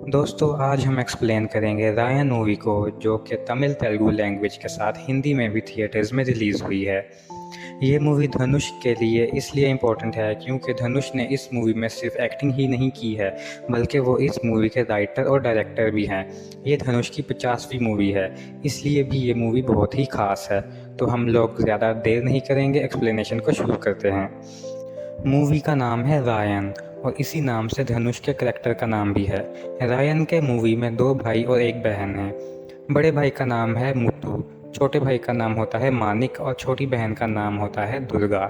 दोस्तों आज हम एक्सप्लेन करेंगे रायन मूवी को, जो कि तमिल तेलुगु लैंग्वेज के साथ हिंदी में भी थिएटर्स में रिलीज़ हुई है। ये मूवी धनुष के लिए इसलिए इम्पोर्टेंट है क्योंकि धनुष ने इस मूवी में सिर्फ एक्टिंग ही नहीं की है, बल्कि वो इस मूवी के राइटर और डायरेक्टर भी हैं। ये धनुष की 50वीं मूवी है, इसलिए भी ये मूवी बहुत ही ख़ास है। तो हम लोग ज़्यादा देर नहीं करेंगे, एक्सप्लेनेशन को शुरू करते हैं। मूवी का नाम है रायन और इसी नाम से धनुष के करैक्टर का नाम भी है। रायन के मूवी में 2 भाई और 1 बहन है। बड़े भाई का नाम है मुत्तू, छोटे भाई का नाम होता है मानिक और छोटी बहन का नाम होता है दुर्गा।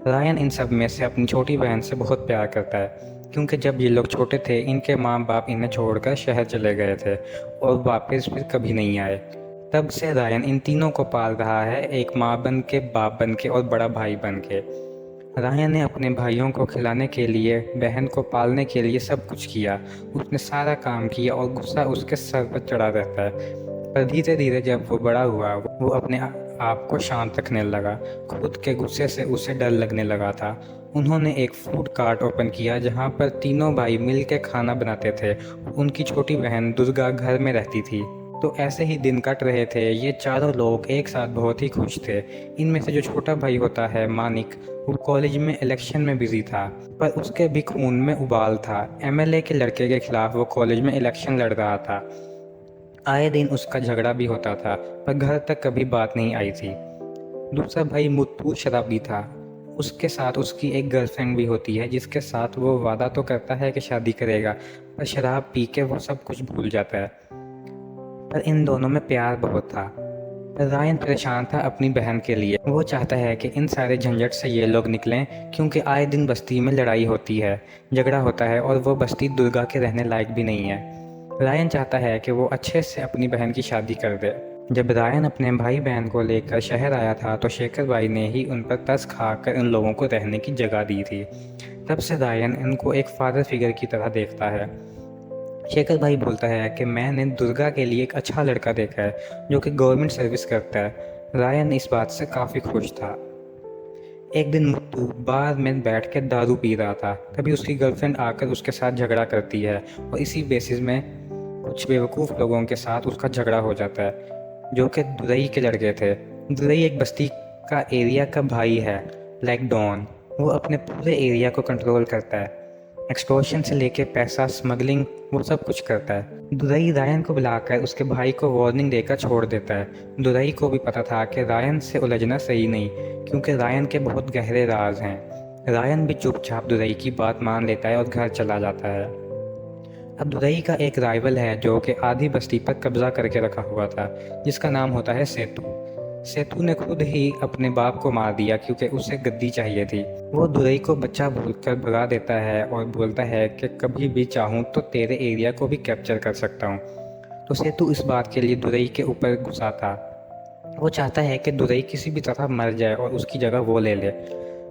रायन इन सब में से अपनी छोटी बहन से बहुत प्यार करता है क्योंकि जब ये लोग छोटे थे इनके माँ बाप इन्हें छोड़कर शहर चले गए थे और वापस फिर कभी नहीं आए। तब से रायन इन तीनों को पाल रहा है, एक माँ बन के, बाप बन के और बड़ा भाई बन के। रायन ने अपने भाइयों को खिलाने के लिए, बहन को पालने के लिए सब कुछ किया। उसने सारा काम किया और गुस्सा उसके सर पर चढ़ा रहता है। पर धीरे धीरे जब वो बड़ा हुआ वो अपने आप को शांत रखने लगा। खुद के गुस्से से उसे डर लगने लगा था। उन्होंने एक फूड कार्ट ओपन किया जहाँ पर तीनों भाई मिल के खाना बनाते थे। उनकी छोटी बहन दुर्गा घर में रहती थी। तो ऐसे ही दिन कट रहे थे। ये चारों लोग एक साथ बहुत ही खुश थे। इनमें से जो छोटा भाई होता है मानिक, वो कॉलेज में इलेक्शन में बिजी था, पर उसके भी खून में उबाल था। एमएलए के लड़के के खिलाफ वो कॉलेज में इलेक्शन लड़ रहा था। आए दिन उसका झगड़ा भी होता था, पर घर तक कभी बात नहीं आई थी। दूसरा भाई मुत्तू शराबी था। उसके साथ उसकी एक गर्लफ्रेंड भी होती है जिसके साथ वो वादा तो करता है कि शादी करेगा, पर शराब पी के वो सब कुछ भूल जाता है। पर इन दोनों में प्यार बहुत था। रायन परेशान था अपनी बहन के लिए। वो चाहता है कि इन सारे झंझट से ये लोग निकलें, क्योंकि आए दिन बस्ती में लड़ाई होती है, झगड़ा होता है और वो बस्ती दुर्गा के रहने लायक भी नहीं है। रायन चाहता है कि वो अच्छे से अपनी बहन की शादी कर दे। जब रायन अपने भाई बहन को लेकर शहर आया था तो शेखर भाई ने ही उन पर तरस खाकर इन लोगों को रहने की जगह दी थी। तब से रायन इनको एक फादर फिगर की तरह देखता है। शेखर भाई बोलता है कि मैंने दुर्गा के लिए एक अच्छा लड़का देखा है जो कि गवर्नमेंट सर्विस करता है। रायन इस बात से काफ़ी खुश था। एक दिन मुत्तू बार में बैठ के दारू पी रहा था। तभी उसकी गर्लफ्रेंड आकर उसके साथ झगड़ा करती है और इसी बेसिस में कुछ बेवकूफ़ लोगों के साथ उसका झगड़ा हो जाता है, जो कि दुरई के लड़के थे। दुरई एक बस्ती का एरिया का भाई है, लाइक डॉन। वो अपने पूरे एरिया को कंट्रोल करता है। एक्सटॉर्शन से लेके पैसा स्मगलिंग वो सब कुछ करता है। दुरई रायन को बुलाकर उसके भाई को वार्निंग देकर छोड़ देता है। दुरई को भी पता था कि रायन से उलझना सही नहीं, क्योंकि रायन के बहुत गहरे राज हैं। रायन भी चुपचाप दुरई की बात मान लेता है और घर चला जाता है। अब दुरई का एक राइवल है जो कि आधी बस्ती पर कब्जा करके रखा हुआ था, जिसका नाम होता है सेतु। सेतु ने खुद ही अपने बाप को मार दिया क्योंकि उसे गद्दी चाहिए थी। वो दुरई को बच्चा बोलकर भगा देता है और बोलता है कि कभी भी चाहूँ तो तेरे एरिया को भी कैप्चर कर सकता हूँ। तो सेतु इस बात के लिए दुरई के ऊपर गुस्सा था। वो चाहता है कि दुरई किसी भी तरह मर जाए और उसकी जगह वो ले ले।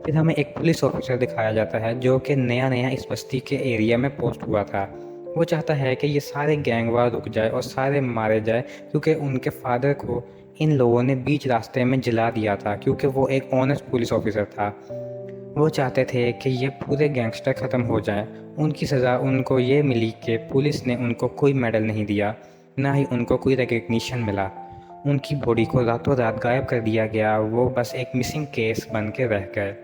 फिर हमें एक पुलिस ऑफिसर दिखाया जाता है जो कि नया नया इस बस्ती के एरिया में पोस्ट हुआ था। वो चाहता है कि ये सारे गैंग वार रुक जाए और सारे मारे जाए, क्योंकि उनके फादर को इन लोगों ने बीच रास्ते में जला दिया था, क्योंकि वो एक ऑनेस्ट पुलिस ऑफिसर था। वो चाहते थे कि ये पूरे गैंगस्टर ख़त्म हो जाएं। उनकी सज़ा उनको ये मिली कि पुलिस ने उनको कोई मेडल नहीं दिया, ना ही उनको कोई रिकग्निशन मिला। उनकी बॉडी को रातों रात गायब कर दिया गया। वो बस एक मिसिंग केस बन के रह गए।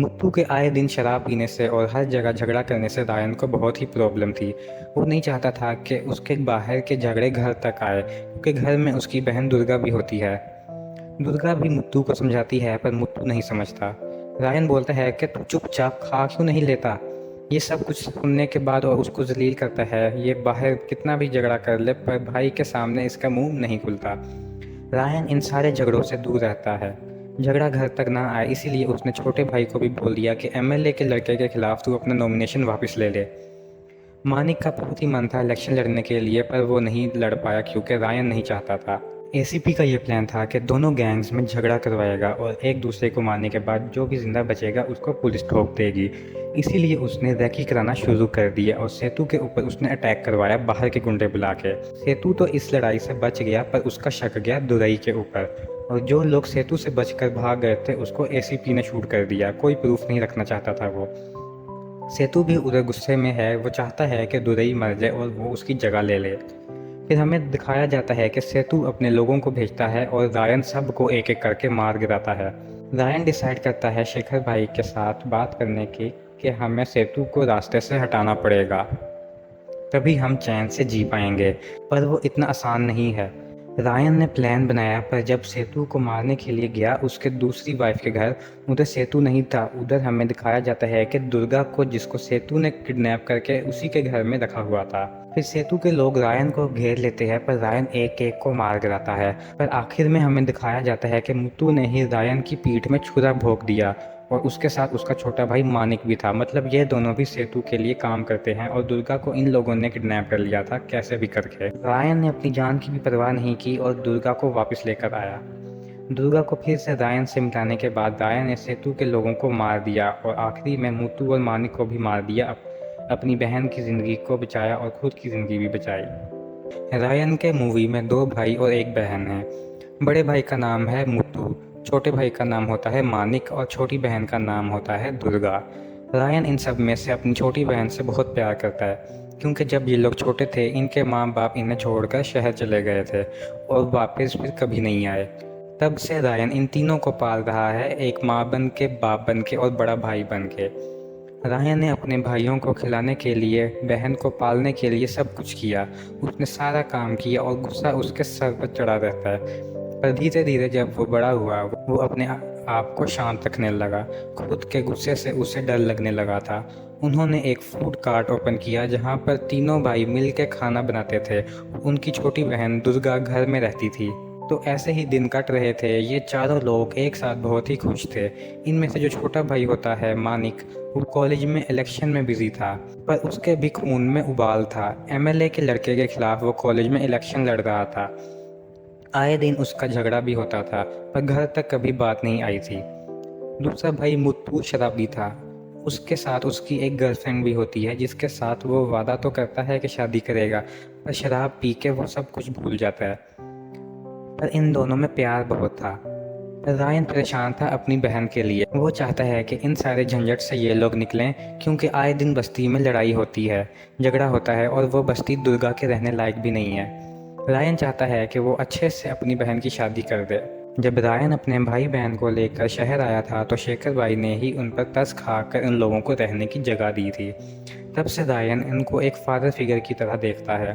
मुत्तू के आए दिन शराब पीने से और हर जगह झगड़ा करने से रायन को बहुत ही प्रॉब्लम थी। वो नहीं चाहता था कि उसके बाहर के झगड़े घर तक आए, क्योंकि घर में उसकी बहन दुर्गा भी होती है। दुर्गा भी मुत्तू को समझाती है, पर मुत्तू नहीं समझता। रायन बोलता है कि तू चुपचाप खा क्यों नहीं लेता। ये सब कुछ सुनने के बाद और उसको जलील करता है। ये बाहर कितना भी झगड़ा कर ले, पर भाई के सामने इसका मुंह नहीं खुलता। रायन इन सारे झगड़ों से दूर रहता है। झगड़ा घर तक ना आए, इसीलिए उसने छोटे भाई को भी बोल दिया कि एमएलए के लड़के के खिलाफ तू अपना नॉमिनेशन वापस ले ले। मानिक का बहुत ही मन था इलेक्शन लड़ने के लिए, पर वो नहीं लड़ पाया क्योंकि रायन नहीं चाहता था। एसीपी का ये प्लान था कि दोनों गैंग्स में झगड़ा करवाएगा और एक दूसरे को मारने के बाद जो भी जिंदा बचेगा उसको पुलिस ठोक देगी। इसीलिए उसने रैकी कराना शुरू कर दिया और सेतु के ऊपर उसने अटैक करवाया बाहर के गुंडे बुला के। सेतु तो इस लड़ाई से बच गया, पर उसका शक गया दुरई के ऊपर, और जो लोग सेतु से बचकर भाग गए थे उसको एसीपी ने शूट कर दिया। कोई प्रूफ नहीं रखना चाहता था वो। सेतु भी उधर गुस्से में है, वो चाहता है कि दुरई मर जाए और वो उसकी जगह ले ले। फिर हमें दिखाया जाता है कि सेतु अपने लोगों को भेजता है और रायन सबको एक-एक करके मार गिराता है। रायन डिसाइड करता है शेखर भाई के साथ बात करने की कि हमें सेतु को रास्ते से हटाना पड़ेगा, तभी हम चैन से जी पाएंगे। पर वो इतना आसान नहीं है। रायन ने प्लान बनाया, पर जब सेतु को मारने के लिए गया उसके दूसरी वाइफ के घर, उधर सेतु नहीं था। उधर हमें दिखाया जाता है कि दुर्गा को, जिसको सेतु ने किडनैप करके उसी के घर में रखा हुआ था। फिर सेतु के लोग रायन को घेर लेते हैं, पर रायन एक एक को मार गिराता है। पर आखिर में हमें दिखाया जाता है कि मुत्तू ने ही रायन की पीठ में छुरा भोंक दिया और उसके साथ उसका छोटा भाई मानिक भी था। मतलब ये दोनों भी सेतु के लिए काम करते हैं और दुर्गा को इन लोगों ने किडनैप कर लिया था कैसे भी करके। रायन ने अपनी जान की भी परवाह नहीं की और दुर्गा को वापस लेकर आया। दुर्गा को फिर से रायन से मिटाने के बाद रायन ने सेतु के लोगों को मार दिया और आखिरी में मुत्तू और मानिक को भी मार दिया। अपनी बहन की ज़िंदगी को बचाया और खुद की ज़िंदगी भी बचाई। रायन के मूवी में 2 भाई और 1 बहन है। बड़े भाई का नाम है मुत्तू, छोटे भाई का नाम होता है मानिक और छोटी बहन का नाम होता है दुर्गा। रायन इन सब में से अपनी छोटी बहन से बहुत प्यार करता है, क्योंकि जब ये लोग छोटे थे इनके माँ बाप इन्हें छोड़कर शहर चले गए थे और वापस फिर कभी नहीं आए। तब से रायन इन तीनों को पाल रहा है, एक माँ बन के, बाप बन के और बड़ा भाई बन के। रायन ने अपने भाइयों को खिलाने के लिए, बहन को पालने के लिए सब कुछ किया। उसने सारा काम किया और गुस्सा उसके सर पर चढ़ा रहता है। पर धीरे धीरे जब वो बड़ा हुआ वो अपने आप को शांत रखने लगा। खुद के गुस्से से उसे डर लगने लगा था। उन्होंने एक फूड कार्ट ओपन किया जहाँ पर तीनों भाई मिल के खाना बनाते थे। उनकी छोटी बहन दुर्गा घर में रहती थी। तो ऐसे ही दिन कट रहे थे। ये चारों लोग एक साथ बहुत ही खुश थे। इनमें से जो छोटा भाई होता है मानिक, वो कॉलेज में इलेक्शन में बिजी था, पर उसके भी खून में उबाल था। एमएलए के लड़के के खिलाफ वो कॉलेज में इलेक्शन लड़ रहा था। आए दिन उसका झगड़ा भी होता था, पर घर तक कभी बात नहीं आई थी। दूसरा भाई मुत्तू शराबी था। उसके साथ उसकी एक गर्लफ्रेंड भी होती है, जिसके साथ वो वादा तो करता है कि शादी करेगा, पर शराब पी के वो सब कुछ भूल जाता है। पर इन दोनों में प्यार बहुत था। रायन परेशान था अपनी बहन के लिए। वो चाहता है कि इन सारे झंझट से ये लोग निकलें, क्योंकि आए दिन बस्ती में लड़ाई होती है, झगड़ा होता है और वो बस्ती दुर्गा के रहने लायक भी नहीं है। रायन चाहता है कि वो अच्छे से अपनी बहन की शादी कर दे। जब रायन अपने भाई बहन को लेकर शहर आया था तो शेखर भाई ने ही उन पर तरस खाकर इन लोगों को रहने की जगह दी थी। तब से रायन इनको एक फादर फिगर की तरह देखता है।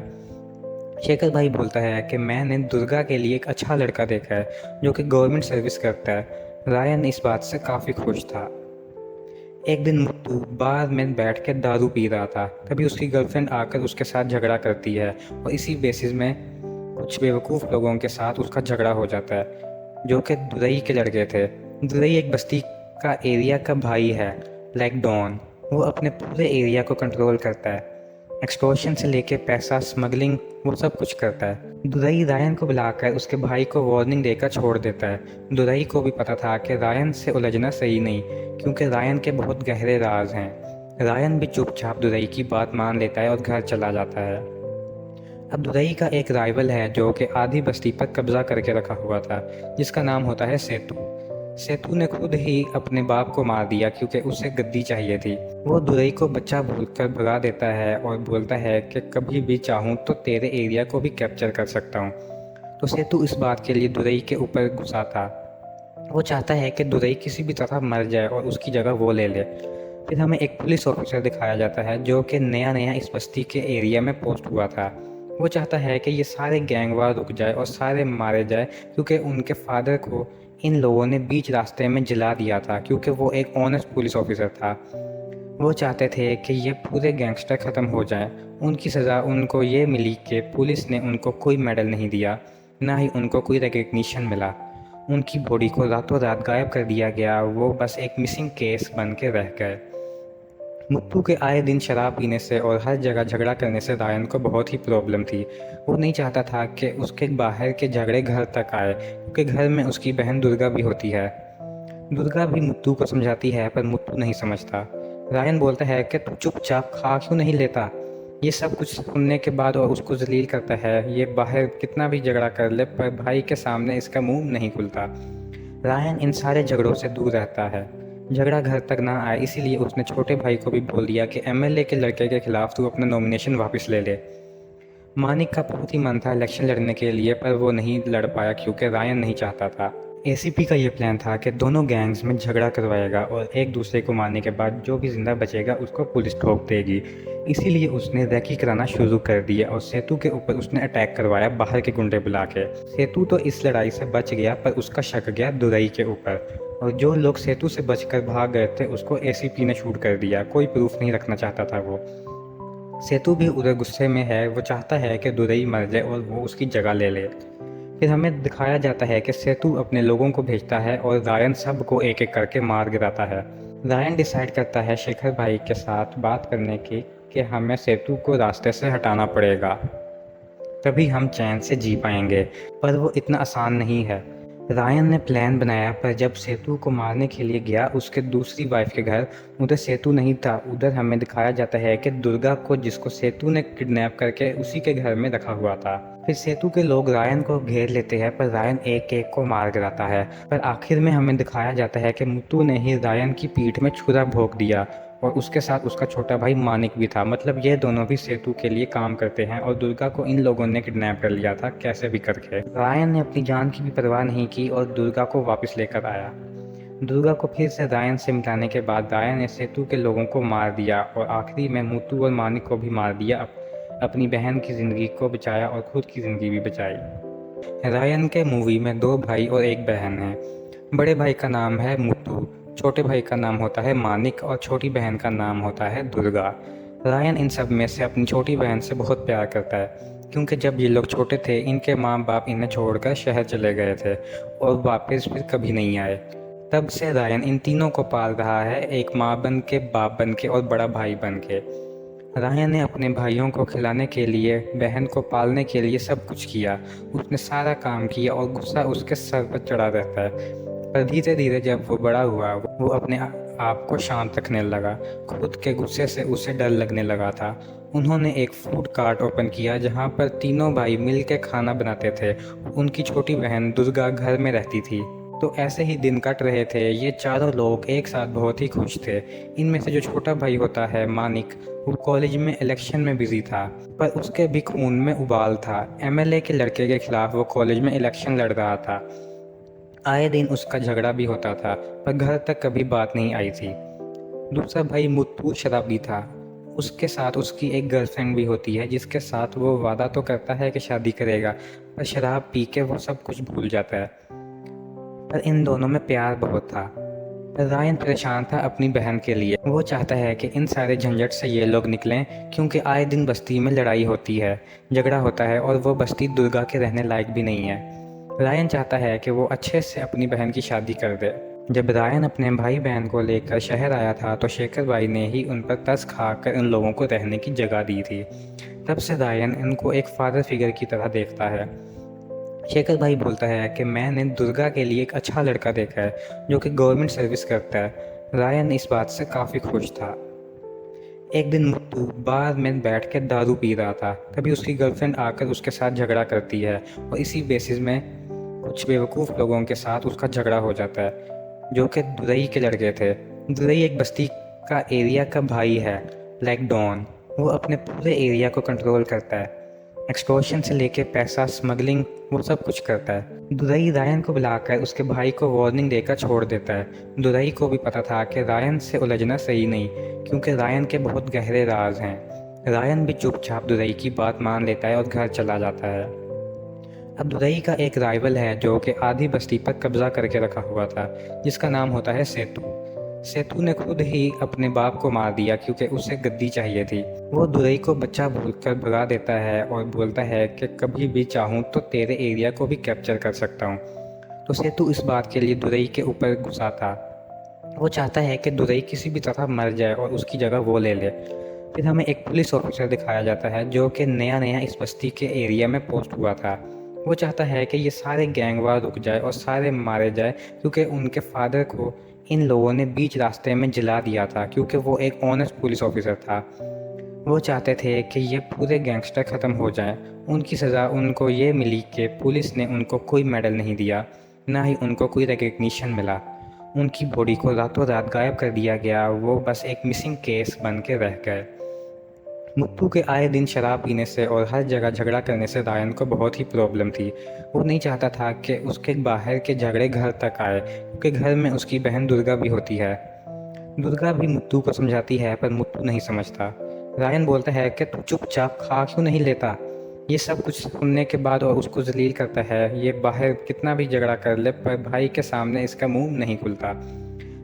शेखर भाई बोलता है कि मैंने दुर्गा के लिए एक अच्छा लड़का देखा है जो कि गवर्नमेंट सर्विस करता है। रायन इस बात से काफ़ी खुश था। एक दिन मुत्तू बार में बैठ के दारू पी रहा था, तभी उसकी गर्लफ्रेंड आकर उसके साथ झगड़ा करती है और इसी बेसिस में कुछ बेवकूफ़ लोगों के साथ उसका झगड़ा हो जाता है, जो कि दुरई के लड़के थे। दुरई एक बस्ती का एरिया का भाई है, लाइक डॉन। वो अपने पूरे एरिया को कंट्रोल करता है, एक्सटॉर्शन से लेके पैसा स्मगलिंग, वो सब कुछ करता है। दुरई रायन को बुलाकर उसके भाई को वार्निंग देकर छोड़ देता है। दुरई को भी पता था कि रायन से उलझना सही नहीं, क्योंकि रायन के बहुत गहरे राज हैं। रायन भी चुपचाप दुरई की बात मान लेता है और घर चला जाता है। अब दुरई का एक राइवल है जो कि आधी बस्ती पर कब्जा करके रखा हुआ था, जिसका नाम होता है सेतु। सेतु ने खुद ही अपने बाप को मार दिया क्योंकि उसे गद्दी चाहिए थी। वो दुरई को बच्चा भूलकर भगा देता है और बोलता है कि कभी भी चाहूँ तो तेरे एरिया को भी कैप्चर कर सकता हूँ। तो सेतु इस बात के लिए दुरई के ऊपर गुस्सा था। वो चाहता है कि दुरई किसी भी तरह मर जाए और उसकी जगह वो ले ले। फिर हमें एक पुलिस ऑफिसर दिखाया जाता है जो कि नया नया इस बस्ती के एरिया में पोस्ट हुआ था। वो चाहता है कि ये सारे गैंग वार रुक जाए और सारे मारे जाए, क्योंकि उनके फादर को इन लोगों ने बीच रास्ते में जला दिया था, क्योंकि वो एक ऑनेस्ट पुलिस ऑफिसर था। वो चाहते थे कि ये पूरे गैंगस्टर ख़त्म हो जाएं। उनकी सज़ा उनको ये मिली कि पुलिस ने उनको कोई मेडल नहीं दिया, ना ही उनको कोई रिकग्निशन मिला। उनकी बॉडी को रातों रात गायब कर दिया गया। वो बस एक मिसिंग केस बन के रह गए। मुत्तू के आए दिन शराब पीने से और हर जगह झगड़ा करने से रायन को बहुत ही प्रॉब्लम थी। वो नहीं चाहता था कि उसके बाहर के झगड़े घर तक आए, क्योंकि घर में उसकी बहन दुर्गा भी होती है। दुर्गा भी मुत्तू को समझाती है, पर मुत्तू नहीं समझता। रायन बोलता है कि तू चुपचाप खा क्यों नहीं लेता। ये सब कुछ सुनने के बाद और उसको जलील करता है। ये बाहर कितना भी झगड़ा कर ले, पर भाई के सामने इसका मुंह नहीं खुलता। रायन इन सारे झगड़ों से दूर रहता है। झगड़ा घर तक ना आए इसीलिए उसने छोटे भाई को भी बोल दिया कि एमएलए के लड़के के खिलाफ तू अपना नॉमिनेशन वापस ले ले। मानिक का बहुत ही मन था इलेक्शन लड़ने के लिए, पर वो नहीं लड़ पाया क्योंकि रायन नहीं चाहता था। एसीपी का ये प्लान था कि दोनों गैंग्स में झगड़ा करवाएगा और एक दूसरे को मारने के बाद जो भी जिंदा बचेगा उसको पुलिस ठोक देगी। इसीलिए उसने रेकी कराना शुरू कर दिया और सेतु के ऊपर उसने अटैक करवाया बाहर के गुंडे बुला के। सेतु तो इस लड़ाई से बच गया, पर उसका शक गया दुरई के ऊपर, और जो लोग सेतु से बचकर भाग गए थे उसको एसीपी ने शूट कर दिया। कोई प्रूफ नहीं रखना चाहता था वो। सेतु भी उधर गुस्से में है, वो चाहता है कि दुरई मर जाए और वो उसकी जगह ले ले। फिर हमें दिखाया जाता है कि सेतु अपने लोगों को भेजता है और रायन सबको एक एक करके मार गिराता है। रायन डिसाइड करता है शेखर भाई के साथ बात करने की कि हमें सेतु को रास्ते से हटाना पड़ेगा, तभी हम चैन से जी पाएंगे। पर वो इतना आसान नहीं है। रायन ने प्लान बनाया, पर जब सेतु को मारने के लिए गया उसके दूसरी वाइफ के घर, उधर सेतु नहीं था। उधर हमें दिखाया जाता है कि दुर्गा को, जिसको सेतु ने किडनैप करके उसी के घर में रखा हुआ था। फिर सेतु के लोग रायन को घेर लेते हैं, पर रायन एक एक को मार गिराता है। पर आखिर में हमें दिखाया जाता है कि मुत्तू ने ही रायन की पीठ में छुरा भोंक दिया, और उसके साथ उसका छोटा भाई मानिक भी था। मतलब ये दोनों भी सेतु के लिए काम करते हैं, और दुर्गा को इन लोगों ने किडनैप कर लिया था कैसे भी करके। रायन ने अपनी जान की भी परवाह नहीं की और दुर्गा को वापस लेकर आया। दुर्गा को फिर से रायन से मिलाने के बाद रायन ने सेतु के लोगों को मार दिया और आखिरी में मुत्तू और मानिक को भी मार दिया। अपनी बहन की ज़िंदगी को बचाया और खुद की ज़िंदगी भी बचाई। रायन के मूवी में 2 भाई और 1 बहन है। बड़े भाई का नाम है मुत्तू, छोटे भाई का नाम होता है मानिक और छोटी बहन का नाम होता है दुर्गा। रायन इन सब में से अपनी छोटी बहन से बहुत प्यार करता है, क्योंकि जब ये लोग छोटे थे इनके माँ बाप इन्हें छोड़कर शहर चले गए थे और वापस फिर कभी नहीं आए। तब से रायन इन तीनों को पाल रहा है, एक माँ बन के, बाप बन के और बड़ा भाई बन के। रायन ने अपने भाइयों को खिलाने के लिए, बहन को पालने के लिए सब कुछ किया। उसने सारा काम किया और गुस्सा उसके सर पर चढ़ा रहता है। पर धीरे धीरे जब वो बड़ा हुआ वो अपने आप को शांत रखने लगा। खुद के गुस्से से उसे डर लगने लगा था। उन्होंने एक फूड कार्ट ओपन किया जहाँ पर तीनों भाई मिल के खाना बनाते थे। उनकी छोटी बहन दुर्गा घर में रहती थी। तो ऐसे ही दिन कट रहे थे। ये चारों लोग एक साथ बहुत ही खुश थे। इनमें से जो छोटा भाई होता है मानिक, वो कॉलेज में इलेक्शन में बिजी था, पर उसके भी खून में उबाल था। एमएलए के लड़के के खिलाफ वो कॉलेज में इलेक्शन लड़ रहा था। आए दिन उसका झगड़ा भी होता था, पर घर तक कभी बात नहीं आई थी। दूसरा भाई मुत्तू शराबी था। उसके साथ उसकी एक गर्लफ्रेंड भी होती है, जिसके साथ वो वादा तो करता है कि शादी करेगा, पर शराब पी के वो सब कुछ भूल जाता है। पर इन दोनों में प्यार बहुत था। रायन परेशान था अपनी बहन के लिए। वो चाहता है कि इन सारे झंझट से ये लोग निकलें, क्योंकि आए दिन बस्ती में लड़ाई होती है, झगड़ा होता है, और वो बस्ती दुर्गा के रहने लायक भी नहीं है। रायन चाहता है कि वो अच्छे से अपनी बहन की शादी कर दे। जब रायन अपने भाई बहन को लेकर शहर आया था तो शेखर भाई ने ही उन पर तरस खाकर उन लोगों को रहने की जगह दी थी। तब से रायन इनको एक फादर फिगर की तरह देखता है। शेखर भाई बोलता है कि मैंने दुर्गा के लिए एक अच्छा लड़का देखा है जो कि गवर्नमेंट सर्विस करता है। रायन इस बात से काफ़ी खुश था। एक दिन मुत्तू बार में बैठ के दारू पी रहा था। तभी उसकी गर्लफ्रेंड आकर उसके साथ झगड़ा करती है और इसी बेसिस में कुछ बेवकूफ़ लोगों के साथ उसका झगड़ा हो जाता है, जो कि दुरई के लड़के थे। दुरई एक बस्ती का एरिया का भाई है, लाइक डॉन। वो अपने पूरे एरिया को कंट्रोल करता है। एक्सटॉर्शन से लेके पैसा स्मगलिंग वो सब कुछ करता है। दुरई रायन को बुलाकर उसके भाई को वार्निंग देकर छोड़ देता है। दुरई को भी पता था कि रायन से उलझना सही नहीं, क्योंकि रायन के बहुत गहरे राज हैं। रायन भी चुपचाप दुरई की बात मान लेता है और घर चला जाता है। अब दुरई का एक राइवल है जो कि आधी बस्ती पर कब्जा करके रखा हुआ था, जिसका नाम होता है सेतु। सेतु ने खुद ही अपने बाप को मार दिया क्योंकि उसे गद्दी चाहिए थी। वो दुरई को बच्चा भूलकर भगा देता है और बोलता है कि कभी भी चाहूँ तो तेरे एरिया को भी कैप्चर कर सकता हूँ। तो सेतु इस बात के लिए दुरई के ऊपर गुस्सा था। वो चाहता है कि दुरई किसी भी तरह मर जाए और उसकी जगह वो ले ले। फिर हमें एक पुलिस ऑफिसर दिखाया जाता है जो कि नया नया इस बस्ती के एरिया में पोस्ट हुआ था। वो चाहता है कि ये सारे गैंगवार रुक जाए और सारे मारे जाए, क्योंकि उनके फादर को इन लोगों ने बीच रास्ते में जला दिया था, क्योंकि वो एक ऑनेस्ट पुलिस ऑफिसर था। वो चाहते थे कि ये पूरे गैंगस्टर ख़त्म हो जाएं। उनकी सज़ा उनको ये मिली कि पुलिस ने उनको कोई मेडल नहीं दिया, ना ही उनको कोई रिकग्निशन मिला। उनकी बॉडी को रातों रात गायब कर दिया गया, वो बस एक मिसिंग केस बन के रह गए। मुत्तू के आए दिन शराब पीने से और हर जगह झगड़ा करने से रायन को बहुत ही प्रॉब्लम थी। वो नहीं चाहता था कि उसके बाहर के झगड़े घर तक आए, क्योंकि घर में उसकी बहन दुर्गा भी होती है। दुर्गा भी मुत्तू को समझाती है, पर मुत्तू नहीं समझता। रायन बोलता है कि तू चुपचाप खा क्यों नहीं लेता। ये सब कुछ सुनने के बाद और उसको जलील करता है। ये बाहर कितना भी झगड़ा कर ले, पर भाई के सामने इसका मुंह नहीं खुलता।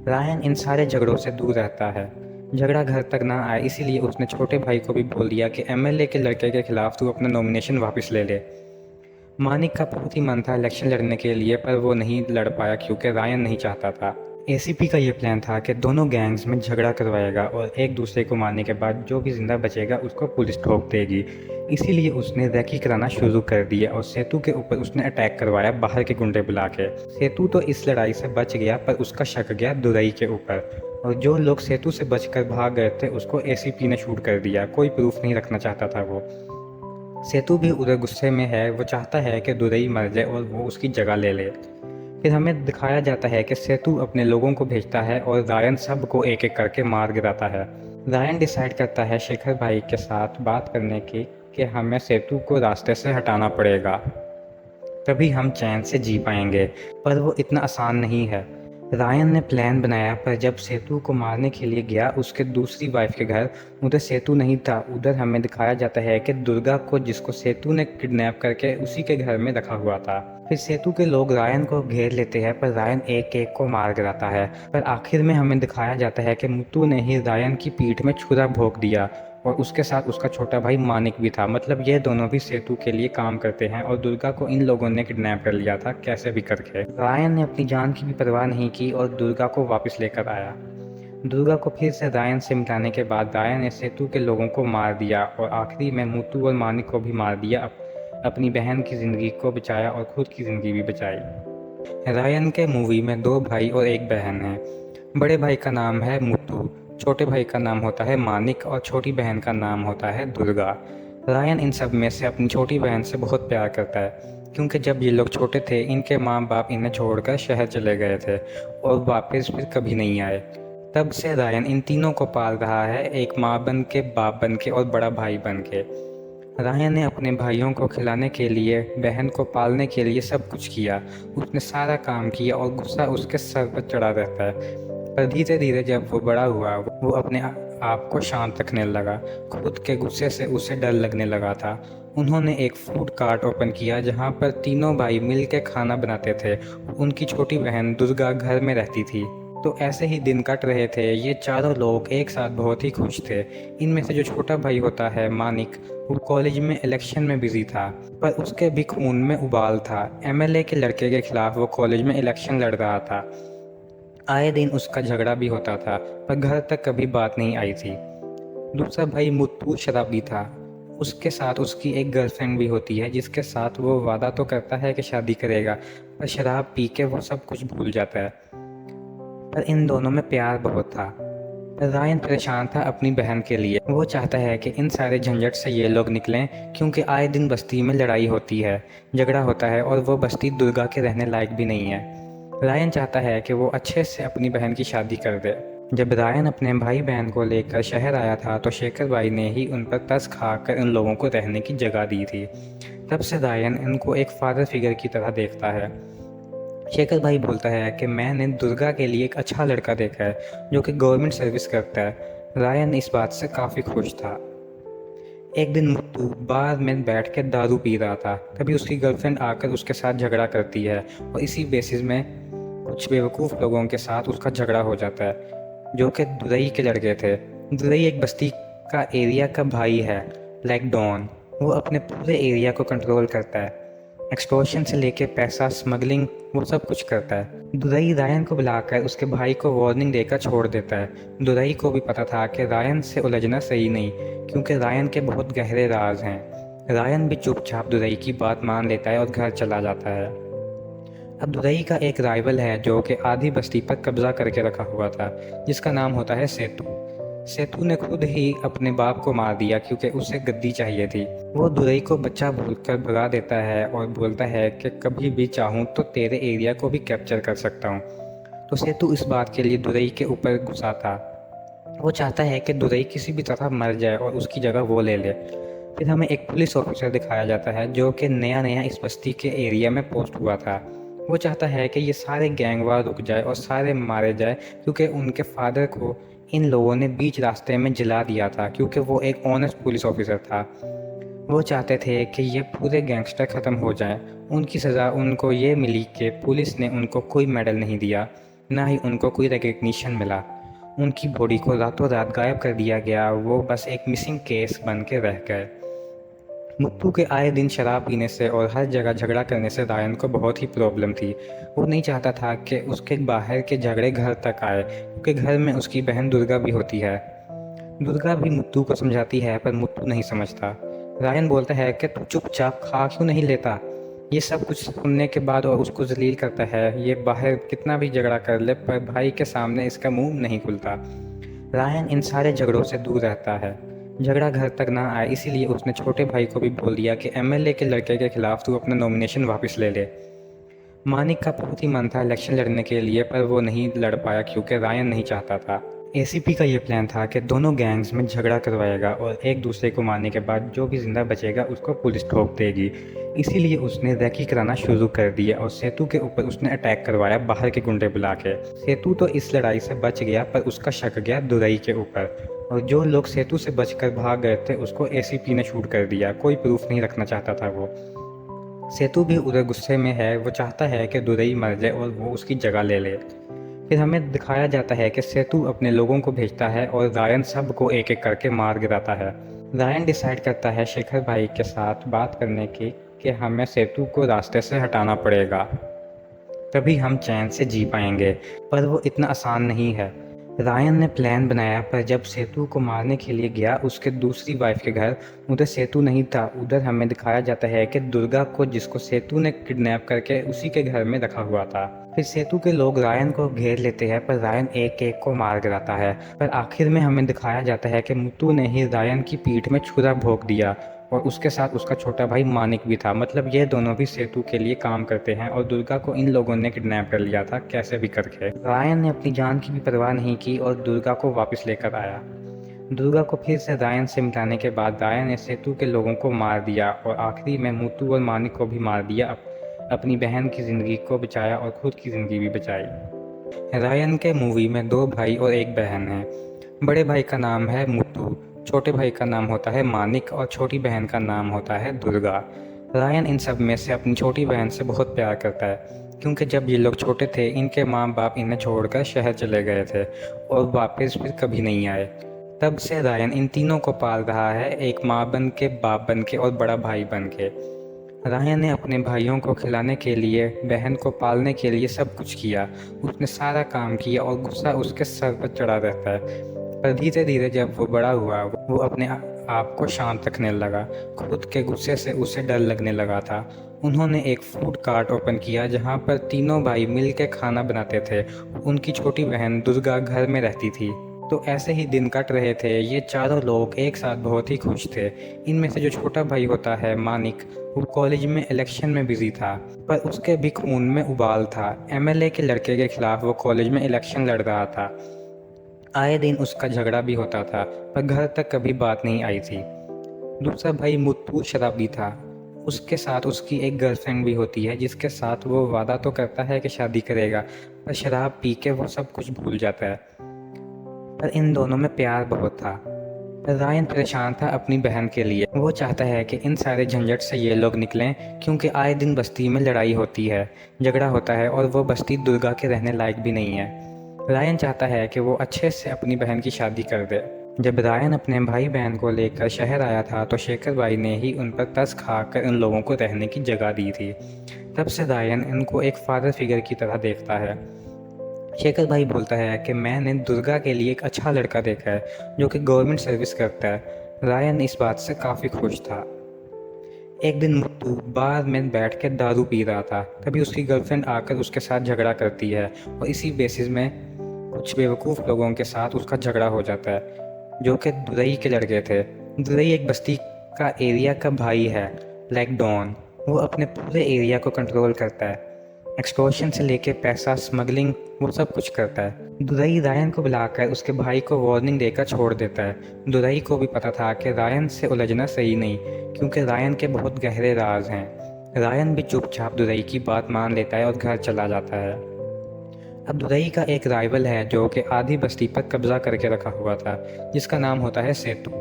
रायन इन सारे झगड़ों से दूर रहता है, झगड़ा घर तक ना आए, इसीलिए उसने छोटे भाई को भी बोल दिया कि एमएलए के लड़के के खिलाफ तू अपना नॉमिनेशन वापस ले ले। मानिक का बहुत ही मन था इलेक्शन लड़ने के लिए, पर वो नहीं लड़ पाया क्योंकि रायन नहीं चाहता था। एसीपी का ये प्लान था कि दोनों गैंग्स में झगड़ा करवाएगा और एक दूसरे को मारने के बाद जो भी जिंदा बचेगा उसको पुलिस ठोक देगी। इसीलिए उसने रैकी कराना शुरू कर दिया और सेतु के ऊपर उसने अटैक करवाया बाहर के गुंडे बुला के। सेतु तो इस लड़ाई से बच गया, पर उसका शक गया दुरई के ऊपर, और जो लोग सेतु से बचकर भाग गए थे उसको एसीपी ने शूट कर दिया। कोई प्रूफ नहीं रखना चाहता था वो। सेतु भी उधर गुस्से में है, वो चाहता है कि दुरई मर जाए और वो उसकी जगह ले ले। फिर हमें दिखाया जाता है कि सेतु अपने लोगों को भेजता है और रायन सबको एक एक करके मार गिराता है। रायन डिसाइड करता है शेखर भाई के साथ बात करने की कि हमें सेतु को रास्ते से हटाना पड़ेगा, तभी हम चैन से जी पाएंगे। पर वो इतना आसान नहीं है। रायन ने प्लान बनाया, पर जब सेतु को मारने के लिए गया उसके दूसरी वाइफ के घर, उधर सेतु नहीं था। उधर हमें दिखाया जाता है कि दुर्गा को, जिसको सेतु ने किडनैप करके उसी के घर में रखा हुआ था। फिर सेतु के लोग रायन को घेर लेते हैं, पर रायन एक एक को मार गिराता है। पर आखिर में हमें दिखाया जाता है कि मुत्तू ने ही रायन की पीठ में छुरा भोंक दिया, और उसके साथ उसका छोटा भाई मानिक भी था। मतलब ये दोनों भी सेतु के लिए काम करते हैं, और दुर्गा को इन लोगों ने किडनैप कर लिया था कैसे भी करके। रायन ने अपनी जान की भी परवाह नहीं की और दुर्गा को वापस लेकर आया। दुर्गा को फिर से रायन से मिलाने के बाद रायन ने सेतु के लोगों को मार दिया और आखिरी में मुत्तू और मानिक को भी मार दिया। अपनी बहन की ज़िंदगी को बचाया और खुद की ज़िंदगी भी बचाई। रायन के मूवी में 2 भाई और 1 बहन है। बड़े भाई का नाम है मुत्तू, छोटे भाई का नाम होता है मानिक और छोटी बहन का नाम होता है दुर्गा। रायन इन सब में से अपनी छोटी बहन से बहुत प्यार करता है, क्योंकि जब ये लोग छोटे थे इनके माँ बाप इन्हें छोड़कर शहर चले गए थे और वापस फिर कभी नहीं आए। तब से रायन इन तीनों को पाल रहा है, एक माँ बन के, बाप बन के और बड़ा भाई बन के। रायन ने अपने भाइयों को खिलाने के लिए, बहन को पालने के लिए सब कुछ किया। उसने सारा काम किया और गुस्सा उसके सर पर चढ़ा रहता है। पर धीरे धीरे जब वो बड़ा हुआ वो अपने आप को शांत रखने लगा। खुद के गुस्से से उसे डर लगने लगा था। उन्होंने एक फूड कार्ट ओपन किया जहाँ पर तीनों भाई मिल के खाना बनाते थे। उनकी छोटी बहन दुर्गा घर में रहती थी। तो ऐसे ही दिन कट रहे थे। ये चारों लोग एक साथ बहुत ही खुश थे। इनमें से जो छोटा भाई होता है मानिक, वो कॉलेज में इलेक्शन में बिजी था, पर उसके भी खून में उबाल था। एमएलए के लड़के के खिलाफ वो कॉलेज में इलेक्शन लड़ रहा था। आए दिन उसका झगड़ा भी होता था, पर घर तक कभी बात नहीं आई थी। दूसरा भाई मुत्तू शराबी था। उसके साथ उसकी एक गर्लफ्रेंड भी होती है, जिसके साथ वो वादा तो करता है कि शादी करेगा, पर शराब पी के वो सब कुछ भूल जाता है। पर इन दोनों में प्यार बहुत था। रायन परेशान था अपनी बहन के लिए। वो चाहता है कि इन सारे झंझट से ये लोग निकलें, क्योंकि आए दिन बस्ती में लड़ाई होती है, झगड़ा होता है, और वो बस्ती दुर्गा के रहने लायक भी नहीं है। रायन चाहता है कि वो अच्छे से अपनी बहन की शादी कर दे। जब रायन अपने भाई बहन को लेकर शहर आया था तो शेखर भाई ने ही उन पर तरस खाकर इन लोगों को रहने की जगह दी थी। तब से रायन इनको एक फादर फिगर की तरह देखता है। शेखर भाई बोलता है कि मैंने दुर्गा के लिए एक अच्छा लड़का देखा है जो कि गवर्नमेंट सर्विस करता है। रायन इस बात से काफ़ी खुश था। एक दिन मुत्तू बार में बैठ के दारू पी रहा था, तभी उसकी गर्लफ्रेंड आकर उसके साथ झगड़ा करती है, और इसी बेसिस में कुछ बेवकूफ़ लोगों के साथ उसका झगड़ा हो जाता है, जो कि दुरई के लड़के थे। दुरई एक बस्ती का एरिया का भाई है, लाइक डॉन। वो अपने पूरे एरिया को कंट्रोल करता है, एक्सटॉर्शन से लेके पैसा स्मगलिंग, वो सब कुछ करता है। दुरई रायन को बुलाकर उसके भाई को वार्निंग देकर छोड़ देता है। दुरई को भी पता था कि रायन से उलझना सही नहीं, क्योंकि रायन के बहुत गहरे राज हैं। रायन भी चुपचाप दुरई की बात मान लेता है और घर चला जाता है। अब दुरई का एक राइवल है जो कि आधी बस्ती पर कब्जा करके रखा हुआ था, जिसका नाम होता है सेतु। सेतु ने खुद ही अपने बाप को मार दिया क्योंकि उसे गद्दी चाहिए थी। वो दुरई को बच्चा बोलकर भगा देता है और बोलता है कि कभी भी चाहूँ तो तेरे एरिया को भी कैप्चर कर सकता हूँ। तो सेतु इस बात के लिए दुरई के ऊपर गुस्सा था। वो चाहता है कि दुरई किसी भी तरह मर जाए और उसकी जगह वो ले ले। फिर हमें एक पुलिस ऑफिसर दिखाया जाता है जो कि नया नया इस बस्ती के एरिया में पोस्ट हुआ था। वो चाहता है कि ये सारे गैंग वार रुक जाए और सारे मारे जाए, क्योंकि उनके फादर को इन लोगों ने बीच रास्ते में जला दिया था, क्योंकि वो एक ऑनेस्ट पुलिस ऑफिसर था। वो चाहते थे कि ये पूरे गैंगस्टर ख़त्म हो जाएं। उनकी सज़ा उनको ये मिली कि पुलिस ने उनको कोई मेडल नहीं दिया, ना ही उनको कोई रिकग्निशन मिला। उनकी बॉडी को रातों रात गायब कर दिया गया, वो बस एक मिसिंग केस बन के रह गए। मुत्तू के आए दिन शराब पीने से और हर जगह झगड़ा करने से रायन को बहुत ही प्रॉब्लम थी। वो नहीं चाहता था कि उसके बाहर के झगड़े घर तक आए, क्योंकि घर में उसकी बहन दुर्गा भी होती है। दुर्गा भी मुत्तू को समझाती है, पर मुत्तू नहीं समझता। रायन बोलता है कि तू चुपचाप खा क्यों नहीं लेता। ये सब कुछ सुनने के बाद और उसको जलील करता है। ये बाहर कितना भी झगड़ा कर ले, पर भाई के सामने इसका मुंह नहीं खुलता। रायन इन सारे झगड़ों से दूर रहता है। झगड़ा घर तक ना आए, इसीलिए उसने छोटे भाई को भी बोल दिया कि एमएलए के लड़के के खिलाफ तू अपना नॉमिनेशन वापस ले ले। मानिक का बहुत ही मन था इलेक्शन लड़ने के लिए, पर वो नहीं लड़ पाया क्योंकि रायन नहीं चाहता था। एसीपी का ये प्लान था कि दोनों गैंग्स में झगड़ा करवाएगा और एक दूसरे को मारने के बाद जो भी जिंदा बचेगा उसको पुलिस ठोक देगी। इसीलिए उसने रैकी कराना शुरू कर दिया और सेतु के ऊपर उसने अटैक करवाया बाहर के गुंडे बुला के। सेतु तो इस लड़ाई से बच गया, पर उसका शक गया दुरई के ऊपर, और जो लोग सेतु से बचकर भाग गए थे उसको एसीपी ने शूट कर दिया। कोई प्रूफ नहीं रखना चाहता था वो। सेतु भी उधर गुस्से में है। वो चाहता है कि दुरई मर जाए और वो उसकी जगह ले ले। फिर हमें दिखाया जाता है कि सेतु अपने लोगों को भेजता है और रायन सबको एक एक करके मार गिराता है। रायन डिसाइड करता है शेखर भाई के साथ बात करने की कि हमें सेतु को रास्ते से हटाना पड़ेगा, तभी हम चैन से जी पाएंगे। पर वो इतना आसान नहीं है। रायन ने प्लान बनाया, पर जब सेतु को मारने के लिए गया उसके दूसरी वाइफ के घर, उधर सेतु नहीं था। उधर हमें दिखाया जाता है कि दुर्गा को, जिसको सेतु ने किडनैप करके उसी के घर में रखा हुआ था। फिर सेतु के लोग रायन को घेर लेते हैं, पर रायन एक एक को मार गिराता है। पर आखिर में हमें दिखाया जाता है कि मुत्तू ने ही रायन की पीठ में छुरा भोंक दिया, और उसके साथ उसका छोटा भाई मानिक भी था। मतलब ये दोनों भी सेतु के लिए काम करते हैं, और दुर्गा को इन लोगों ने किडनैप कर लिया था कैसे भी करके। रायन ने अपनी जान की भी परवाह नहीं की और दुर्गा को वापस लेकर आया। दुर्गा को फिर से रायन से मिलाने के बाद रायन ने सेतु के लोगों को मार दिया और आखिरी में मुत्तू और मानिक को भी मार दिया। अपनी बहन की ज़िंदगी को बचाया और खुद की ज़िंदगी भी बचाई। रायन के मूवी में 2 भाई और 1 बहन है। बड़े भाई का नाम है मुत्तू, छोटे भाई का नाम होता है मानिक और छोटी बहन का नाम होता है दुर्गा। रायन इन सब में से अपनी छोटी बहन से बहुत प्यार करता है, क्योंकि जब ये लोग छोटे थे इनके माँ बाप इन्हें छोड़कर शहर चले गए थे और वापस फिर कभी नहीं आए। तब से रायन इन तीनों को पाल रहा है, एक माँ बन के, बाप बन के और बड़ा भाई बन के। रायन ने अपने भाइयों को खिलाने के लिए, बहन को पालने के लिए सब कुछ किया। उसने सारा काम किया और गुस्सा उसके सर पर चढ़ा रहता है। पर धीरे धीरे जब वो बड़ा हुआ वो अपने आप को शांत रखने लगा। खुद के गुस्से से उसे डर लगने लगा था। उन्होंने एक फूड कार्ट ओपन किया जहाँ पर तीनों भाई मिल के खाना बनाते थे। उनकी छोटी बहन दुर्गा घर में रहती थी। तो ऐसे ही दिन कट रहे थे। ये चारों लोग एक साथ बहुत ही खुश थे। इनमें से जो छोटा भाई होता है मानिक, वो कॉलेज में इलेक्शन में बिजी था, पर उसके भी खून में उबाल था। एमएलए के लड़के के खिलाफ वो कॉलेज में इलेक्शन लड़ रहा था। आए दिन उसका झगड़ा भी होता था, पर घर तक कभी बात नहीं आई थी। दूसरा भाई मुत्तू शराबी था। उसके साथ उसकी एक गर्लफ्रेंड भी होती है, जिसके साथ वो वादा तो करता है कि शादी करेगा, पर शराब पी के वो सब कुछ भूल जाता है। पर इन दोनों में प्यार बहुत था। रायन परेशान था अपनी बहन के लिए। वो चाहता है कि इन सारे झंझट से ये लोग निकलें, क्योंकि आए दिन बस्ती में लड़ाई होती है, झगड़ा होता है, और वो बस्ती दुर्गा के रहने लायक भी नहीं है। रायन चाहता है कि वो अच्छे से अपनी बहन की शादी कर दे। जब रायन अपने भाई बहन को लेकर शहर आया था तो शेखर भाई ने ही उन पर तरस खाकर इन लोगों को रहने की जगह दी थी। तब से रायन इनको एक फादर फिगर की तरह देखता है। शेखर भाई बोलता है कि मैंने दुर्गा के लिए एक अच्छा लड़का देखा है जो कि गवर्नमेंट सर्विस करता है। रायन इस बात से काफ़ी खुश था। एक दिन मुत्तू बार में बैठ के दारू पी रहा था, तभी उसकी गर्लफ्रेंड आकर उसके साथ झगड़ा करती है और इसी बेसिस में कुछ बेवकूफ़ लोगों के साथ उसका झगड़ा हो जाता है, जो कि दुरई के लड़के थे। दुरई एक बस्ती का एरिया का भाई है, लाइक डॉन। वो अपने पूरे एरिया को कंट्रोल करता है। एक्सटॉर्शन से लेके पैसा स्मगलिंग वो सब कुछ करता है। दुरई रायन को बुलाकर उसके भाई को वार्निंग देकर छोड़ देता है। दुरई को भी पता था कि रायन से उलझना सही नहीं, क्योंकि रायन के बहुत गहरे राज हैं। रायन भी चुपचाप दुरई की बात मान लेता है और घर चला जाता है। अब दुरई का एक राइवल है जो कि आधी बस्ती पर कब्जा करके रखा हुआ था, जिसका नाम होता है सेतु।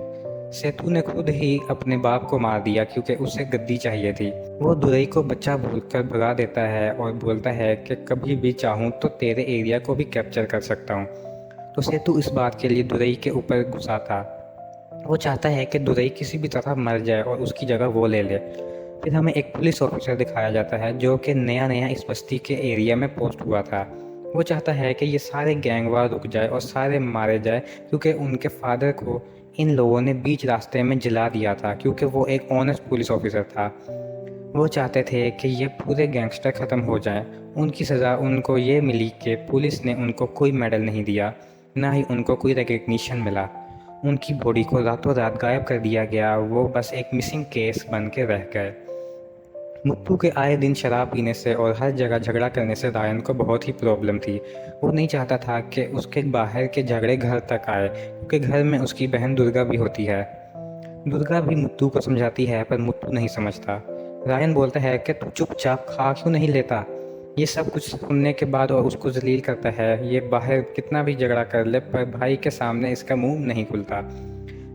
सेतु ने खुद ही अपने बाप को मार दिया क्योंकि उसे गद्दी चाहिए थी। वो दुरई को बच्चा भूलकर भगा देता है और बोलता है कि कभी भी चाहूँ तो तेरे एरिया को भी कैप्चर कर सकता हूँ। तो सेतु इस बात के लिए दुरई के ऊपर गुस्सा था। वो चाहता है कि दुरई किसी भी तरह मर जाए और उसकी जगह वो ले ले। फिर हमें एक पुलिस ऑफिसर दिखाया जाता है जो कि नया नया इस बस्ती के एरिया में पोस्ट हुआ था। वो चाहता है कि ये सारे गैंग वार रुक जाए और सारे मारे जाए, क्योंकि उनके फादर को इन लोगों ने बीच रास्ते में जला दिया था, क्योंकि वो एक ऑनेस्ट पुलिस ऑफिसर था। वो चाहते थे कि ये पूरे गैंगस्टर ख़त्म हो जाएं। उनकी सज़ा उनको ये मिली कि पुलिस ने उनको कोई मेडल नहीं दिया, ना ही उनको कोई रिकग्निशन मिला। उनकी बॉडी को रातों रात गायब कर दिया गया। वो बस एक मिसिंग केस बन के रह गए। मुत्तू के आए दिन शराब पीने से और हर जगह झगड़ा करने से रायन को बहुत ही प्रॉब्लम थी। वो नहीं चाहता था कि उसके बाहर के झगड़े घर तक आए, क्योंकि घर में उसकी बहन दुर्गा भी होती है। दुर्गा भी मुत्तू को समझाती है, पर मुत्तू नहीं समझता। रायन बोलता है कि तू चुपचाप खा क्यों नहीं लेता। ये सब कुछ सुनने के बाद और उसको जलील करता है। ये बाहर कितना भी झगड़ा कर ले, पर भाई के सामने इसका मुंह नहीं खुलता।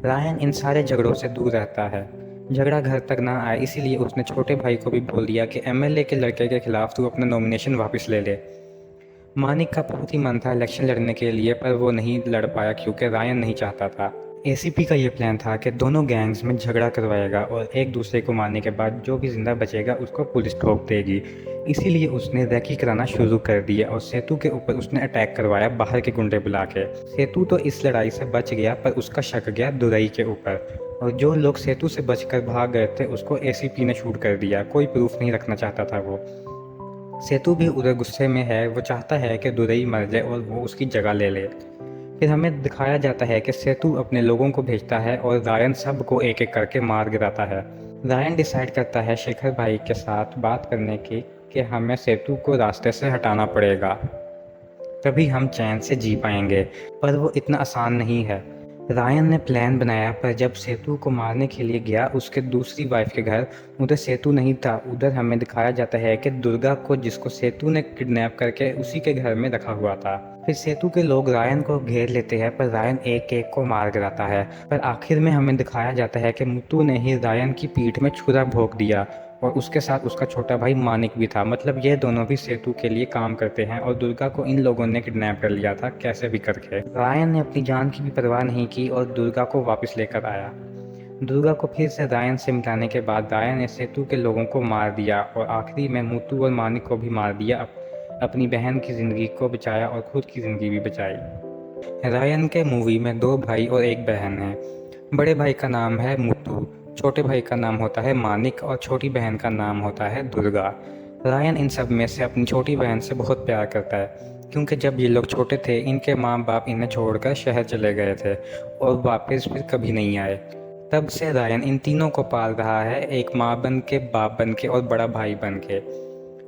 रायन इन सारे झगड़ों से दूर रहता है, झगड़ा घर तक ना आए, इसीलिए उसने छोटे भाई को भी बोल दिया कि एमएलए के लड़के के खिलाफ तू अपना नॉमिनेशन वापस ले ले। मानिक का बहुत ही मन था इलेक्शन लड़ने के लिए, पर वो नहीं लड़ पाया क्योंकि रायन नहीं चाहता था। एसीपी का ये प्लान था कि दोनों गैंग्स में झगड़ा करवाएगा और एक दूसरे को मारने के बाद जो भी जिंदा बचेगा उसको पुलिस ठोक देगी। इसीलिए उसने रेकी कराना शुरू कर दिया और सेतु के ऊपर उसने अटैक करवाया बाहर के गुंडे बुला के। सेतु तो इस लड़ाई से बच गया, पर उसका शक गया दुरई के ऊपर, और जो लोग सेतु से बचकर भाग गए थे उसको एसीपी ने शूट कर दिया। कोई प्रूफ नहीं रखना चाहता था वो। सेतु भी उधर गुस्से में है। वो चाहता है कि दुरई मर जाए और वो उसकी जगह ले ले। फिर हमें दिखाया जाता है कि सेतु अपने लोगों को भेजता है और रायन सबको एक एक करके मार गिराता है। रायन डिसाइड करता है शेखर भाई के साथ बात करने की कि हमें सेतु को रास्ते से हटाना पड़ेगा, तभी हम चैन से जी पाएंगे। पर वो इतना आसान नहीं है। रायन ने प्लान बनाया, पर जब सेतु को मारने के लिए गया उसके दूसरी वाइफ के घर, उधर सेतु नहीं था। उधर हमें दिखाया जाता है कि दुर्गा को, जिसको सेतु ने किडनैप करके उसी के घर में रखा हुआ था। फिर सेतु के लोग रायन को घेर लेते हैं, पर रायन एक एक को मार गिराता है। पर आखिर में हमें दिखाया जाता है कि मुत्तू ने ही रायन की पीठ में छुरा भोंक दिया, और उसके साथ उसका छोटा भाई मानिक भी था। मतलब ये दोनों भी सेतु के लिए काम करते हैं, और दुर्गा को इन लोगों ने किडनैप कर लिया था कैसे भी करके। रायन ने अपनी जान की भी परवाह नहीं की और दुर्गा को वापस लेकर आया। दुर्गा को फिर से रायन से मिलाने के बाद रायन ने सेतु के लोगों को मार दिया और आखिरी में मुत्तू और मानिक को भी मार दिया। अपनी बहन की ज़िंदगी को बचाया और खुद की ज़िंदगी भी बचाई। रायन के मूवी में दो भाई और एक बहन है। बड़े भाई का नाम है मुत्तू, छोटे भाई का नाम होता है मानिक और छोटी बहन का नाम होता है दुर्गा। रायन इन सब में से अपनी छोटी बहन से बहुत प्यार करता है, क्योंकि जब ये लोग छोटे थे इनके माँ बाप इन्हें छोड़कर शहर चले गए थे और वापस फिर कभी नहीं आए। तब से रायन इन तीनों को पाल रहा है, एक माँ बन के, बाप बन के और बड़ा भाई बन के।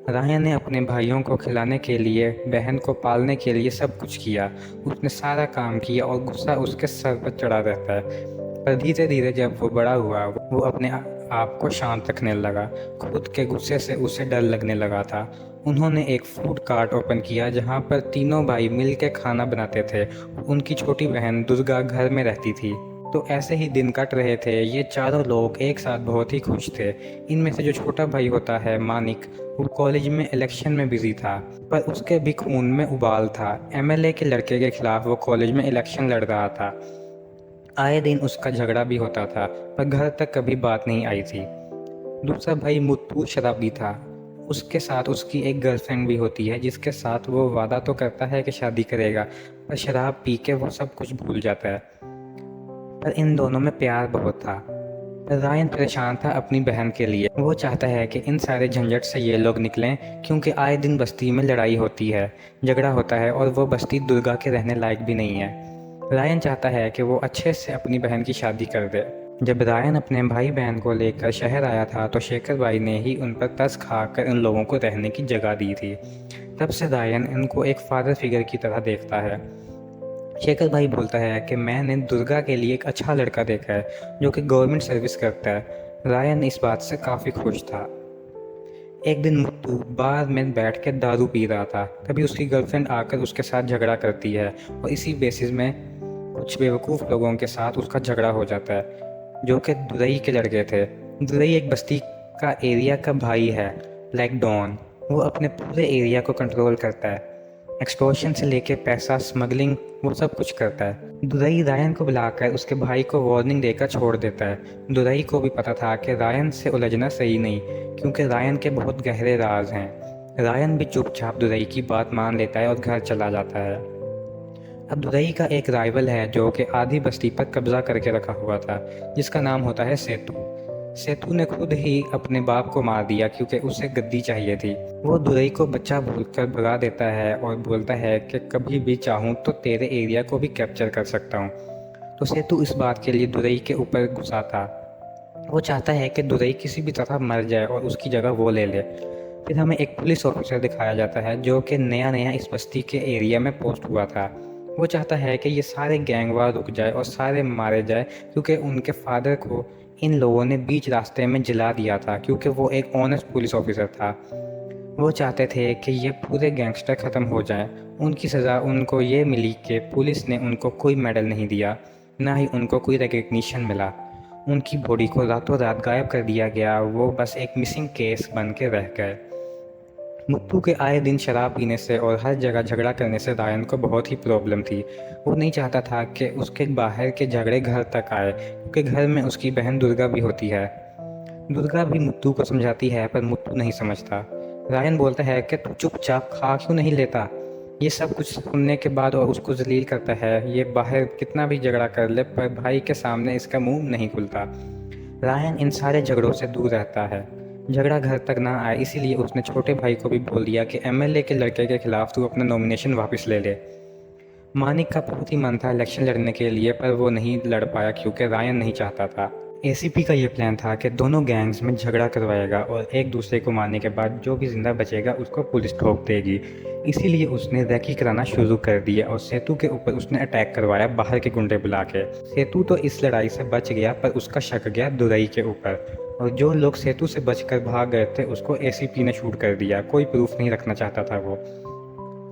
रायन ने अपने भाइयों को खिलाने के लिए, बहन को पालने के लिए सब कुछ किया। उसने सारा काम किया और गुस्सा उसके सर पर चढ़ा रहता है। पर धीरे धीरे जब वो बड़ा हुआ वो अपने आप को शांत रखने लगा। खुद के गुस्से से उसे डर लगने लगा था। उन्होंने एक फूड कार्ट ओपन किया जहाँ पर तीनों भाई मिल के खाना बनाते थे। उनकी छोटी बहन दुर्गा घर में रहती थी। तो ऐसे ही दिन कट रहे थे। ये चारों लोग एक साथ बहुत ही खुश थे। इनमें से जो छोटा भाई होता है मानिक, वो कॉलेज में इलेक्शन में बिजी था, पर उसके भी खून में उबाल था। एमएलए के लड़के के खिलाफ वो कॉलेज में इलेक्शन लड़ रहा था। आए दिन उसका झगड़ा भी होता था, पर घर तक कभी बात नहीं आई थी। दूसरा भाई मुत्तू शराबी था। उसके साथ उसकी एक गर्लफ्रेंड भी होती है, जिसके साथ वो वादा तो करता है कि शादी करेगा, पर शराब पी के वो सब कुछ भूल जाता है। पर इन दोनों में प्यार बहुत था। रायन परेशान था अपनी बहन के लिए। वो चाहता है कि इन सारे झंझट से ये लोग निकलें, क्योंकि आए दिन बस्ती में लड़ाई होती है, झगड़ा होता है, और वो बस्ती दुर्गा के रहने लायक भी नहीं है। रायन चाहता है कि वो अच्छे से अपनी बहन की शादी कर दे। जब रायन अपने भाई बहन को लेकर शहर आया था तो शेखर भाई ने ही उन पर तरस खाकर उन लोगों को रहने की जगह दी थी। तब से रायन इनको एक फादर फिगर की तरह देखता है। शेखर भाई बोलता है कि मैंने दुर्गा के लिए एक अच्छा लड़का देखा है जो कि गवर्नमेंट सर्विस करता है। रायन इस बात से काफ़ी खुश था। एक दिन मुत्तू बार में बैठ के दारू पी रहा था। तभी उसकी गर्लफ्रेंड आकर उसके साथ झगड़ा करती है और इसी बेसिस में कुछ बेवकूफ़ लोगों के साथ उसका झगड़ा हो जाता है जो कि दुरई के लड़के थे। दुरई एक बस्ती का एरिया का भाई है, लाइक डॉन। वो अपने पूरे एरिया को कंट्रोल करता है, एक्सटॉर्शन से लेके पैसा स्मगलिंग वो सब कुछ करता है। दुरई रायन को बुलाकर उसके भाई को वार्निंग देकर छोड़ देता है। दुरई को भी पता था कि रायन से उलझना सही नहीं, क्योंकि रायन के बहुत गहरे राज हैं। रायन भी चुपचाप दुरई की बात मान लेता है और घर चला जाता है। अब दुरई का एक राइवल है जो कि आधी बस्ती पर कब्जा करके रखा हुआ था, जिसका नाम होता है सेतु। सेतु ने खुद ही अपने बाप को मार दिया क्योंकि उसे गद्दी चाहिए थी। वो दुरई को बच्चा भूलकर भगा देता है और बोलता है कि कभी भी चाहूँ तो तेरे एरिया को भी कैप्चर कर सकता हूँ। तो सेतु इस बात के लिए दुरई के ऊपर गुस्सा था। वो चाहता है कि दुरई किसी भी तरह मर जाए और उसकी जगह वो ले ले। फिर हमें एक पुलिस ऑफिसर दिखाया जाता है जो कि नया नया इस बस्ती के एरिया में पोस्ट हुआ था। वो चाहता है कि ये सारे गैंगवार रुक जाए और सारे मारे जाए, क्योंकि उनके फादर को इन लोगों ने बीच रास्ते में जला दिया था, क्योंकि वो एक ऑनेस्ट पुलिस ऑफिसर था। वो चाहते थे कि ये पूरे गैंगस्टर ख़त्म हो जाएं। उनकी सज़ा उनको ये मिली कि पुलिस ने उनको कोई मेडल नहीं दिया, ना ही उनको कोई रिकग्निशन मिला। उनकी बॉडी को रातों रात गायब कर दिया गया। वो बस एक मिसिंग केस बन के रह गए। मुत्तू के आए दिन शराब पीने से और हर जगह झगड़ा करने से रायन को बहुत ही प्रॉब्लम थी। वो नहीं चाहता था कि उसके बाहर के झगड़े घर तक आए, क्योंकि घर में उसकी बहन दुर्गा भी होती है। दुर्गा भी मुत्तू को समझाती है पर मुत्तू नहीं समझता। रायन बोलता है कि तू चुपचाप खा क्यों नहीं लेता। ये सब कुछ सुनने के बाद और उसको जलील करता है। ये बाहर कितना भी झगड़ा कर ले पर भाई के सामने इसका मुंह नहीं खुलता। रायन इन सारे झगड़ों से दूर रहता है, झगड़ा घर तक ना आए, इसीलिए उसने छोटे भाई को भी बोल दिया कि एमएलए के लड़के के खिलाफ तू अपना नॉमिनेशन वापस ले ले। मानिक का बहुत ही मन था इलेक्शन लड़ने के लिए, पर वो नहीं लड़ पाया क्योंकि रायन नहीं चाहता था। एसीपी का ये प्लान था कि दोनों गैंग्स में झगड़ा करवाएगा और एक दूसरे को मारने के बाद जो भी जिंदा बचेगा उसको पुलिस ठोक देगी। इसीलिए उसने रैकी कराना शुरू कर दिया और सेतु के ऊपर उसने अटैक करवाया बाहर के गुंडे बुला के। सेतु तो इस लड़ाई से बच गया, पर उसका शक गया दुरई के ऊपर, और जो लोग सेतु से बचकर भाग गए थे उसको एसीपी ने शूट कर दिया। कोई प्रूफ नहीं रखना चाहता था वो।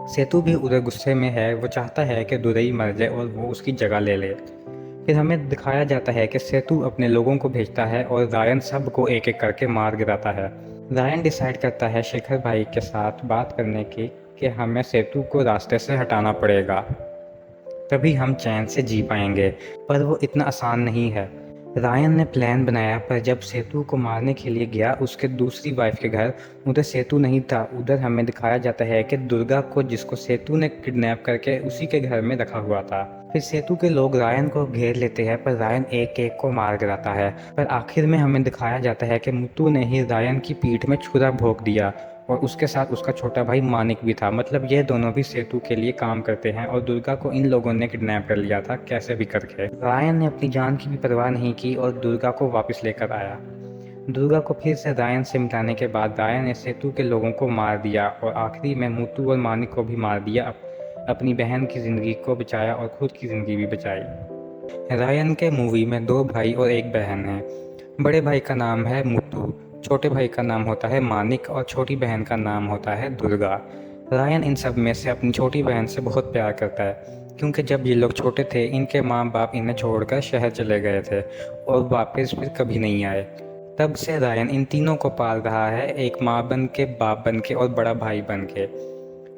सेतु भी उधर गुस्से में है। वो चाहता है कि दुरई मर जाए और वो उसकी जगह ले ले। फिर हमें दिखाया जाता है कि सेतु अपने लोगों को भेजता है और रायन सबको एक एक करके मार गिराता है। रायन डिसाइड करता है शेखर भाई के साथ बात करने की कि हमें सेतु को रास्ते से हटाना पड़ेगा, तभी हम चैन से जी पाएंगे। पर वो इतना आसान नहीं है। रायन ने प्लान बनाया, पर जब सेतु को मारने के लिए गया उसके दूसरी वाइफ के घर, उधर सेतु नहीं था। उधर हमें दिखाया जाता है कि दुर्गा को, जिसको सेतु ने किडनैप करके उसी के घर में रखा हुआ था। फिर सेतु के लोग रायन को घेर लेते हैं, पर रायन एक एक को मार गिराता है। पर आखिर में हमें दिखाया जाता है कि मुत्तू ने ही रायन की पीठ में छुरा भोंक दिया, और उसके साथ उसका छोटा भाई मानिक भी था। मतलब ये दोनों भी सेतु के लिए काम करते हैं, और दुर्गा को इन लोगों ने किडनैप कर लिया था कैसे भी करके। रायन ने अपनी जान की भी परवाह नहीं की और दुर्गा को वापस लेकर आया। दुर्गा को फिर से रायन से मिलाने के बाद रायन ने सेतु के लोगों को मार दिया और आखिरी में मुत्तू और मानिक को भी मार दिया। अपनी बहन की ज़िंदगी को बचाया और खुद की ज़िंदगी भी बचाई। रायन के मूवी में दो भाई और एक बहन है। बड़े भाई का नाम है मुत्तू, छोटे भाई का नाम होता है मानिक और छोटी बहन का नाम होता है दुर्गा। रायन इन सब में से अपनी छोटी बहन से बहुत प्यार करता है, क्योंकि जब ये लोग छोटे थे इनके माँ बाप इन्हें छोड़कर शहर चले गए थे और वापस फिर कभी नहीं आए। तब से रायन इन तीनों को पाल रहा है, एक माँ बन के, बाप बन के और बड़ा भाई बन के।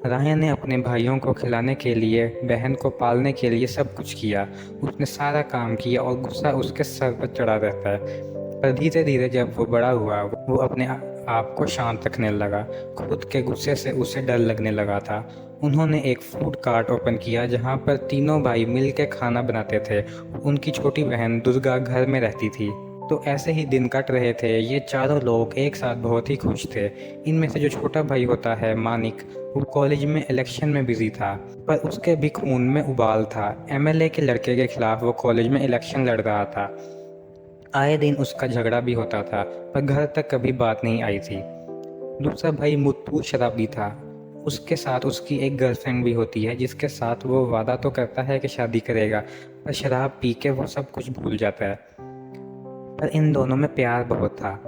रायन ने अपने भाइयों को खिलाने के लिए, बहन को पालने के लिए सब कुछ किया। उसने सारा काम किया और गुस्सा उसके सर पर चढ़ा रहता है। पर धीरे धीरे जब वो बड़ा हुआ वो अपने आप को शांत रखने लगा। खुद के गुस्से से उसे डर लगने लगा था। उन्होंने एक फूड कार्ट ओपन किया जहाँ पर तीनों भाई मिल के खाना बनाते थे। उनकी छोटी बहन दुर्गा घर में रहती थी। तो ऐसे ही दिन कट रहे थे। ये चारों लोग एक साथ बहुत ही खुश थे। इनमें से जो छोटा भाई होता है मानिक, वो कॉलेज में इलेक्शन में बिजी था, पर उसके भी खून में उबाल था। एमएलए के लड़के के खिलाफ वो कॉलेज में इलेक्शन लड़ रहा था। आए दिन उसका झगड़ा भी होता था, पर घर तक कभी बात नहीं आई थी। दूसरा भाई मुत्तू शराबी था। उसके साथ उसकी एक गर्लफ्रेंड भी होती है जिसके साथ वो वादा तो करता है कि शादी करेगा, पर शराब पी के वो सब कुछ भूल जाता है। पर इन दोनों में प्यार बहुत था।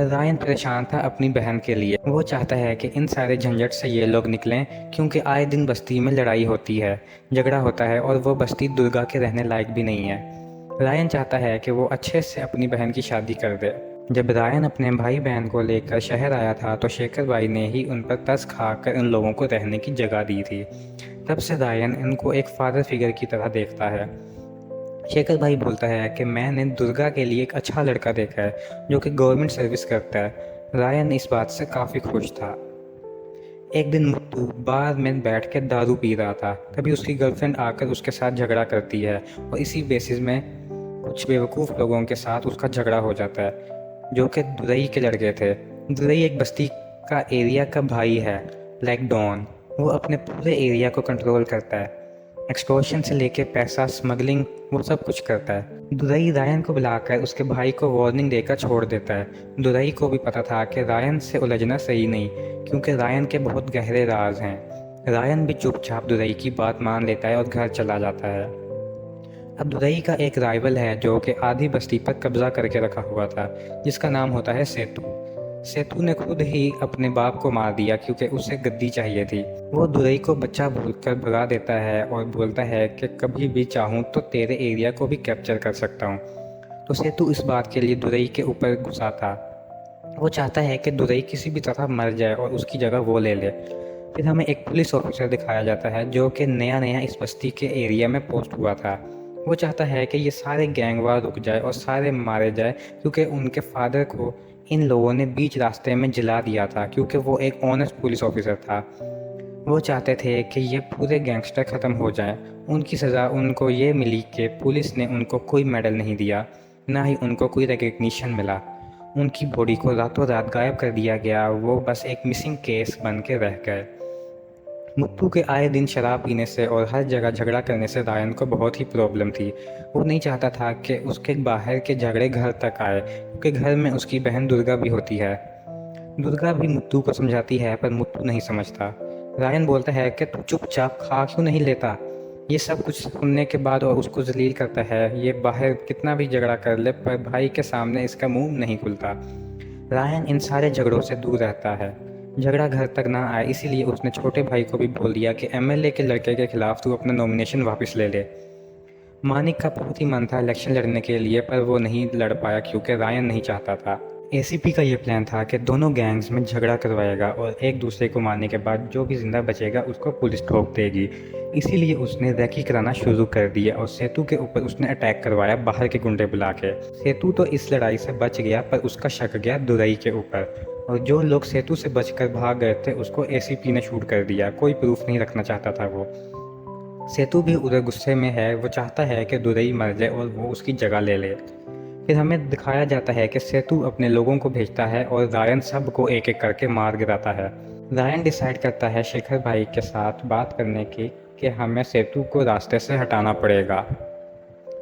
रायन परेशान था अपनी बहन के लिए। वो चाहता है कि इन सारे झंझट से ये लोग निकलें, क्योंकि आए दिन बस्ती में लड़ाई होती है, झगड़ा होता है और वो बस्ती दुर्गा के रहने लायक भी नहीं है। रायन चाहता है कि वो अच्छे से अपनी बहन की शादी कर दे। जब रायन अपने भाई बहन को लेकर शहर आया था तो शेखर भाई ने ही उन पर तरस खाकर इन लोगों को रहने की जगह दी थी। तब से रायन इनको एक फादर फिगर की तरह देखता है। शेखर भाई बोलता है कि मैंने दुर्गा के लिए एक अच्छा लड़का देखा है जो कि गवर्नमेंट सर्विस करता है। रायन इस बात से काफ़ी खुश था। एक दिन मुत्तू बार में बैठ के दारू पी रहा था, तभी उसकी गर्लफ्रेंड आकर उसके साथ झगड़ा करती है और इसी बेसिस में कुछ बेवकूफ़ लोगों के साथ उसका झगड़ा हो जाता है जो कि दुरई के लड़के थे। दुरई एक बस्ती का एरिया का भाई है, लाइक डॉन। वो अपने पूरे एरिया को कंट्रोल करता है, एक्सटॉर्शन से लेके पैसा स्मगलिंग वो सब कुछ करता है। दुरई रायन को बुलाकर उसके भाई को वार्निंग देकर छोड़ देता है। दुरई को भी पता था कि रायन से उलझना सही नहीं, क्योंकि रायन के बहुत गहरे राज हैं। रायन भी चुपचाप दुरई की बात मान लेता है और घर चला जाता है। अब दुरई का एक राइवल है जो कि आधी बस्ती पर कब्जा करके रखा हुआ था, जिसका नाम होता है सेतु। सेतु ने खुद ही अपने बाप को मार दिया क्योंकि उसे गद्दी चाहिए थी। वो दुरई को बच्चा बोलकर भगा देता है और बोलता है कि कभी भी चाहूँ तो तेरे एरिया को भी कैप्चर कर सकता हूँ। तो सेतु इस बात के लिए दुरई के ऊपर गुस्सा था। वो चाहता है कि दुरई किसी भी तरह मर जाए और उसकी जगह वो ले ले। फिर हमें एक पुलिस ऑफिसर दिखाया जाता है जो कि नया नया इस बस्ती के एरिया में पोस्ट हुआ था। वो चाहता है कि ये सारे गैंगवार रुक जाए और सारे मारे जाए, क्योंकि उनके फादर को इन लोगों ने बीच रास्ते में जला दिया था, क्योंकि वो एक ऑनेस्ट पुलिस ऑफिसर था। वो चाहते थे कि ये पूरे गैंगस्टर ख़त्म हो जाएं। उनकी सज़ा उनको ये मिली कि पुलिस ने उनको कोई मेडल नहीं दिया, ना ही उनको कोई रिकग्निशन मिला। उनकी बॉडी को रातों रात गायब कर दिया गया, वो बस एक मिसिंग केस बन के रह गए। मुत्तू के आए दिन शराब पीने से और हर जगह झगड़ा करने से रायन को बहुत ही प्रॉब्लम थी। वो नहीं चाहता था कि उसके बाहर के झगड़े घर तक आए, क्योंकि घर में उसकी बहन दुर्गा भी होती है। दुर्गा भी मुत्तू को समझाती है, पर मुत्तू नहीं समझता। रायन बोलता है कि तू चुपचाप खा क्यों नहीं लेता। ये सब कुछ सुनने के बाद और उसको जलील करता है। ये बाहर कितना भी झगड़ा कर ले, पर भाई के सामने इसका मुंह नहीं खुलता। रायन इन सारे झगड़ों से दूर रहता है, झगड़ा घर तक ना आए, इसीलिए उसने छोटे भाई को भी बोल दिया कि एमएलए के लड़के के खिलाफ तू अपना नॉमिनेशन वापस ले ले। मानिक का बहुत ही मन था इलेक्शन लड़ने के लिए, पर वो नहीं लड़ पाया क्योंकि रायन नहीं चाहता था। एसीपी का ये प्लान था कि दोनों गैंग्स में झगड़ा करवाएगा और एक दूसरे को मारने के बाद जो भी जिंदा बचेगा उसको पुलिस ठोक देगी। इसीलिए उसने रैकी कराना शुरू कर दिया और सेतु के ऊपर उसने अटैक करवाया बाहर के गुंडे बुला के। सेतु तो इस लड़ाई से बच गया, पर उसका शक गया दुरई के ऊपर, और जो लोग सेतु से बचकर भाग गए थे उसको एसीपी ने शूट कर दिया। कोई प्रूफ नहीं रखना चाहता था वो। सेतु भी उधर गुस्से में है, वो चाहता है कि दुरई मर जाए और वो उसकी जगह ले ले। फिर हमें दिखाया जाता है कि सेतु अपने लोगों को भेजता है और रायन सबको एक एक करके मार गिराता है। रायन डिसाइड करता है शेखर भाई के साथ बात करने की कि हमें सेतु को रास्ते से हटाना पड़ेगा,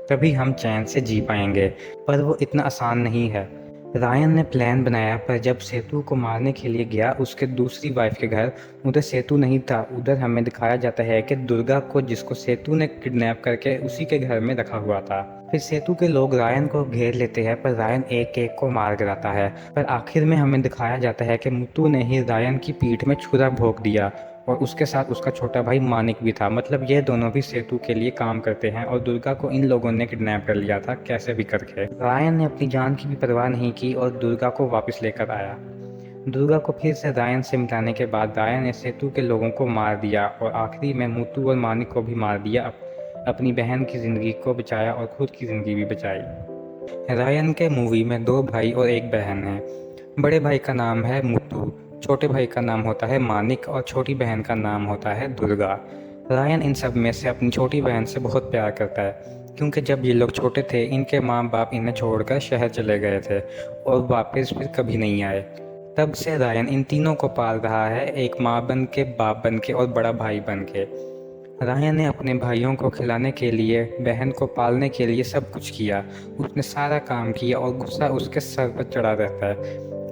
तभी हम चैन से जी पाएंगे। पर वो इतना आसान नहीं है। रायन ने प्लान बनाया, पर जब सेतु को मारने के लिए गया उसके दूसरी वाइफ के घर, उधर सेतु नहीं था। उधर हमें दिखाया जाता है कि दुर्गा को, जिसको सेतु ने किडनैप करके उसी के घर में रखा हुआ था। फिर सेतु के लोग रायन को घेर लेते हैं, पर रायन एक एक को मार गिराता है। पर आखिर में हमें दिखाया जाता है कि मुत्तू ने ही रायन की पीठ में छुरा भोंक दिया, और उसके साथ उसका छोटा भाई मानिक भी था। मतलब ये दोनों भी सेतु के लिए काम करते हैं, और दुर्गा को इन लोगों ने किडनैप कर लिया था कैसे भी करके। रायन ने अपनी जान की भी परवाह नहीं की और दुर्गा को वापस लेकर आया। दुर्गा को फिर से रायन से मिलाने के बाद रायन ने सेतु के लोगों को मार दिया और आखिरी में मुत्तू और मानिक को भी मार दिया। अपनी बहन की ज़िंदगी को बचाया और खुद की ज़िंदगी भी बचाई। रायन के मूवी में दो भाई और एक बहन है। बड़े भाई का नाम है मुत्तू, छोटे भाई का नाम होता है मानिक और छोटी बहन का नाम होता है दुर्गा। रायन इन सब में से अपनी छोटी बहन से बहुत प्यार करता है, क्योंकि जब ये लोग छोटे थे इनके माँ बाप इन्हें छोड़कर शहर चले गए थे और वापस फिर कभी नहीं आए। तब से रायन इन तीनों को पाल रहा है, एक माँ बन के, बाप बन के और बड़ा भाई बन के। रायन ने अपने भाइयों को खिलाने के लिए, बहन को पालने के लिए सब कुछ किया। उसने सारा काम किया और गुस्सा उसके सर पर चढ़ा रहता है।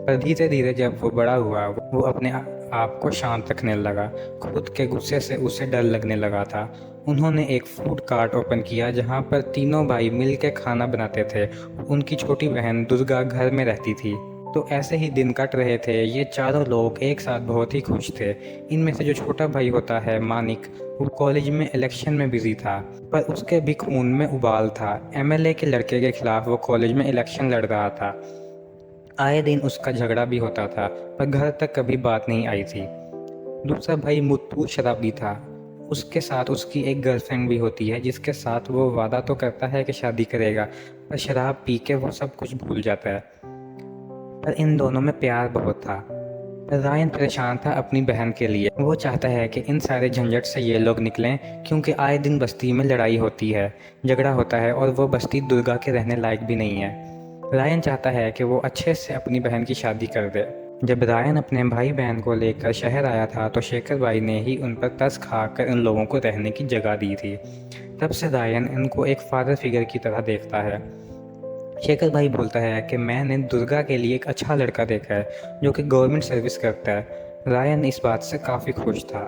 पर धीरे धीरे जब वो बड़ा हुआ, वो अपने आप को शांत रखने लगा। खुद के गुस्से से उसे डर लगने लगा था। उन्होंने एक फूड कार्ट ओपन किया जहाँ पर तीनों भाई मिल के खाना बनाते थे। उनकी छोटी बहन दुर्गा घर में रहती थी। तो ऐसे ही दिन कट रहे थे। ये चारों लोग एक साथ बहुत ही खुश थे। इनमें से जो छोटा भाई होता है मानिक, वो कॉलेज में इलेक्शन में बिजी था, पर उसके भी खून में उबाल था। एमएलए के लड़के के खिलाफ वो कॉलेज में इलेक्शन लड़ रहा था। आए दिन उसका झगड़ा भी होता था, पर घर तक कभी बात नहीं आई थी। दूसरा भाई मुत्तू शराबी था। उसके साथ उसकी एक गर्लफ्रेंड भी होती है जिसके साथ वो वादा तो करता है कि शादी करेगा, पर शराब पी के वो सब कुछ भूल जाता है। पर इन दोनों में प्यार बहुत था। रायन परेशान था अपनी बहन के लिए। वो चाहता है कि इन सारे झंझट से ये लोग निकलें, क्योंकि आए दिन बस्ती में लड़ाई होती है, झगड़ा होता है और वो बस्ती दुर्गा के रहने लायक भी नहीं है। रायन चाहता है कि वो अच्छे से अपनी बहन की शादी कर दे। जब रायन अपने भाई बहन को लेकर शहर आया था तो शेखर भाई ने ही उन पर तरस खाकर इन लोगों को रहने की जगह दी थी। तब से रायन इनको एक फादर फिगर की तरह देखता है। शेखर भाई बोलता है कि मैंने दुर्गा के लिए एक अच्छा लड़का देखा है जो कि गवर्नमेंट सर्विस करता है। रायन इस बात से काफ़ी खुश था।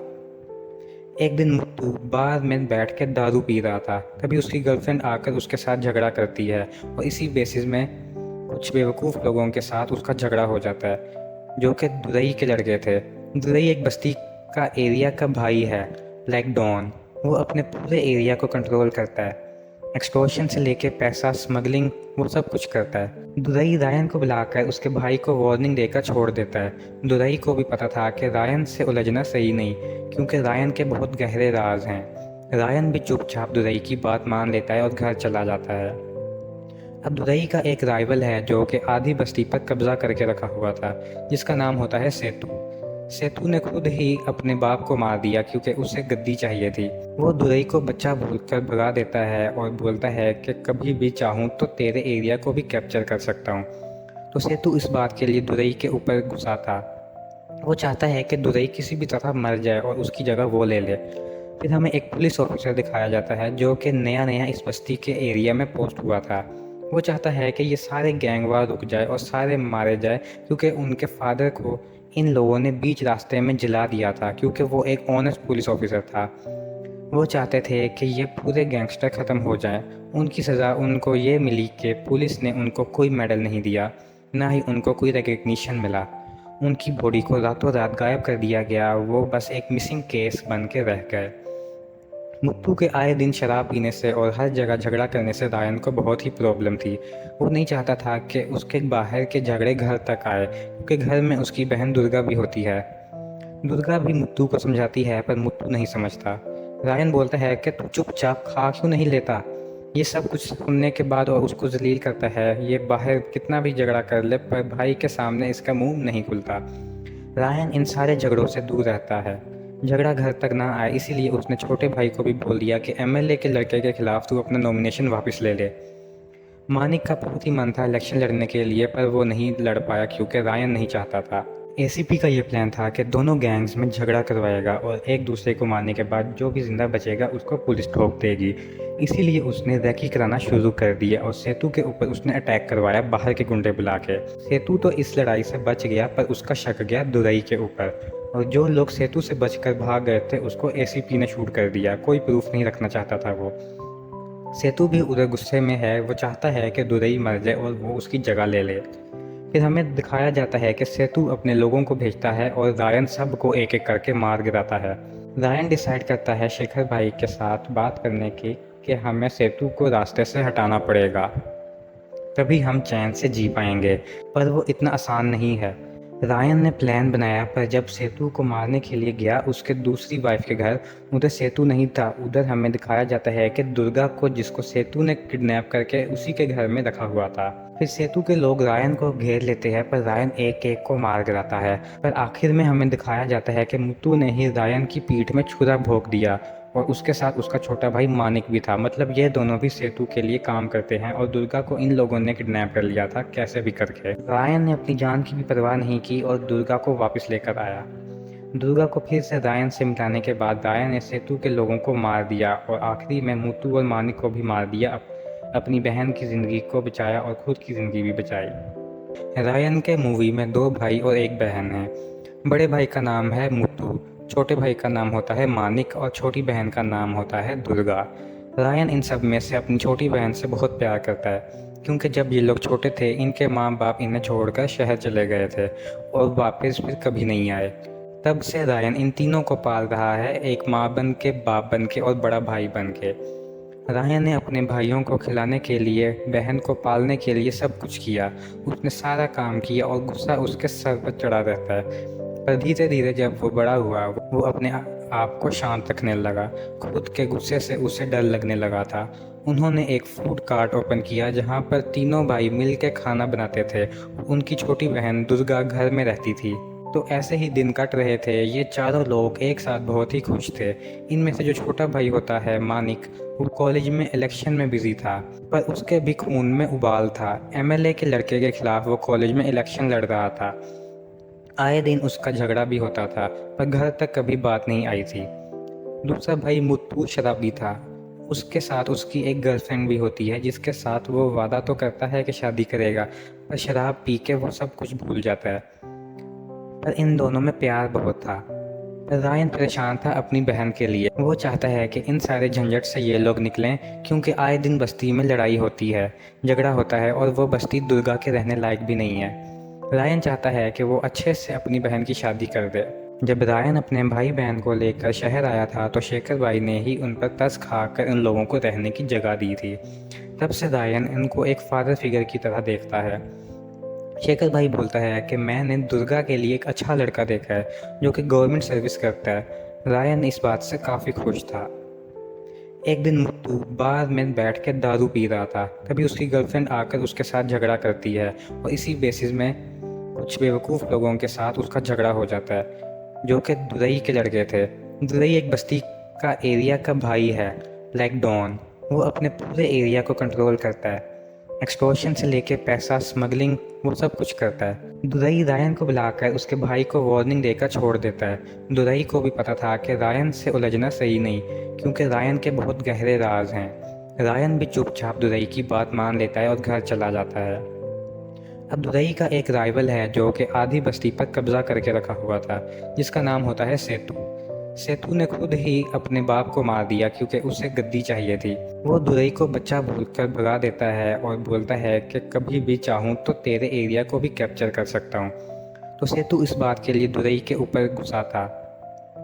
एक दिन मुत्तू बार में बैठ के दारू पी रहा था। तभी उसकी गर्लफ्रेंड आकर उसके साथ झगड़ा करती है और इसी बेसिस में कुछ बेवकूफ़ लोगों के साथ उसका झगड़ा हो जाता है जो कि दुरई के लड़के थे। दुरई एक बस्ती का एरिया का भाई है, लाइक डॉन। वो अपने पूरे एरिया को कंट्रोल करता है। एक्सटॉर्शन से लेके पैसा स्मगलिंग वो सब कुछ करता है। दुरई रायन को बुलाकर उसके भाई को वार्निंग देकर छोड़ देता है। दुरई को भी पता था कि रायन से उलझना सही नहीं, क्योंकि रायन के बहुत गहरे राज हैं। रायन भी चुपचाप दुरई की बात मान लेता है और घर चला जाता है। अब दुरई का एक राइवल है जो कि आधी बस्ती पर कब्जा करके रखा हुआ था, जिसका नाम होता है सेतु। सेतु ने खुद ही अपने बाप को मार दिया क्योंकि उसे गद्दी चाहिए थी। वो दुरई को बच्चा भूलकर भगा देता है और बोलता है कि कभी भी चाहूँ तो तेरे एरिया को भी कैप्चर कर सकता हूँ। तो सेतु इस बात के लिए दुरई के ऊपर गुस्सा था। वो चाहता है कि दुरई किसी भी तरह मर जाए और उसकी जगह वो ले ले। फिर हमें एक पुलिस ऑफिसर दिखाया जाता है जो कि नया नया इस बस्ती के एरिया में पोस्ट हुआ था। वो चाहता है कि ये सारे गैंग वार रुक जाए और सारे मारे जाए, क्योंकि उनके फादर को इन लोगों ने बीच रास्ते में जला दिया था, क्योंकि वो एक ऑनेस्ट पुलिस ऑफिसर था। वो चाहते थे कि ये पूरे गैंगस्टर ख़त्म हो जाएं। उनकी सज़ा उनको ये मिली कि पुलिस ने उनको कोई मेडल नहीं दिया, ना ही उनको कोई रिकग्निशन मिला। उनकी बॉडी को रातों रात गायब कर दिया गया। वो बस एक मिसिंग केस बन के रह गए। मुत्तू के आए दिन शराब पीने से और हर जगह झगड़ा करने से रायन को बहुत ही प्रॉब्लम थी। वो नहीं चाहता था कि उसके बाहर के झगड़े घर तक आए, क्योंकि घर में उसकी बहन दुर्गा भी होती है। दुर्गा भी मुत्तू को समझाती है, पर मुत्तू नहीं समझता। रायन बोलता है कि तू चुपचाप खा क्यों नहीं लेता। ये सब कुछ सुनने के बाद और उसको जलील करता है। ये बाहर कितना भी झगड़ा कर ले, पर भाई के सामने इसका मुंह नहीं खुलता। रायन इन सारे झगड़ों से दूर रहता है, झगड़ा घर तक ना आए, इसीलिए उसने छोटे भाई को भी बोल दिया कि एमएलए के लड़के के खिलाफ तू अपना नॉमिनेशन वापस ले ले। मानिक का बहुत ही मन था इलेक्शन लड़ने के लिए, पर वो नहीं लड़ पाया क्योंकि रायन नहीं चाहता था। एसीपी का ये प्लान था कि दोनों गैंग्स में झगड़ा करवाएगा और एक दूसरे को मारने के बाद जो भी जिंदा बचेगा उसको पुलिस ठोक देगी। इसीलिए उसने रैकी कराना शुरू कर दिया और सेतु के ऊपर उसने अटैक करवाया बाहर के गुंडे बुला के। सेतु तो इस लड़ाई से बच गया, पर उसका शक गया दुरई के ऊपर, और जो लोग सेतु से बचकर भाग गए थे उसको एसीपी ने शूट कर दिया। कोई प्रूफ नहीं रखना चाहता था वो। सेतु भी उधर गुस्से में है। वो चाहता है कि दुरई मर जाए और वो उसकी जगह ले ले। फिर हमें दिखाया जाता है कि सेतु अपने लोगों को भेजता है और रायन सबको एक एक करके मार गिराता है। रायन डिसाइड करता है शेखर भाई के साथ बात करने की कि हमें सेतु को रास्ते से हटाना पड़ेगा, तभी हम चैन से जी पाएंगे। पर वो इतना आसान नहीं है। रायन ने प्लान बनाया, पर जब सेतु को मारने के लिए गया उसके दूसरी वाइफ के घर, उधर सेतु नहीं था। उधर हमें दिखाया जाता है कि दुर्गा को, जिसको सेतु ने किडनैप करके उसी के घर में रखा हुआ था। फिर सेतु के लोग रायन को घेर लेते हैं, पर रायन एक एक को मार गिराता है। पर आखिर में हमें दिखाया जाता है कि मुत्तू ने ही रायन की पीठ में छुरा भोंक दिया, और उसके साथ उसका छोटा भाई मानिक भी था। मतलब ये दोनों भी सेतु के लिए काम करते हैं, और दुर्गा को इन लोगों ने किडनैप कर लिया था कैसे भी करके। रायन ने अपनी जान की भी परवाह नहीं की और दुर्गा को वापस लेकर आया। दुर्गा को फिर से रायन से मिलाने के बाद रायन ने सेतु के लोगों को मार दिया और आखिरी में मुत्तू और मानिक को भी मार दिया। अपनी बहन की ज़िंदगी को बचाया और खुद की ज़िंदगी भी बचाई। रायन के मूवी में 2 भाई और 1 बहन है। बड़े भाई का नाम है मुत्तू, छोटे भाई का नाम होता है मानिक और छोटी बहन का नाम होता है दुर्गा। रायन इन सब में से अपनी छोटी बहन से बहुत प्यार करता है, क्योंकि जब ये लोग छोटे थे इनके माँ बाप इन्हें छोड़कर शहर चले गए थे और वापस फिर कभी नहीं आए। तब से रायन इन तीनों को पाल रहा है, एक माँ बन के, बाप बन के और बड़ा भाई बन के। रायन ने अपने भाइयों को खिलाने के लिए, बहन को पालने के लिए सब कुछ किया। उसने सारा काम किया और गुस्सा उसके सर पर चढ़ा रहता है। पर धीरे धीरे जब वो बड़ा हुआ वो अपने आप को शांत रखने लगा। खुद के गुस्से से उसे डर लगने लगा था। उन्होंने एक फूड कार्ट ओपन किया जहाँ पर तीनों भाई मिल के खाना बनाते थे। उनकी छोटी बहन दुर्गा घर में रहती थी। तो ऐसे ही दिन कट रहे थे। ये चारों लोग एक साथ बहुत ही खुश थे। इनमें से जो छोटा भाई होता है मानिक, वो कॉलेज में इलेक्शन में बिजी था, पर उसके भी खून में उबाल था। एमएलए के लड़के के खिलाफ वो कॉलेज में इलेक्शन लड़ रहा था। आए दिन उसका झगड़ा भी होता था, पर घर तक कभी बात नहीं आई थी। दूसरा भाई मुत्तू शराबी था। उसके साथ उसकी एक गर्लफ्रेंड भी होती है, जिसके साथ वो वादा तो करता है कि शादी करेगा, पर शराब पी के वो सब कुछ भूल जाता है। पर इन दोनों में प्यार बहुत था। रायन परेशान था अपनी बहन के लिए। वो चाहता है कि इन सारे झंझट से ये लोग निकलें, क्योंकि आए दिन बस्ती में लड़ाई होती है, झगड़ा होता है और वो बस्ती दुर्गा के रहने लायक भी नहीं है। रायन चाहता है कि वो अच्छे से अपनी बहन की शादी कर दे। जब रायन अपने भाई बहन को लेकर शहर आया था तो शेखर भाई ने ही उन पर तरस खाकर इन लोगों को रहने की जगह दी थी। तब से रायन इनको एक फादर फिगर की तरह देखता है। शेखर भाई बोलता है कि मैंने दुर्गा के लिए एक अच्छा लड़का देखा है जो कि गवर्नमेंट सर्विस करता है। रायन इस बात से काफ़ी खुश था। एक दिन मुत्तू बार में बैठ के दारू पी रहा था। तभी उसकी गर्लफ्रेंड आकर उसके साथ झगड़ा करती है और इसी बेसिस में कुछ बेवकूफ़ लोगों के साथ उसका झगड़ा हो जाता है, जो कि दुरई के लड़के थे। दुरई एक बस्ती का एरिया का भाई है, लाइक डॉन। वो अपने पूरे एरिया को कंट्रोल करता है। एक्सटॉर्शन से लेके पैसा स्मगलिंग वो सब कुछ करता है। दुरई रायन को बुलाकर उसके भाई को वार्निंग देकर छोड़ देता है। दुरई को भी पता था कि रायन से उलझना सही नहीं, क्योंकि रायन के बहुत गहरे राज हैं। रायन भी चुपचाप दुरई की बात मान लेता है और घर चला जाता है। अब दुरई का एक राइवल है जो कि आधी बस्ती पर कब्जा करके रखा हुआ था, जिसका नाम होता है सेतु। सेतु ने खुद ही अपने बाप को मार दिया क्योंकि उसे गद्दी चाहिए थी। वो दुरई को बच्चा भूलकर भगा देता है और बोलता है कि कभी भी चाहूँ तो तेरे एरिया को भी कैप्चर कर सकता हूँ। तो सेतु इस बात के लिए दुरई के ऊपर गुस्सा था।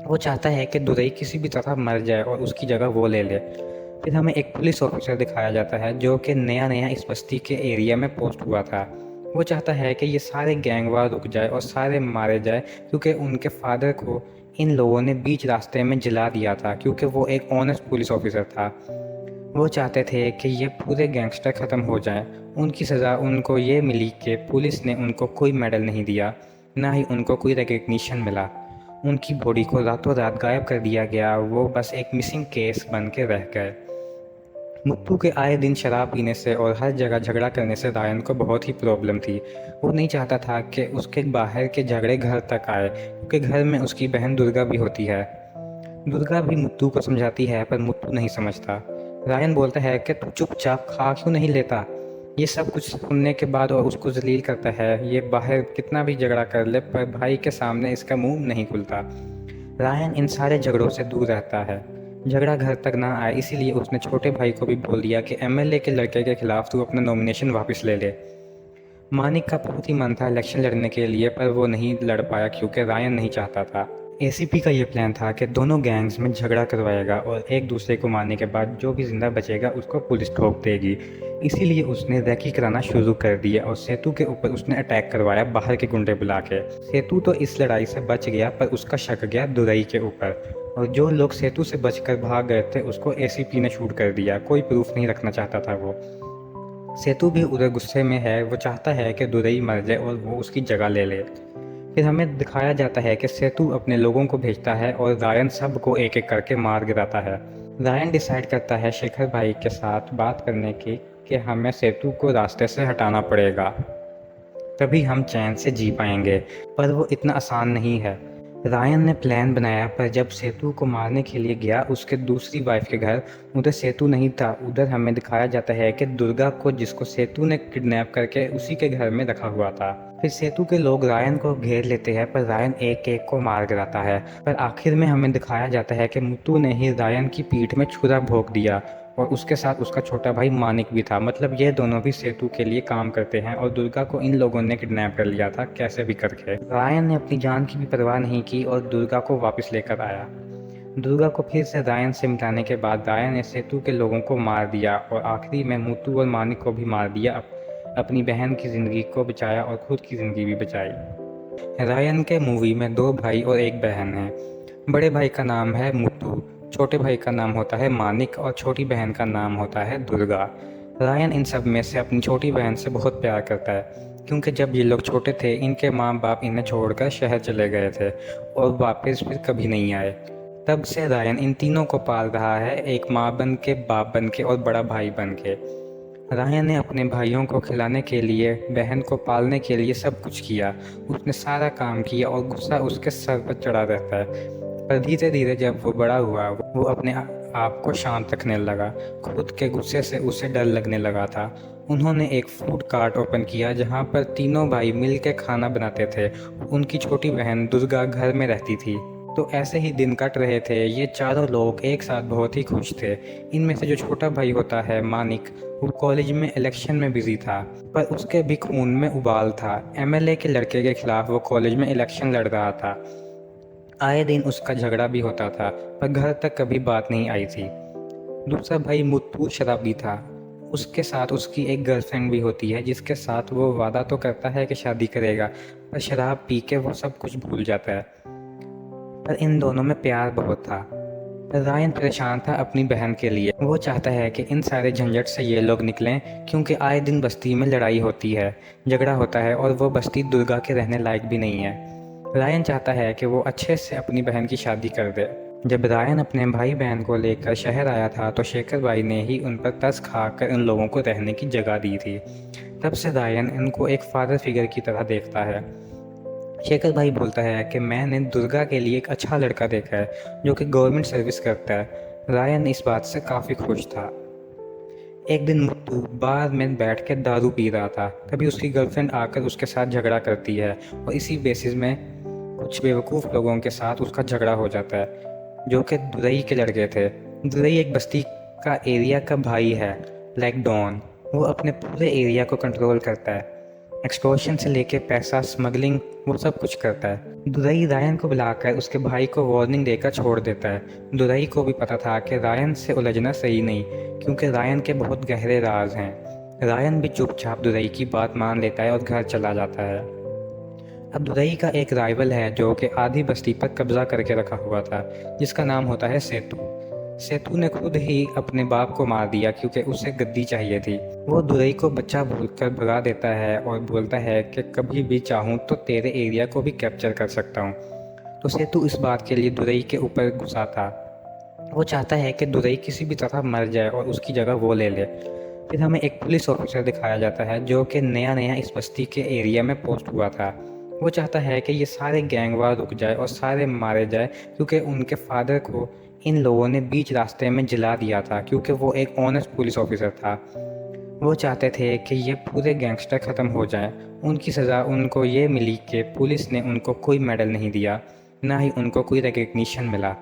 वो चाहता है कि दुरई किसी भी तरह मर जाए और उसकी जगह वो ले ले। फिर हमें एक पुलिस ऑफिसर दिखाया जाता है जो कि नया नया इस बस्ती के एरिया में पोस्ट हुआ था। वो चाहता है कि ये सारे गैंग वार रुक जाए और सारे मारे जाए, क्योंकि उनके फादर को इन लोगों ने बीच रास्ते में जला दिया था, क्योंकि वो एक ऑनेस्ट पुलिस ऑफिसर था। वो चाहते थे कि ये पूरे गैंगस्टर ख़त्म हो जाएं। उनकी सज़ा उनको ये मिली कि पुलिस ने उनको कोई मेडल नहीं दिया, ना ही उनको कोई रिकग्निशन मिला। उनकी बॉडी को रातों रात गायब कर दिया गया। वो बस एक मिसिंग केस बन के रह गए। मुत्तू के आए दिन शराब पीने से और हर जगह झगड़ा करने से रायन को बहुत ही प्रॉब्लम थी। वो नहीं चाहता था कि उसके बाहर के झगड़े घर तक आए, क्योंकि घर में उसकी बहन दुर्गा भी होती है। दुर्गा भी मुत्तू को समझाती है, पर मुत्तू नहीं समझता। रायन बोलता है कि तू चुपचाप खा क्यों नहीं लेता। ये सब कुछ सुनने के बाद और उसको जलील करता है। ये बाहर कितना भी झगड़ा कर ले, पर भाई के सामने इसका मुंह नहीं खुलता। रायन इन सारे झगड़ों से दूर रहता है, झगड़ा घर तक ना आए, इसीलिए उसने छोटे भाई को भी बोल दिया कि एमएलए के लड़के के खिलाफ तू अपना नॉमिनेशन वापस ले ले। मानिक का बहुत ही मन था इलेक्शन लड़ने के लिए, पर वो नहीं लड़ पाया क्योंकि रायन नहीं चाहता था। एसीपी का ये प्लान था कि दोनों गैंग्स में झगड़ा करवाएगा और एक दूसरे को मारने के बाद जो भी जिंदा बचेगा उसको पुलिस ठोक देगी। इसीलिए उसने रैकी कराना शुरू कर दिया और सेतु के ऊपर उसने अटैक करवाया बाहर के गुंडे बुला के। सेतु तो इस लड़ाई से बच गया, पर उसका शक गया दुरई के ऊपर, और जो लोग सेतु से बचकर भाग गए थे उसको एसीपी ने शूट कर दिया। कोई प्रूफ नहीं रखना चाहता था वो। सेतु भी उधर गुस्से में है। वो चाहता है कि दुरई मर जाए और वो उसकी जगह ले ले। फिर हमें दिखाया जाता है कि सेतु अपने लोगों को भेजता है और रायन सबको एक एक करके मार गिराता है। रायन डिसाइड करता है शेखर भाई के साथ बात करने की कि हमें सेतु को रास्ते से हटाना पड़ेगा, तभी हम चैन से जी पाएंगे। पर वो इतना आसान नहीं है। रायन ने प्लान बनाया, पर जब सेतु को मारने के लिए गया उसके दूसरी वाइफ के घर, उधर सेतु नहीं था। उधर हमें दिखाया जाता है कि दुर्गा को, जिसको सेतु ने किडनैप करके उसी के घर में रखा हुआ था। फिर सेतु के लोग रायन को घेर लेते हैं, पर रायन एक एक को मार गिराता है। पर आखिर में हमें दिखाया जाता है कि मुत्तू ने ही रायन की पीठ में छुरा भोंक दिया, और उसके साथ उसका छोटा भाई मानिक भी था। मतलब ये दोनों भी सेतु के लिए काम करते हैं, और दुर्गा को इन लोगों ने किडनैप कर लिया था कैसे भी करके। रायन ने अपनी जान की भी परवाह नहीं की और दुर्गा को वापस लेकर आया। दुर्गा को फिर से रायन से मिलाने के बाद रायन ने सेतु के लोगों को मार दिया, और आखिरी में मुत्तू और मानिक को भी मार दिया। अपनी बहन की ज़िंदगी को बचाया और खुद की ज़िंदगी भी बचाई। रायन के मूवी में 2 भाई और 1 बहन है। बड़े भाई का नाम है मुत्तू, छोटे भाई का नाम होता है मानिक, और छोटी बहन का नाम होता है दुर्गा। रायन इन सब में से अपनी छोटी बहन से बहुत प्यार करता है, क्योंकि जब ये लोग छोटे थे इनके माँ बाप इन्हें छोड़कर शहर चले गए थे और वापस फिर कभी नहीं आए। तब से रायन इन तीनों को पाल रहा है, एक माँ बन के, बाप बन के और बड़ा भाई बन के। रायन ने अपने भाइयों को खिलाने के लिए, बहन को पालने के लिए सब कुछ किया। उसने सारा काम किया और गुस्सा उसके सर पर चढ़ा रहता है। पर धीरे धीरे जब वो बड़ा हुआ वो अपने आप को शांत रखने लगा। खुद के गुस्से से उसे डर लगने लगा था। उन्होंने एक फूड कार्ट ओपन किया जहाँ पर तीनों भाई मिल के खाना बनाते थे। उनकी छोटी बहन दुर्गा घर में रहती थी। तो ऐसे ही दिन कट रहे थे। ये चारों लोग एक साथ बहुत ही खुश थे। इनमें से जो छोटा भाई होता है मानिक, वो कॉलेज में इलेक्शन में बिजी था, पर उसके भी खून में उबाल था। एमएलए के लड़के के खिलाफ वो कॉलेज में इलेक्शन लड़ रहा था। आए दिन उसका झगड़ा भी होता था, पर घर तक कभी बात नहीं आई थी। दूसरा भाई मुत्तू शराबी था। उसके साथ उसकी एक गर्लफ्रेंड भी होती है, जिसके साथ वो वादा तो करता है कि शादी करेगा, पर शराब पी के वो सब कुछ भूल जाता है। पर इन दोनों में प्यार बहुत था। रायन परेशान था अपनी बहन के लिए। वो चाहता है कि इन सारे झंझट से ये लोग निकलें, क्योंकि आए दिन बस्ती में लड़ाई होती है, झगड़ा होता है, और वो बस्ती दुर्गा के रहने लायक भी नहीं है। रायन चाहता है कि वो अच्छे से अपनी बहन की शादी कर दे। जब रायन अपने भाई बहन को लेकर शहर आया था तो शेखर भाई ने ही उन पर तरस खाकर इन लोगों को रहने की जगह दी थी। तब से रायन इनको एक फादर फिगर की तरह देखता है। शेखर भाई बोलता है कि मैंने दुर्गा के लिए एक अच्छा लड़का देखा है जो कि गवर्नमेंट सर्विस करता है। रायन इस बात से काफ़ी खुश था। एक दिन मुत्तू बार में बैठ के दारू पी रहा था। तभी उसकी गर्लफ्रेंड आकर उसके साथ झगड़ा करती है, और इसी बेसिस में कुछ बेवकूफ़ लोगों के साथ उसका झगड़ा हो जाता है, जो कि दुरई के लड़के थे। दुरई एक बस्ती का एरिया का भाई है, लाइक डॉन। वो अपने पूरे एरिया को कंट्रोल करता है। एक्सटॉर्शन से लेके पैसा स्मगलिंग, वो सब कुछ करता है। दुरई रायन को बुलाकर उसके भाई को वार्निंग देकर छोड़ देता है। दुरई को भी पता था कि रायन से उलझना सही नहीं, क्योंकि रायन के बहुत गहरे राज हैं। रायन भी चुपचाप दुरई की बात मान लेता है और घर चला जाता है। अब दुरई का एक राइवल है जो कि आधी बस्ती पर कब्जा करके रखा हुआ था, जिसका नाम होता है सेतु। सेतु ने खुद ही अपने बाप को मार दिया क्योंकि उसे गद्दी चाहिए थी। वो दुरई को बच्चा बोलकर भगा देता है और बोलता है कि कभी भी चाहूँ तो तेरे एरिया को भी कैप्चर कर सकता हूँ। तो सेतु इस बात के लिए दुरई के ऊपर गुस्सा था। वो चाहता है कि दुरई किसी भी तरह मर जाए और उसकी जगह वो ले ले। फिर हमें एक पुलिस ऑफिसर दिखाया जाता है जो कि नया नया इस बस्ती के एरिया में पोस्ट हुआ था। वो चाहता है कि ये सारे गैंगवार रुक जाए और सारे मारे जाए, क्योंकि उनके फादर को इन लोगों ने बीच रास्ते में जला दिया था, क्योंकि वो एक ऑनेस्ट पुलिस ऑफिसर था। वो चाहते थे कि ये पूरे गैंगस्टर ख़त्म हो जाए। उनकी सज़ा उनको ये मिली कि पुलिस ने उनको कोई मेडल नहीं दिया, ना ही उनको कोई रिकग्निशन मिला।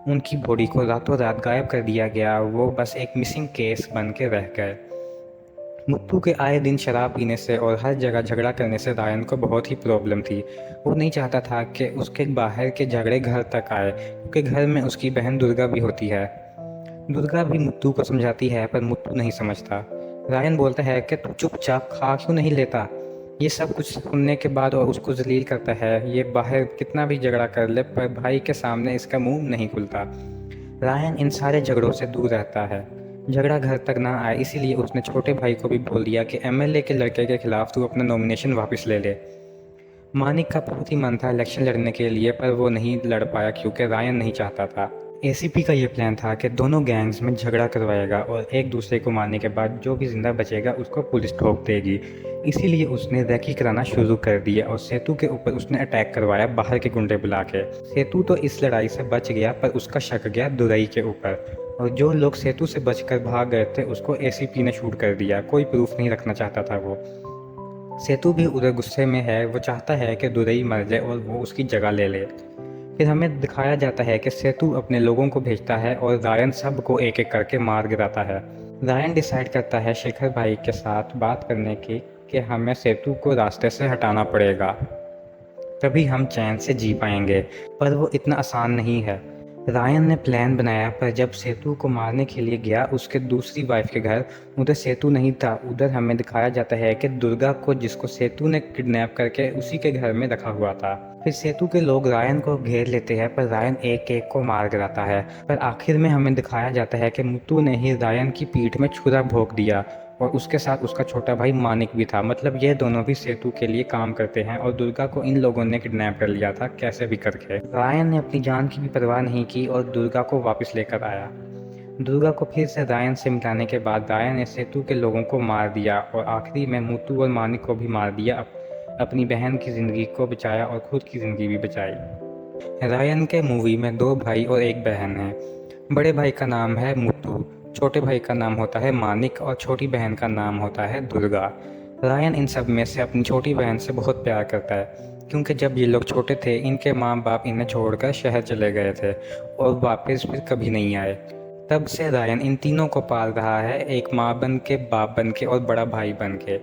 उनकी बॉडी को रातों रात गायब कर दिया गया। वो बस एक मिसिंग केस बन के रह गए। मुत्तू के आए दिन शराब पीने से और हर जगह झगड़ा करने से रायन को बहुत ही प्रॉब्लम थी। वो नहीं चाहता था कि उसके बाहर के झगड़े घर तक आए, क्योंकि घर में उसकी बहन दुर्गा भी होती है। दुर्गा भी मुत्तू को समझाती है, पर मुत्तू नहीं समझता। रायन बोलता है कि तू चुपचाप खा क्यों नहीं लेता। ये सब कुछ सुनने के बाद और उसको जलील करता है। ये बाहर कितना भी झगड़ा कर ले, पर भाई के सामने इसका मुंह नहीं खुलता। रायन इन सारे झगड़ों से दूर रहता है। झगड़ा घर तक ना आए, इसीलिए उसने छोटे भाई को भी बोल दिया कि एमएलए के लड़के के खिलाफ तू अपना नॉमिनेशन वापस ले ले। मानिक का बहुत ही मन था इलेक्शन लड़ने के लिए, पर वो नहीं लड़ पाया क्योंकि रायन नहीं चाहता था। एसीपी का ये प्लान था कि दोनों गैंग्स में झगड़ा करवाएगा और एक दूसरे को मारने के बाद जो भी ज़िंदा बचेगा उसको पुलिस ठोक देगी। इसीलिए उसने रेकी कराना शुरू कर दिया और सेतु के ऊपर उसने अटैक करवाया बाहर के गुंडे बुला के। सेतु तो इस लड़ाई से बच गया पर उसका शक गया दुरई के ऊपर, और जो लोग सेतु से बचकर भाग गए थे उसको एसीपी ने शूट कर दिया। कोई प्रूफ नहीं रखना चाहता था वो। सेतु भी उधर गुस्से में है, वो चाहता है कि दुरई मर जाए और वो उसकी जगह ले ले। फिर हमें दिखाया जाता है कि सेतु अपने लोगों को भेजता है और रायन सबको एक एक करके मार गिराता है। रायन डिसाइड करता है शेखर भाई के साथ बात करने की कि हमें सेतु को रास्ते से हटाना पड़ेगा, तभी हम चैन से जी पाएंगे। पर वो इतना आसान नहीं है। रायन ने प्लान बनाया, पर जब सेतु को मारने के लिए गया उसके दूसरी वाइफ के घर, उधर सेतु नहीं था। उधर हमें दिखाया जाता है कि दुर्गा को, जिसको सेतु ने किडनैप करके उसी के घर में रखा हुआ था। फिर सेतु के लोग रायन को घेर लेते हैं, पर रायन एक एक को मार गिराता है। पर आखिर में हमें दिखाया जाता है कि मुत्तू ने ही रायन की पीठ में छुरा भोंक दिया और उसके साथ उसका छोटा भाई मानिक भी था। मतलब ये दोनों भी सेतु के लिए काम करते हैं और दुर्गा को इन लोगों ने किडनैप कर लिया था कैसे भी करके। रायन ने अपनी जान की भी परवाह नहीं की और दुर्गा को वापस लेकर आया। दुर्गा को फिर से रायन से मिलाने के बाद रायन ने सेतु के लोगों को मार दिया और आखिरी में मुत्तू और मानिक को भी मार दिया। अपनी बहन की ज़िंदगी को बचाया और खुद की ज़िंदगी भी बचाई। रायन के मूवी में 2 भाई और 1 बहन है। बड़े भाई का नाम है मुत्तू, छोटे भाई का नाम होता है मानिक और छोटी बहन का नाम होता है दुर्गा। रायन इन सब में से अपनी छोटी बहन से बहुत प्यार करता है, क्योंकि जब ये लोग छोटे थे इनके माँ बाप इन्हें छोड़कर शहर चले गए थे और वापस फिर कभी नहीं आए। तब से रायन इन तीनों को पाल रहा है, एक माँ बन के, बाप बन के और बड़ा भाई बन के।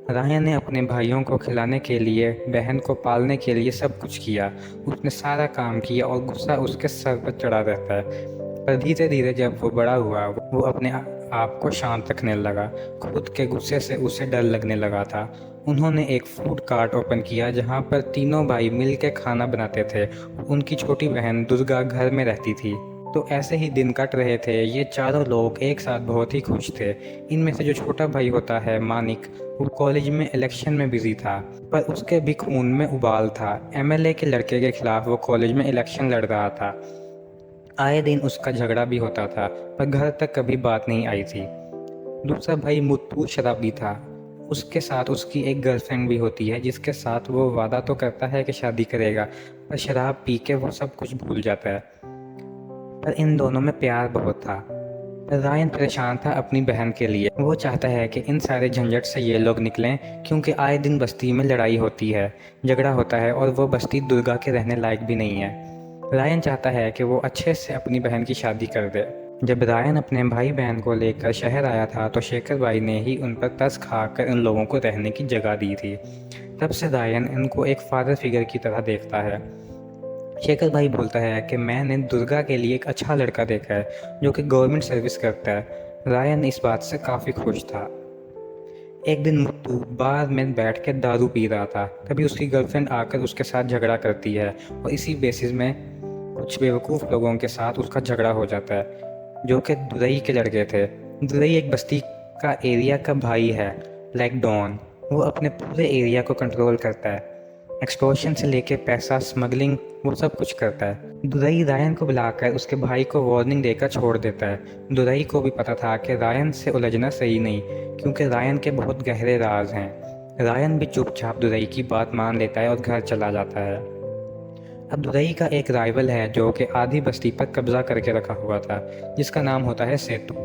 रायन ने अपने भाइयों को खिलाने के लिए, बहन को पालने के लिए सब कुछ किया। उसने सारा काम किया और गुस्सा उसके सर पर चढ़ा रहता है। पर धीरे धीरे जब वो बड़ा हुआ वो अपने आप को शांत रखने लगा। खुद के गुस्से से उसे डर लगने लगा था। उन्होंने एक फूड कार्ट ओपन किया जहाँ पर तीनों भाई मिल के खाना बनाते थे। उनकी छोटी बहन दुर्गा घर में रहती थी। तो ऐसे ही दिन कट रहे थे। ये चारों लोग एक साथ बहुत ही खुश थे। इनमें से जो छोटा भाई होता है मानिक, वो कॉलेज में इलेक्शन में बिजी था, पर उसके भी खून में उबाल था। एमएलए के लड़के के खिलाफ वो कॉलेज में इलेक्शन लड़ रहा था। आए दिन उसका झगड़ा भी होता था, पर घर तक कभी बात नहीं आई थी। दूसरा भाई मुत्तू शराबी था। उसके साथ उसकी एक गर्लफ्रेंड भी होती है, जिसके साथ वो वादा तो करता है कि शादी करेगा, पर शराब पी के वो सब कुछ भूल जाता है। पर इन दोनों में प्यार बहुत था। रायन परेशान था अपनी बहन के लिए। वो चाहता है कि इन सारे झंझट से ये लोग निकलें, क्योंकि आए दिन बस्ती में लड़ाई होती है, झगड़ा होता है और वो बस्ती दुर्गा के रहने लायक भी नहीं है। रायन चाहता है कि वो अच्छे से अपनी बहन की शादी कर दे। जब रायन अपने भाई बहन को लेकर शहर आया था तो शेखर भाई ने ही उन पर तरस खाकर इन लोगों को रहने की जगह दी थी। तब से रायन इनको एक फादर फिगर की तरह देखता है। शेखर भाई बोलता है कि मैंने दुर्गा के लिए एक अच्छा लड़का देखा है जो कि गवर्नमेंट सर्विस करता है। रायन इस बात से काफ़ी खुश था। एक दिन मुत्तू बार में बैठ के दारू पी रहा था, तभी उसकी गर्लफ्रेंड आकर उसके साथ झगड़ा करती है और इसी बेसिस में कुछ बेवकूफ़ लोगों के साथ उसका झगड़ा हो जाता है, जो कि दुरई के लड़के थे। दुरई एक बस्ती का एरिया का भाई है, लाइक डॉन। वो अपने पूरे एरिया को कंट्रोल करता है, एक्सटॉर्शन से लेके पैसा स्मगलिंग, वो सब कुछ करता है। दुरई रायन को बुलाकर उसके भाई को वार्निंग देकर छोड़ देता है। दुरई को भी पता था कि रायन से उलझना सही नहीं, क्योंकि रायन के बहुत गहरे राज हैं। रायन भी चुपचाप दुरई की बात मान लेता है और घर चला जाता है। अब दुरई का एक राइवल है जो कि आधी बस्ती पर कब्जा करके रखा हुआ था, जिसका नाम होता है सेतु।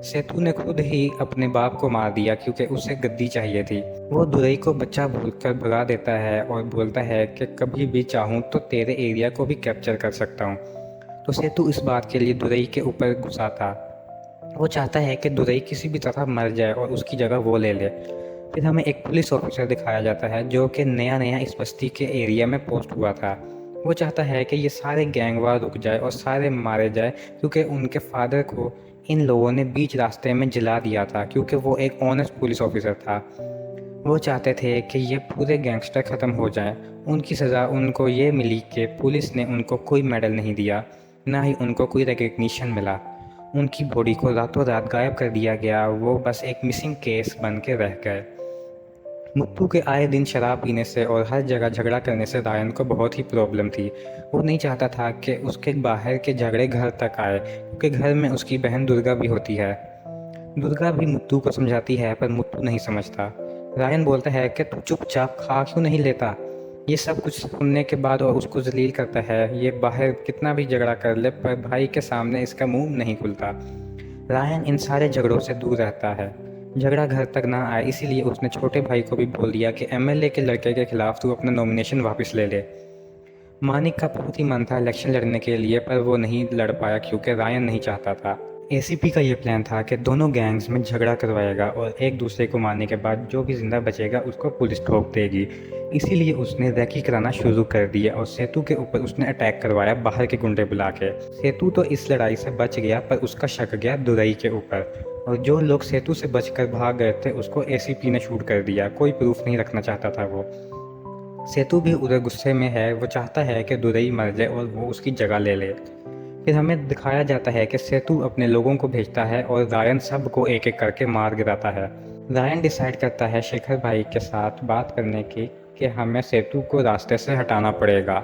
सेतु ने खुद ही अपने बाप को मार दिया क्योंकि उसे गद्दी चाहिए थी। वो दुरई को बच्चा भूलकर भगा देता है और बोलता है कि कभी भी चाहूँ तो तेरे एरिया को भी कैप्चर कर सकता हूँ। तो सेतु इस बात के लिए दुरई के ऊपर गुस्सा था। वो चाहता है कि दुरई किसी भी तरह मर जाए और उसकी जगह वो ले ले। फिर हमें एक पुलिस ऑफिसर दिखाया जाता है जो कि नया नया इस बस्ती के एरिया में पोस्ट हुआ था। वो चाहता है कि ये सारे गैंगवार रुक जाए और सारे मारे जाए, क्योंकि उनके फादर को इन लोगों ने बीच रास्ते में जला दिया था, क्योंकि वो एक ऑनेस्ट पुलिस ऑफिसर था। वो चाहते थे कि ये पूरे गैंगस्टर ख़त्म हो जाएं। उनकी सज़ा उनको ये मिली कि पुलिस ने उनको कोई मेडल नहीं दिया, ना ही उनको कोई रिकग्निशन मिला। उनकी बॉडी को रातों रात गायब कर दिया गया। वो बस एक मिसिंग केस बन के रह गए। मुत्तू के आए दिन शराब पीने से और हर जगह झगड़ा करने से रायन को बहुत ही प्रॉब्लम थी। वो नहीं चाहता था कि उसके बाहर के झगड़े घर तक आए, क्योंकि घर में उसकी बहन दुर्गा भी होती है। दुर्गा भी मुत्तू को समझाती है, पर मुत्तू नहीं समझता। रायन बोलता है कि तू चुपचाप खा क्यों नहीं लेता। ये सब कुछ सुनने के बाद और उसको जलील करता है। ये बाहर कितना भी झगड़ा कर ले, पर भाई के सामने इसका मुंह नहीं खुलता। रायन इन सारे झगड़ों से दूर रहता है, झगड़ा घर तक ना आए, इसीलिए उसने छोटे भाई को भी बोल दिया कि एमएलए के लड़के के खिलाफ तू अपना नॉमिनेशन वापस ले ले। मानिक का बहुत ही मन था इलेक्शन लड़ने के लिए, पर वो नहीं लड़ पाया क्योंकि रायन नहीं चाहता था। एसीपी का ये प्लान था कि दोनों गैंग्स में झगड़ा करवाएगा और एक दूसरे को मारने के बाद जो भी जिंदा बचेगा उसको पुलिस ठोक देगी। इसीलिए उसने रेकी कराना शुरू कर दिया और सेतु के ऊपर उसने अटैक करवाया बाहर के गुंडे बुला के। सेतु तो इस लड़ाई से बच गया, पर उसका शक गया दुरई के ऊपर, और जो लोग सेतु से बचकर भाग गए थे उसको एसीपी ने शूट कर दिया। कोई प्रूफ नहीं रखना चाहता था वो। सेतु भी उधर गुस्से में है, वो चाहता है कि दुरई मर जाए और वो उसकी जगह ले ले। फिर हमें दिखाया जाता है कि सेतु अपने लोगों को भेजता है और रायन सबको एक एक करके मार गिराता है। रायन डिसाइड करता है शेखर भाई के साथ बात करने की कि हमें सेतु को रास्ते से हटाना पड़ेगा,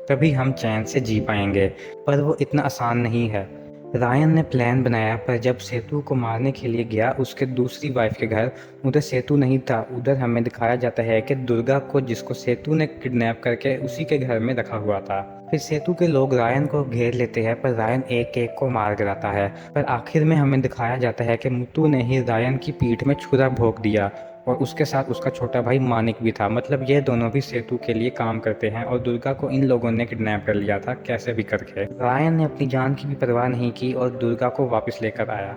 तभी हम चैन से जी पाएंगे। पर वो इतना आसान नहीं है। रायन ने प्लान बनाया, पर जब सेतु को मारने के लिए गया उसके दूसरी वाइफ के घर, उधर सेतु नहीं था। उधर हमें दिखाया जाता है कि दुर्गा को, जिसको सेतु ने किडनैप करके उसी के घर में रखा हुआ था। फिर सेतु के लोग रायन को घेर लेते हैं, पर रायन एक एक को मार गिराता है। पर आखिर में हमें दिखाया जाता है कि मुत्तू ने ही रायन की पीठ में छुरा भोंक दिया, और उसके साथ उसका छोटा भाई मानिक भी था। मतलब ये दोनों भी सेतु के लिए काम करते हैं, और दुर्गा को इन लोगों ने किडनैप कर लिया था कैसे भी करके। रायन ने अपनी जान की भी परवाह नहीं की और दुर्गा को वापस लेकर आया।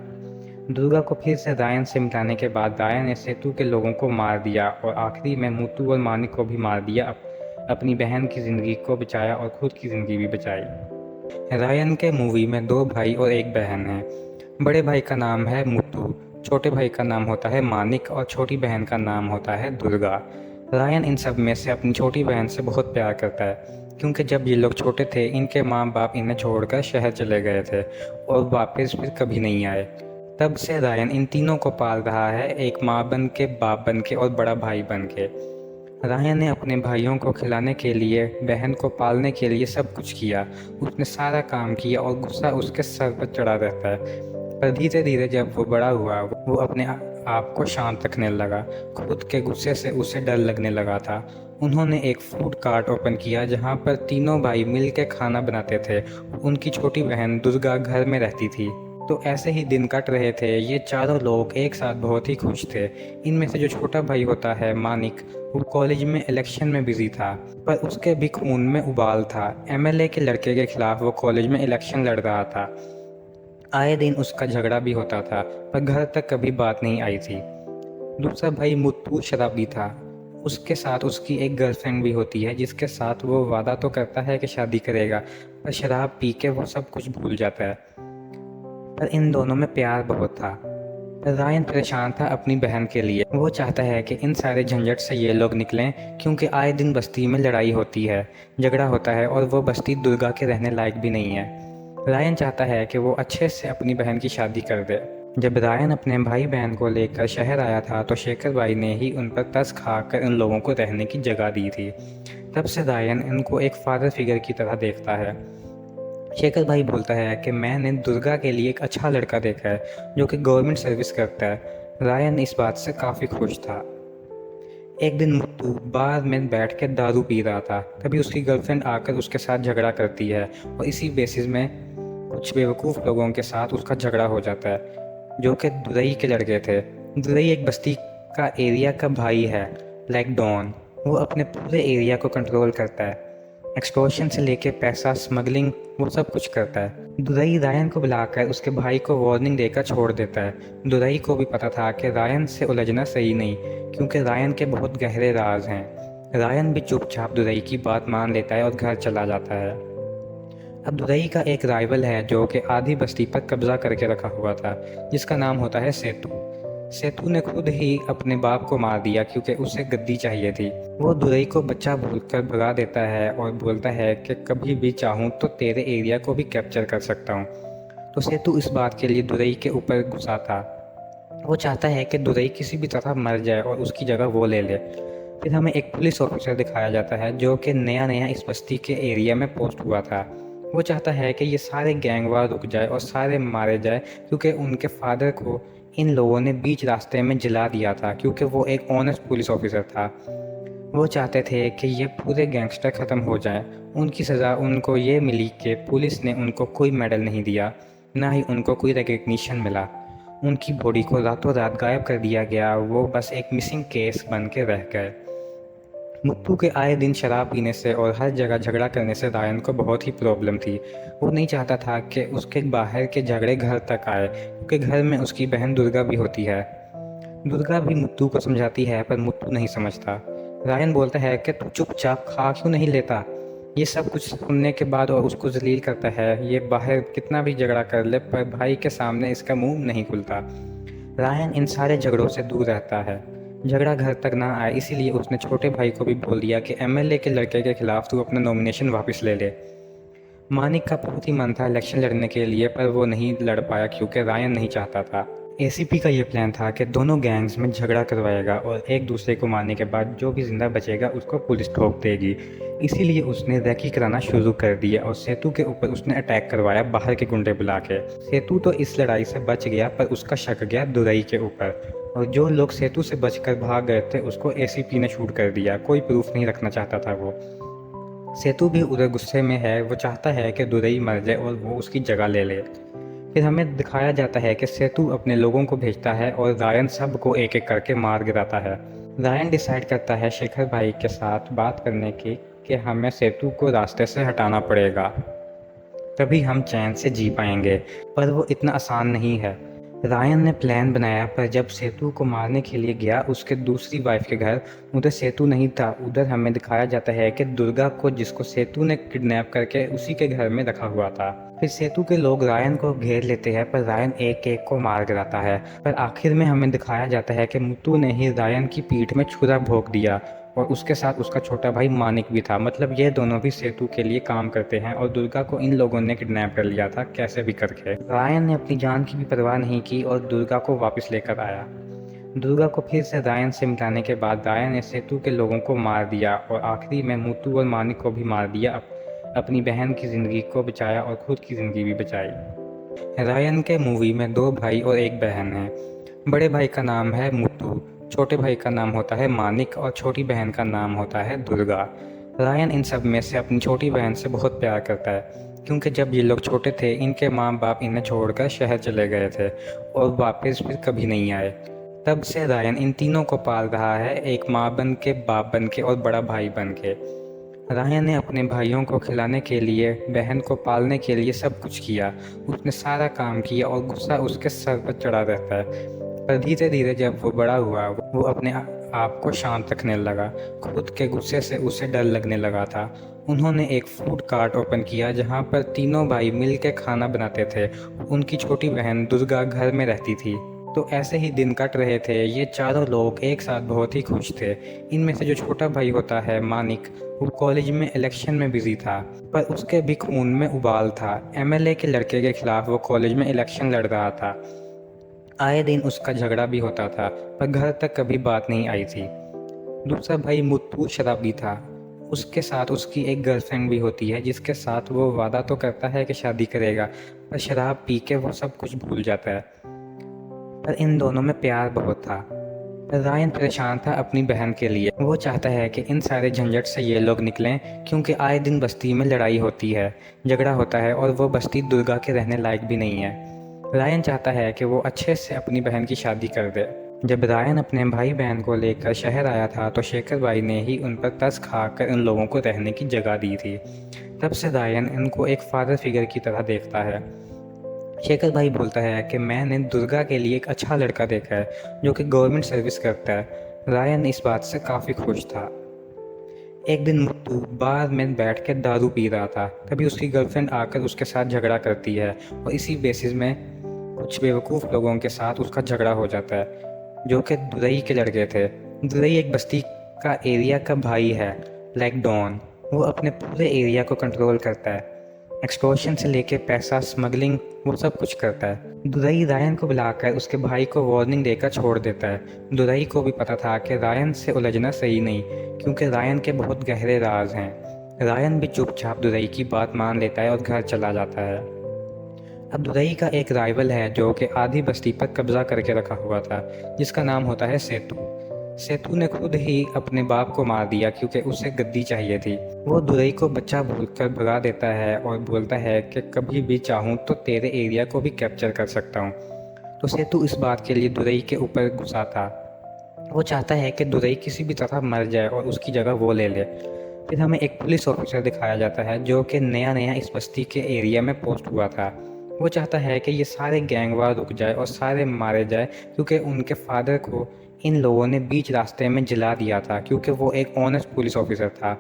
दुर्गा को फिर से रायन से मिलाने के बाद रायन ने सेतु के लोगों को मार दिया और आखिरी में मुत्तू और मानिक को भी मार दिया। अपनी बहन की ज़िंदगी को बचाया और खुद की ज़िंदगी भी बचाई। रायन के मूवी में दो भाई और एक बहन है। बड़े भाई का नाम है मुत्तू, छोटे भाई का नाम होता है मानिक और छोटी बहन का नाम होता है दुर्गा। रायन इन सब में से अपनी छोटी बहन से बहुत प्यार करता है, क्योंकि जब ये लोग छोटे थे इनके माँ बाप इन्हें छोड़कर शहर चले गए थे और वापस फिर कभी नहीं आए। तब से रायन इन तीनों को पाल रहा है, एक माँ बन के, बाप बन के और बड़ा भाई बन के। रायन ने अपने भाइयों को खिलाने के लिए, बहन को पालने के लिए सब कुछ किया। उसने सारा काम किया और गुस्सा उसके सर पर चढ़ा रहता है। पर धीरे धीरे जब वो बड़ा हुआ वो अपने आप को शांत रखने लगा। खुद के गुस्से से उसे डर लगने लगा था। उन्होंने एक फूड कार्ट ओपन किया जहाँ पर तीनों भाई मिल के खाना बनाते थे। उनकी छोटी बहन दुर्गा घर में रहती थी। तो ऐसे ही दिन कट रहे थे। ये चारों लोग एक साथ बहुत ही खुश थे। इनमें से जो छोटा भाई होता है मानिक, वो कॉलेज में इलेक्शन में बिजी था, पर उसके भी खून में उबाल था। एमएलए के लड़के के खिलाफ वो कॉलेज में इलेक्शन लड़ रहा था। आए दिन उसका झगड़ा भी होता था, पर घर तक कभी बात नहीं आई थी। दूसरा भाई मुत्तू शराबी था। उसके साथ उसकी एक गर्लफ्रेंड भी होती है, जिसके साथ वो वादा तो करता है कि शादी करेगा, पर शराब पी के वो सब कुछ भूल जाता है। पर इन दोनों में प्यार बहुत था। रायन परेशान था अपनी बहन के लिए। वो चाहता है कि इन सारे झंझट से ये लोग निकलें, क्योंकि आए दिन बस्ती में लड़ाई होती है, झगड़ा होता है, और वो बस्ती दुर्गा के रहने लायक भी नहीं है। रायन चाहता है कि वो अच्छे से अपनी बहन की शादी कर दे। जब रायन अपने भाई बहन को लेकर शहर आया था तो शेखर भाई ने ही उन पर तरस खाकर उन लोगों को रहने की जगह दी थी। तब से रायन इनको एक फादर फिगर की तरह देखता है। शेखर भाई बोलता है कि मैंने दुर्गा के लिए एक अच्छा लड़का देखा है जो कि गवर्नमेंट सर्विस करता है। रायन इस बात से काफ़ी खुश था। एक दिन मुत्तू बार में बैठ के दारू पी रहा था। तभी उसकी गर्लफ्रेंड आकर उसके साथ झगड़ा करती है और इसी बेसिस में कुछ बेवकूफ़ लोगों के साथ उसका झगड़ा हो जाता है, जो कि दुरई के लड़के थे। दुरई एक बस्ती का एरिया का भाई है, लाइक डॉन। वो अपने पूरे एरिया को कंट्रोल करता है। एक्सटॉर्शन से लेके पैसा स्मगलिंग वो सब कुछ करता है। दुरई रायन को बुलाकर उसके भाई को वार्निंग देकर छोड़ देता है। दुरई को भी पता था कि रायन से उलझना सही नहीं, क्योंकि रायन के बहुत गहरे राज हैं। रायन भी चुपचाप दुरई की बात मान लेता है और घर चला जाता है। अब दुरई का एक राइवल है जो कि आधी बस्ती पर कब्जा करके रखा हुआ था, जिसका नाम होता है सेतु। सेतु ने खुद ही अपने बाप को मार दिया क्योंकि उसे गद्दी चाहिए थी। वो दुरई को बच्चा भूलकर भगा देता है और बोलता है कि कभी भी चाहूँ तो तेरे एरिया को भी कैप्चर कर सकता हूँ। तो सेतु इस बात के लिए दुरई के ऊपर गुस्सा था। वो चाहता है कि दुरई किसी भी तरह मर जाए और उसकी जगह वो ले ले। फिर हमें एक पुलिस ऑफिसर दिखाया जाता है जो कि नया नया इस बस्ती के एरिया में पोस्ट हुआ था। वो चाहता है कि ये सारे गैंग वार रुक जाए और सारे मारे जाए, क्योंकि उनके फादर को इन लोगों ने बीच रास्ते में जला दिया था, क्योंकि वो एक ऑनेस्ट पुलिस ऑफिसर था। वो चाहते थे कि ये पूरे गैंगस्टर ख़त्म हो जाएं। उनकी सज़ा उनको ये मिली कि पुलिस ने उनको कोई मेडल नहीं दिया, ना ही उनको कोई रिकग्निशन मिला। उनकी बॉडी को रातों रात गायब कर दिया गया, वो बस एक मिसिंग केस बन के रह गए। मुत्तू के आए दिन शराब पीने से और हर जगह झगड़ा करने से रायन को बहुत ही प्रॉब्लम थी। वो नहीं चाहता था कि उसके बाहर के झगड़े घर तक आए, क्योंकि घर में उसकी बहन दुर्गा भी होती है। दुर्गा भी मुत्तू को समझाती है, पर मुत्तू नहीं समझता। रायन बोलता है कि तू चुपचाप खा क्यों नहीं लेता। ये सब कुछ सुनने के बाद और उसको जलील करता है। ये बाहर कितना भी झगड़ा कर ले, पर भाई के सामने इसका मुंह नहीं खुलता। रायन इन सारे झगड़ों से दूर रहता है, झगड़ा घर तक ना आए, इसीलिए उसने छोटे भाई को भी बोल दिया कि एमएलए के लड़के के खिलाफ तू अपना नॉमिनेशन वापस ले ले। मानिक का बहुत ही मन था इलेक्शन लड़ने के लिए, पर वो नहीं लड़ पाया क्योंकि रायन नहीं चाहता था। एसीपी का ये प्लान था कि दोनों गैंग्स में झगड़ा करवाएगा और एक दूसरे को मारने के बाद जो भी जिंदा बचेगा उसको पुलिस ठोक देगी। इसीलिए उसने रैकी कराना शुरू कर दिया और सेतु के ऊपर उसने अटैक करवाया बाहर के गुंडे बुला के। सेतु तो इस लड़ाई से बच गया, पर उसका शक गया दुरई के ऊपर, और जो लोग सेतु से बचकर भाग गए थे उसको एसीपी ने शूट कर दिया। कोई प्रूफ नहीं रखना चाहता था वो। सेतु भी उधर गुस्से में है, वो चाहता है कि दुरई मर जाए और वो उसकी जगह ले ले। फिर हमें दिखाया जाता है कि सेतु अपने लोगों को भेजता है और रायन सबको एक एक करके मार गिराता है। रायन डिसाइड करता है शेखर भाई के साथ बात करने की कि हमें सेतु को रास्ते से हटाना पड़ेगा, तभी हम चैन से जी पाएंगे। पर वो इतना आसान नहीं है। रायन ने प्लान बनाया, पर जब सेतु को मारने के लिए गया उसके दूसरी वाइफ के घर, उधर सेतु नहीं था। उधर हमें दिखाया जाता है कि दुर्गा को, जिसको सेतु ने किडनैप करके उसी के घर में रखा हुआ था। फिर सेतु के लोग रायन को घेर लेते हैं, पर रायन एक एक को मार गिराता है। पर आखिर में हमें दिखाया जाता है कि मुत्तू ने ही रायन की पीठ में छुरा भोंक दिया, और उसके साथ उसका छोटा भाई मानिक भी था। मतलब ये दोनों भी सेतु के लिए काम करते हैं, और दुर्गा को इन लोगों ने किडनैप कर लिया था कैसे भी करके। रायन ने अपनी जान की भी परवाह नहीं की और दुर्गा को वापस लेकर आया। दुर्गा को फिर से रायन से मिलाने के बाद रायन ने सेतु के लोगों को मार दिया और आखिरी में मुत्तू और मानिक को भी मार दिया। अपनी बहन की ज़िंदगी को बचाया और खुद की ज़िंदगी भी बचाई। रायन के मूवी में 2 भाई और 1 बहन है। बड़े भाई का नाम है मुत्तू, छोटे भाई का नाम होता है मानिक और छोटी बहन का नाम होता है दुर्गा। रायन इन सब में से अपनी छोटी बहन से बहुत प्यार करता है, क्योंकि जब ये लोग छोटे थे इनके माँ बाप इन्हें छोड़कर शहर चले गए थे और वापस फिर कभी नहीं आए। तब से रायन इन तीनों को पाल रहा है, एक माँ बन के, बाप बन के और बड़ा भाई बन के। रायन ने अपने भाइयों को खिलाने के लिए, बहन को पालने के लिए सब कुछ किया। उसने सारा काम किया और गुस्सा उसके सर पर चढ़ा रहता है। पर धीरे धीरे जब वो बड़ा हुआ वो अपने आप को शांत रखने लगा। खुद के गुस्से से उसे डर लगने लगा था। उन्होंने एक फूड कार्ट ओपन किया जहाँ पर तीनों भाई मिल के खाना बनाते थे। उनकी छोटी बहन दुर्गा घर में रहती थी। तो ऐसे ही दिन कट रहे थे। ये चारों लोग एक साथ बहुत ही खुश थे। इनमें से जो छोटा भाई होता है मानिक, वो कॉलेज में इलेक्शन में बिजी था, पर उसके भी खून में उबाल था। एमएलए के लड़के के खिलाफ वो कॉलेज में इलेक्शन लड़ रहा था। आए दिन उसका झगड़ा भी होता था, पर घर तक कभी बात नहीं आई थी। दूसरा भाई मुत्तू शराबी था। उसके साथ उसकी एक गर्लफ्रेंड भी होती है, जिसके साथ वो वादा तो करता है कि शादी करेगा, पर शराब पी के वो सब कुछ भूल जाता है। पर इन दोनों में प्यार बहुत था। रायन परेशान था अपनी बहन के लिए। वो चाहता है कि इन सारे झंझट से ये लोग निकलें, क्योंकि आए दिन बस्ती में लड़ाई होती है, झगड़ा होता है, और वो बस्ती दुर्गा के रहने लायक भी नहीं है। रायन चाहता है कि वो अच्छे से अपनी बहन की शादी कर दे। जब रायन अपने भाई बहन को लेकर शहर आया था तो शेखर भाई ने ही उन पर तरस खाकर इन लोगों को रहने की जगह दी थी। तब से रायन इनको एक फादर फिगर की तरह देखता है। शेखर भाई बोलता है कि मैंने दुर्गा के लिए एक अच्छा लड़का देखा है जो कि गवर्नमेंट सर्विस करता है। रायन इस बात से काफ़ी खुश था। एक दिन मुत्तू बार में बैठ के दारू पी रहा था, तभी उसकी गर्लफ्रेंड आकर उसके साथ झगड़ा करती है और इसी बेसिस में कुछ बेवकूफ़ लोगों के साथ उसका झगड़ा हो जाता है, जो कि दुरई के लड़के थे। दुरई एक बस्ती का एरिया का भाई है, लाइक डॉन। वो अपने पूरे एरिया को कंट्रोल करता है। एक्सटॉर्शन से लेके पैसा स्मगलिंग वो सब कुछ करता है। दुरई रायन को बुलाकर उसके भाई को वार्निंग देकर छोड़ देता है। दुरई को भी पता था कि रायन से उलझना सही नहीं, क्योंकि रायन के बहुत गहरे राज हैं। रायन भी चुपचाप दुरई की बात मान लेता है और घर चला जाता है। अब दुरई का एक राइवल है जो कि आधी बस्ती पर कब्जा करके रखा हुआ था, जिसका नाम होता है सेतु। सेतु ने खुद ही अपने बाप को मार दिया क्योंकि उसे गद्दी चाहिए थी। वो दुरई को बच्चा बोलकर भगा देता है और बोलता है कि कभी भी चाहूँ तो तेरे एरिया को भी कैप्चर कर सकता हूँ। तो सेतु इस बात के लिए दुरई के ऊपर गुस्सा था। वो चाहता है कि दुरई किसी भी तरह मर जाए और उसकी जगह वो ले ले। फिर हमें एक पुलिस ऑफिसर दिखाया जाता है जो कि नया नया इस बस्ती के एरिया में पोस्ट हुआ था। वो चाहता है कि ये सारे गैंगवार रुक जाए और सारे मारे जाए, क्योंकि उनके फादर को इन लोगों ने बीच रास्ते में जला दिया था, क्योंकि वो एक ऑनेस्ट पुलिस ऑफिसर था।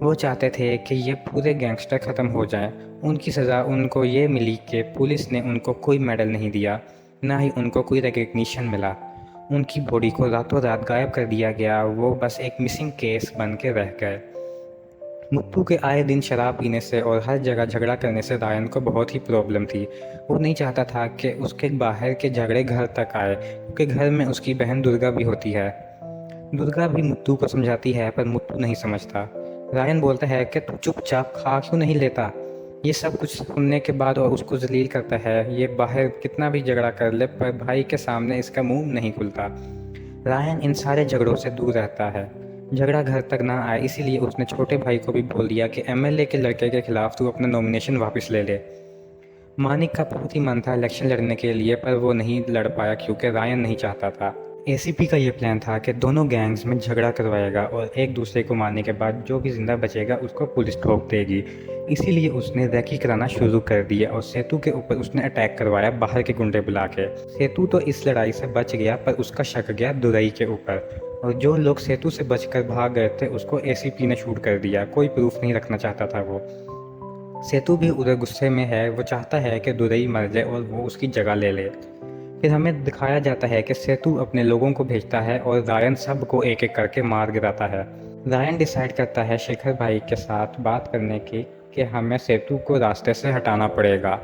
वो चाहते थे कि ये पूरे गैंगस्टर ख़त्म हो जाएं। उनकी सज़ा उनको ये मिली कि पुलिस ने उनको कोई मेडल नहीं दिया, ना ही उनको कोई रिकग्निशन मिला। उनकी बॉडी को रातों रात गायब कर दिया गया, वो बस एक मिसिंग केस बन के रह गए। मुत्तू के आए दिन शराब पीने से और हर जगह झगड़ा करने से रायन को बहुत ही प्रॉब्लम थी। वो नहीं चाहता था कि उसके बाहर के झगड़े घर तक आए, क्योंकि घर में उसकी बहन दुर्गा भी होती है। दुर्गा भी मुत्तू को समझाती है, पर मुत्तू नहीं समझता। रायन बोलता है कि तू चुपचाप खा क्यों नहीं लेता। ये सब कुछ सुनने के बाद और उसको जलील करता है। ये बाहर कितना भी झगड़ा कर ले, पर भाई के सामने इसका मुंह नहीं खुलता। रायन इन सारे झगड़ों से दूर रहता है। झगड़ा घर तक ना आए, इसीलिए उसने छोटे भाई को भी बोल दिया कि एमएलए के लड़के के खिलाफ तू अपना नॉमिनेशन वापस ले ले। मानिक का बहुत ही मन था इलेक्शन लड़ने के लिए, पर वो नहीं लड़ पाया क्योंकि रायन नहीं चाहता था। एसीपी का ये प्लान था कि दोनों गैंग्स में झगड़ा करवाएगा और एक दूसरे को मारने के बाद जो भी जिंदा बचेगा उसको पुलिस ठोक देगी। इसीलिए उसने रैकी कराना शुरू कर दिया और सेतु के ऊपर उसने अटैक करवाया बाहर के गुंडे बुला के। सेतु तो इस लड़ाई से बच गया, पर उसका शक गया दुरई के ऊपर, और जो लोग सेतु से बचकर भाग गए थे उसको एसीपी ने शूट कर दिया। कोई प्रूफ नहीं रखना चाहता था वो। सेतु भी उधर गुस्से में है। वो चाहता है कि दुरई मर जाए और वो उसकी जगह ले ले। फिर हमें दिखाया जाता है कि सेतु अपने लोगों को भेजता है और रायन सबको एक एक करके मार गिराता है। रायन डिसाइड करता है शेखर भाई के साथ बात करने की कि हमें सेतु को रास्ते से हटाना पड़ेगा,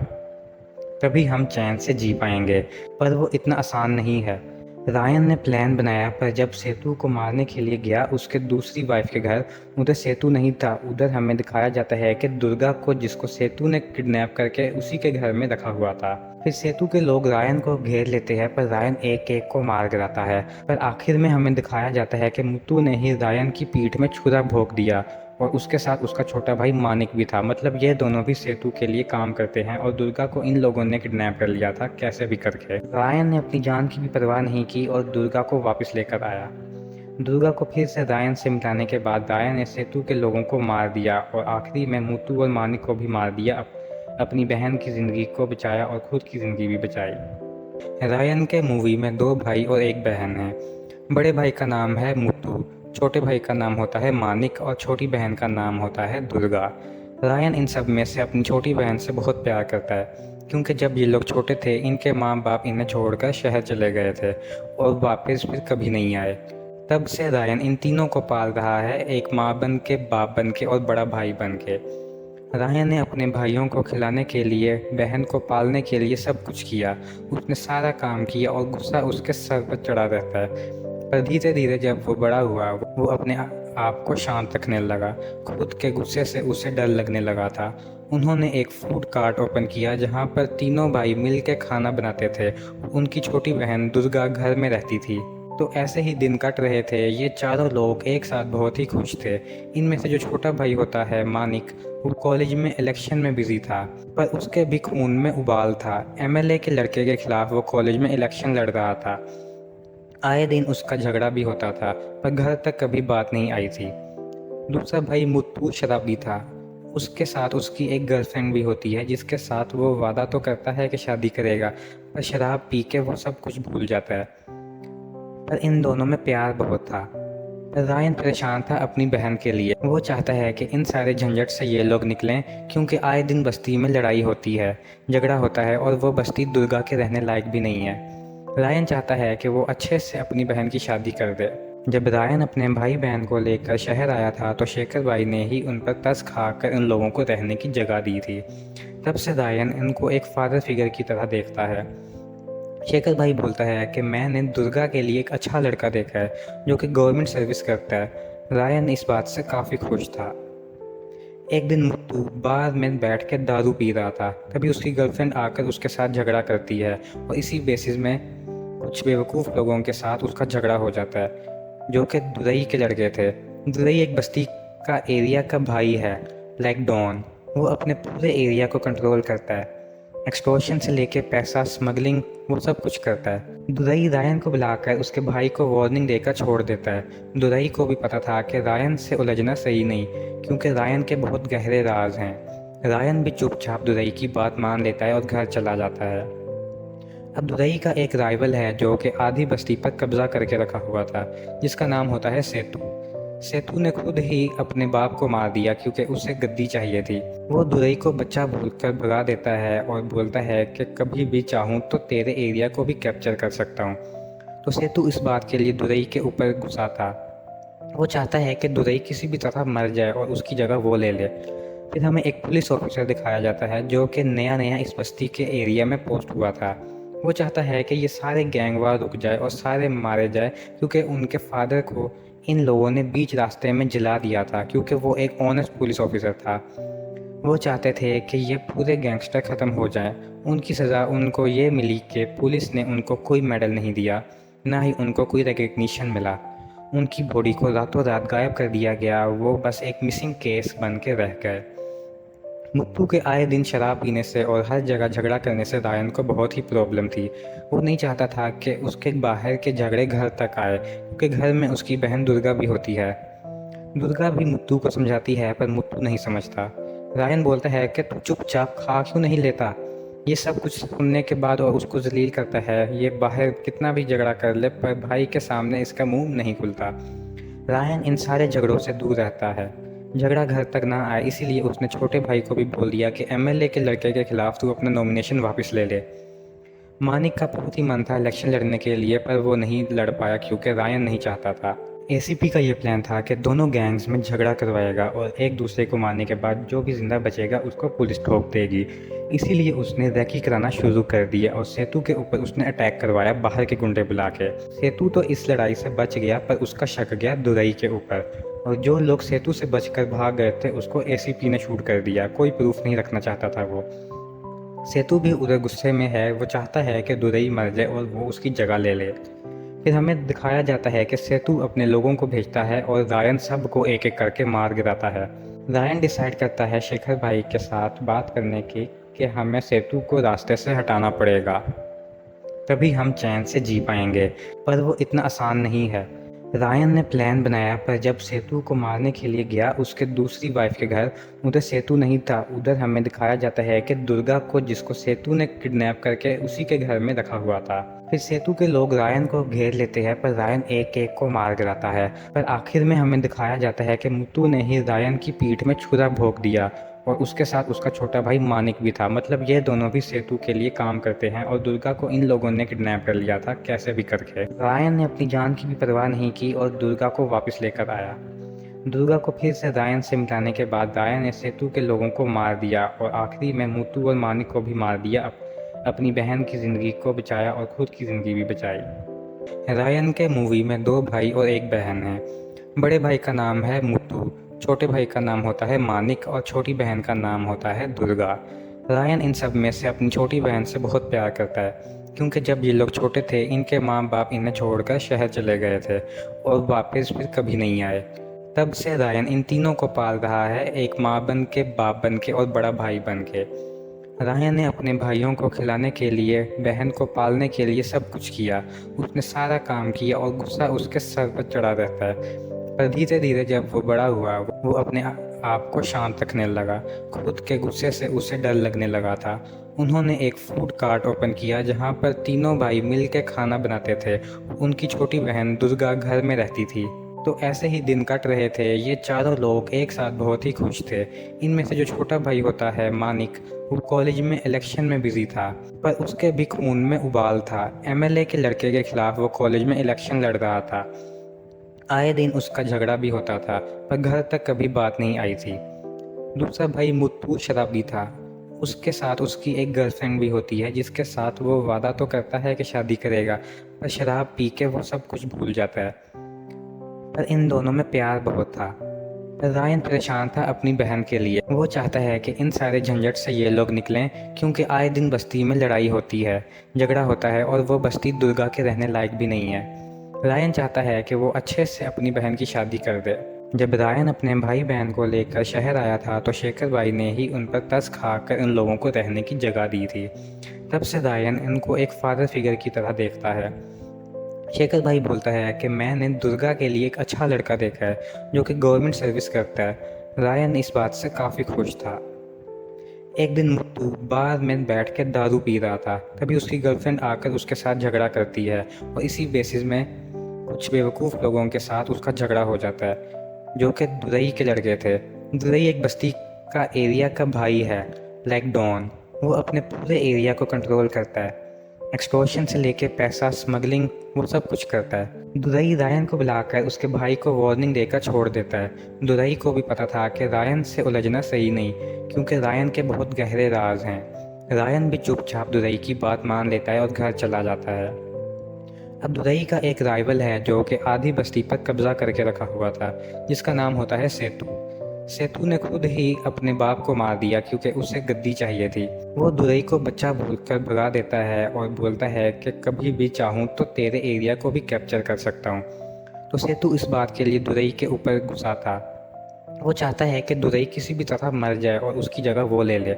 तभी हम चैन से जी पाएंगे। पर वो इतना आसान नहीं है। रायन ने प्लान बनाया, पर जब सेतु को मारने के लिए गया उसके दूसरी वाइफ के घर, उधर सेतु नहीं था। उधर हमें दिखाया जाता है कि दुर्गा को, जिसको सेतु ने किडनैप करके उसी के घर में रखा हुआ था। फिर सेतु के लोग रायन को घेर लेते हैं, पर रायन एक एक को मार गिराता है। पर आखिर में हमें दिखाया जाता है कि मुत्तू ने ही रायन की पीठ में छुरा भोंक दिया, और उसके साथ उसका छोटा भाई मानिक भी था। मतलब ये दोनों भी सेतु के लिए काम करते हैं, और दुर्गा को इन लोगों ने किडनैप कर लिया था कैसे भी करके। रायन ने अपनी जान की भी परवाह नहीं की और दुर्गा को वापस लेकर आया। दुर्गा को फिर से रायन से मिटाने के बाद रायन ने सेतु के लोगों को मार दिया और आखिरी में मुत्तू और मानिक को भी मार दिया। अपनी बहन की ज़िंदगी को बचाया और खुद की ज़िंदगी भी बचाई। रायन के मूवी में 2 भाई और 1 बहन है। बड़े भाई का नाम है मुत्तू, छोटे भाई का नाम होता है मानिक और छोटी बहन का नाम होता है दुर्गा। रायन इन सब में से अपनी छोटी बहन से बहुत प्यार करता है, क्योंकि जब ये लोग छोटे थे इनके माँ बाप इन्हें छोड़कर शहर चले गए थे और वापस फिर कभी नहीं आए। तब से रायन इन तीनों को पाल रहा है, एक माँ बन के, बाप बन के और बड़ा भाई बन के। रायन ने अपने भाइयों को खिलाने के लिए, बहन को पालने के लिए सब कुछ किया। उसने सारा काम किया और गुस्सा उसके सर पर चढ़ा रहता है। पर धीरे धीरे जब वो बड़ा हुआ वो अपने आप को शांत रखने लगा। खुद के गुस्से से उसे डर लगने लगा था। उन्होंने एक फूड कार्ट ओपन किया जहाँ पर तीनों भाई मिल के खाना बनाते थे। उनकी छोटी बहन दुर्गा घर में रहती थी। तो ऐसे ही दिन कट रहे थे। ये चारों लोग एक साथ बहुत ही खुश थे। इनमें से जो छोटा भाई होता है मानिक, वो कॉलेज में इलेक्शन में बिजी था, पर उसके भी खून में उबाल था। एमएलए के लड़के के खिलाफ वो कॉलेज में इलेक्शन लड़ रहा था। आए दिन उसका झगड़ा भी होता था, पर घर तक कभी बात नहीं आई थी। दूसरा भाई मुत्तू शराबी था। उसके साथ उसकी एक गर्लफ्रेंड भी होती है, जिसके साथ वो वादा तो करता है कि शादी करेगा, पर शराब पी के वो सब कुछ भूल जाता है। पर इन दोनों में प्यार बहुत था। रायन परेशान था अपनी बहन के लिए। वो चाहता है कि इन सारे झंझट से ये लोग निकलें, क्योंकि आए दिन बस्ती में लड़ाई होती है, झगड़ा होता है, और वो बस्ती दुर्गा के रहने लायक भी नहीं है। रायन चाहता है कि वो अच्छे से अपनी बहन की शादी कर दे। जब रायन अपने भाई बहन को लेकर शहर आया था तो शेखर भाई ने ही उन पर तरस खाकर उन लोगों को रहने की जगह दी थी। तब से रायन इनको एक फादर फिगर की तरह देखता है। शेखर भाई बोलता है कि मैंने दुर्गा के लिए एक अच्छा लड़का देखा है जो कि गवर्नमेंट सर्विस करता है। रायन इस बात से काफ़ी खुश था। एक दिन मुत्तू बार में बैठ के दारू पी रहा था। तभी उसकी गर्लफ्रेंड आकर उसके साथ झगड़ा करती है और इसी बेसिस में कुछ बेवकूफ़ लोगों के साथ उसका झगड़ा हो जाता है जो कि दुरई के लड़के थे। दुरई एक बस्ती का एरिया का भाई है, लाइक डॉन। वो अपने पूरे एरिया को कंट्रोल करता है, एक्सटॉर्शन से लेके पैसा स्मगलिंग वो सब कुछ करता है। दुरई रायन को बुलाकर उसके भाई को वार्निंग देकर छोड़ देता है। दुरई को भी पता था कि रायन से उलझना सही नहीं, क्योंकि रायन के बहुत गहरे राज हैं। रायन भी चुपचाप दुरई की बात मान लेता है और घर चला जाता है। अब दुरई का एक राइवल है जो कि आधी बस्ती पर कब्जा करके रखा हुआ था, जिसका नाम होता है सेतु। सेतु ने खुद ही अपने बाप को मार दिया क्योंकि उसे गद्दी चाहिए थी। वो दुरई को बच्चा भूलकर भगा देता है और बोलता है कि कभी भी चाहूँ तो तेरे एरिया को भी कैप्चर कर सकता हूँ। तो सेतु इस बात के लिए दुरई के ऊपर गुस्सा था। वो चाहता है कि दुरई किसी भी तरह मर जाए और उसकी जगह वो ले ले। फिर हमें एक पुलिस ऑफिसर दिखाया जाता है जो कि नया नया इस बस्ती के एरिया में पोस्ट हुआ था। वो चाहता है कि ये सारे गैंग वार रुक जाए और सारे मारे जाए, क्योंकि उनके फादर को इन लोगों ने बीच रास्ते में जला दिया था, क्योंकि वो एक ऑनेस्ट पुलिस ऑफिसर था। वो चाहते थे कि ये पूरे गैंगस्टर ख़त्म हो जाएं। उनकी सज़ा उनको ये मिली कि पुलिस ने उनको कोई मेडल नहीं दिया, ना ही उनको कोई रिकग्निशन मिला। उनकी बॉडी को रातों रात गायब कर दिया गया। वो बस एक मिसिंग केस बन के रह गए। मुत्तू के आए दिन शराब पीने से और हर जगह झगड़ा करने से रायन को बहुत ही प्रॉब्लम थी। वो नहीं चाहता था कि उसके बाहर के झगड़े घर तक आए, क्योंकि घर में उसकी बहन दुर्गा भी होती है। दुर्गा भी मुत्तू को समझाती है पर मुत्तू नहीं समझता। रायन बोलता है कि तू चुपचाप खा क्यों नहीं लेता। ये सब कुछ सुनने के बाद और उसको जलील करता है। ये बाहर कितना भी झगड़ा कर ले पर भाई के सामने इसका मुंह नहीं खुलता। रायन इन सारे झगड़ों से दूर रहता है, झगड़ा घर तक ना आए, इसीलिए उसने छोटे भाई को भी बोल दिया कि एमएलए के लड़के के खिलाफ तू अपना नॉमिनेशन वापस ले ले। मानिक का बहुत ही मन था इलेक्शन लड़ने के लिए, पर वो नहीं लड़ पाया क्योंकि रायन नहीं चाहता था। एसीपी का ये प्लान था कि दोनों गैंग्स में झगड़ा करवाएगा और एक दूसरे को मारने के बाद जो भी जिंदा बचेगा उसको पुलिस ठोक देगी। इसीलिए उसने रैकी कराना शुरू कर दिया और सेतु के ऊपर उसने अटैक करवाया बाहर के गुंडे बुला के। सेतु तो इस लड़ाई से बच गया पर उसका शक गया दुरई के ऊपर, और जो लोग सेतु से बचकर भाग गए थे उसको एसीपी ने शूट कर दिया। कोई प्रूफ नहीं रखना चाहता था वो। सेतु भी उधर गुस्से में है। वो चाहता है कि दुरई मर जाए और वो उसकी जगह ले ले। फिर हमें दिखाया जाता है कि सेतु अपने लोगों को भेजता है और रायन सबको एक एक करके मार गिराता है। रायन डिसाइड करता है शेखर भाई के साथ बात करने की कि हमें सेतु को रास्ते से हटाना पड़ेगा, तभी हम चैन से जी पाएंगे। पर वो इतना आसान नहीं है। रायन ने प्लान बनाया, पर जब सेतु को मारने के लिए गया उसके दूसरी वाइफ के घर, उधर सेतु नहीं था। उधर हमें दिखाया जाता है कि दुर्गा को, जिसको सेतु ने किडनैप करके उसी के घर में रखा हुआ था। फिर सेतु के लोग रायन को घेर लेते हैं, पर रायन एक एक को मार गिराता है। पर आखिर में हमें दिखाया जाता है कि मुत्तू ने ही रायन की पीठ में छुरा भोंक दिया और उसके साथ उसका छोटा भाई मानिक भी था। मतलब ये दोनों भी सेतु के लिए काम करते हैं और दुर्गा को इन लोगों ने किडनैप कर लिया था कैसे भी करके। रायन ने अपनी जान की भी परवाह नहीं की और दुर्गा को वापस लेकर आया। दुर्गा को फिर से रायन से मिलाने के बाद रायन ने सेतु के लोगों को मार दिया और आखिरी में मुत्तू और मानिक को भी मार दिया। अपनी बहन की ज़िंदगी को बचाया और खुद की ज़िंदगी भी बचाई। रायन के मूवी में दो भाई और एक बहन है। बड़े भाई का नाम है मुत्तू, छोटे भाई का नाम होता है मानिक और छोटी बहन का नाम होता है दुर्गा। रायन इन सब में से अपनी छोटी बहन से बहुत प्यार करता है, क्योंकि जब ये लोग छोटे थे इनके माँ बाप इन्हें छोड़कर शहर चले गए थे और वापस फिर कभी नहीं आए। तब से रायन इन तीनों को पाल रहा है, एक माँ बन के, बाप बन के और बड़ा भाई बन के। रायन ने अपने भाइयों को खिलाने के लिए, बहन को पालने के लिए सब कुछ किया। उसने सारा काम किया और गुस्सा उसके सर पर चढ़ा रहता है। पर धीरे धीरे जब वो बड़ा हुआ वो अपने आप को शांत रखने लगा। खुद के गुस्से से उसे डर लगने लगा था। उन्होंने एक फूड कार्ट ओपन किया जहाँ पर तीनों भाई मिल के खाना बनाते थे। उनकी छोटी बहन दुर्गा घर में रहती थी। तो ऐसे ही दिन कट रहे थे। ये चारों लोग एक साथ बहुत ही खुश थे। इनमें से जो छोटा भाई होता है मानिक, वो कॉलेज में इलेक्शन में बिजी था, पर उसके भी खून में उबाल था। एमएलए के लड़के के खिलाफ वो कॉलेज में इलेक्शन लड़ रहा था। आए दिन उसका झगड़ा भी होता था, पर घर तक कभी बात नहीं आई थी। दूसरा भाई मुत्तू शराबी था। उसके साथ उसकी एक गर्लफ्रेंड भी होती है, जिसके साथ वो वादा तो करता है कि शादी करेगा, पर शराब पी के वो सब कुछ भूल जाता है। पर इन दोनों में प्यार बहुत था। पर रायन परेशान था अपनी बहन के लिए। वो चाहता है कि इन सारे झंझट से ये लोग निकलें, क्योंकि आए दिन बस्ती में लड़ाई होती है, झगड़ा होता है, और वो बस्ती दुर्गा के रहने लायक भी नहीं है। रायन चाहता है कि वो अच्छे से अपनी बहन की शादी कर दे। जब रायन अपने भाई बहन को लेकर शहर आया था, तो शेखर भाई ने ही उन पर तरस खाकर इन लोगों को रहने की जगह दी थी। तब से रायन इनको एक फादर फिगर की तरह देखता है। शेखर भाई बोलता है कि मैंने दुर्गा के लिए एक अच्छा लड़का देखा है, जो कि गवर्नमेंट सर्विस करता है। रायन इस बात से काफ़ी खुश था। एक दिन मुत्तू बार में बैठ के दारू पी रहा था। तभी उसकी गर्लफ्रेंड आकर उसके साथ झगड़ा करती है, और इसी बेसिस में कुछ बेवकूफ़ लोगों के साथ उसका झगड़ा हो जाता है, जो कि दुरई के लड़के थे। दुरई एक बस्ती का एरिया का भाई है, लाइक डॉन। वो अपने पूरे एरिया को कंट्रोल करता है, एक्सटॉर्शन से लेके पैसा स्मगलिंग, वो सब कुछ करता है। दुरई रायन को बुलाकर उसके भाई को वार्निंग देकर छोड़ देता है। दुरई को भी पता था कि रायन से उलझना सही नहीं, क्योंकि रायन के बहुत गहरे राज हैं। रायन भी चुपचाप दुरई की बात मान लेता है और घर चला जाता है। अब दुरई का एक राइवल है, जो कि आधी बस्ती पर कब्जा करके रखा हुआ था, जिसका नाम होता है सेतु। सेतु ने खुद ही अपने बाप को मार दिया, क्योंकि उसे गद्दी चाहिए थी। वो दुरई को बच्चा बोलकर भगा देता है और बोलता है कि कभी भी चाहूँ तो तेरे एरिया को भी कैप्चर कर सकता हूँ। तो सेतु इस बात के लिए दुरई के ऊपर गुस्सा था। वो चाहता है कि दुरई किसी भी तरह मर जाए और उसकी जगह वो ले ले।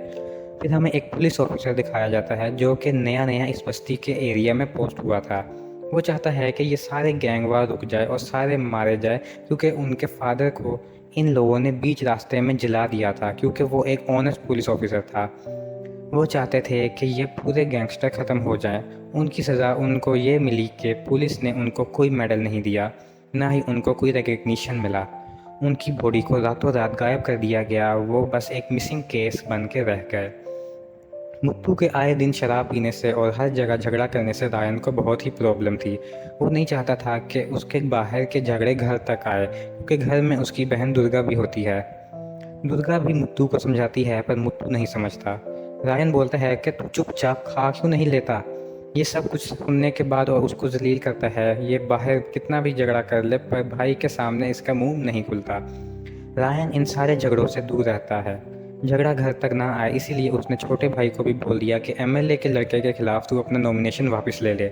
फिर हमें एक पुलिस ऑफिसर दिखाया जाता है, जो कि नया नया इस बस्ती के एरिया में पोस्ट हुआ था। वो चाहता है कि ये सारे गैंग वार रुक जाए और सारे मारे जाए, क्योंकि उनके फादर को इन लोगों ने बीच रास्ते में जला दिया था, क्योंकि वो एक ऑनेस्ट पुलिस ऑफिसर था। वो चाहते थे कि ये पूरे गैंगस्टर ख़त्म हो जाएं। उनकी सज़ा उनको ये मिली कि पुलिस ने उनको कोई मेडल नहीं दिया, ना ही उनको कोई रिकग्निशन मिला। उनकी बॉडी को रातों रात गायब कर दिया गया, वो बस एक मिसिंग केस बन के रह गए। मुत्तू के आए दिन शराब पीने से और हर जगह झगड़ा करने से रायन को बहुत ही प्रॉब्लम थी। वो नहीं चाहता था कि उसके बाहर के झगड़े घर तक आए, क्योंकि घर में उसकी बहन दुर्गा भी होती है। दुर्गा भी मुत्तू को समझाती है, पर मुत्तू नहीं समझता। रायन बोलता है कि तू चुपचाप खा क्यों नहीं लेता। ये सब कुछ सुनने के बाद और उसको जलील करता है। ये बाहर कितना भी झगड़ा कर ले, पर भाई के सामने इसका मुंह नहीं खुलता। रायन इन सारे झगड़ों से दूर रहता है, झगड़ा घर तक ना आए, इसीलिए उसने छोटे भाई को भी बोल दिया कि एमएलए के लड़के के खिलाफ तू अपना नॉमिनेशन वापस ले ले।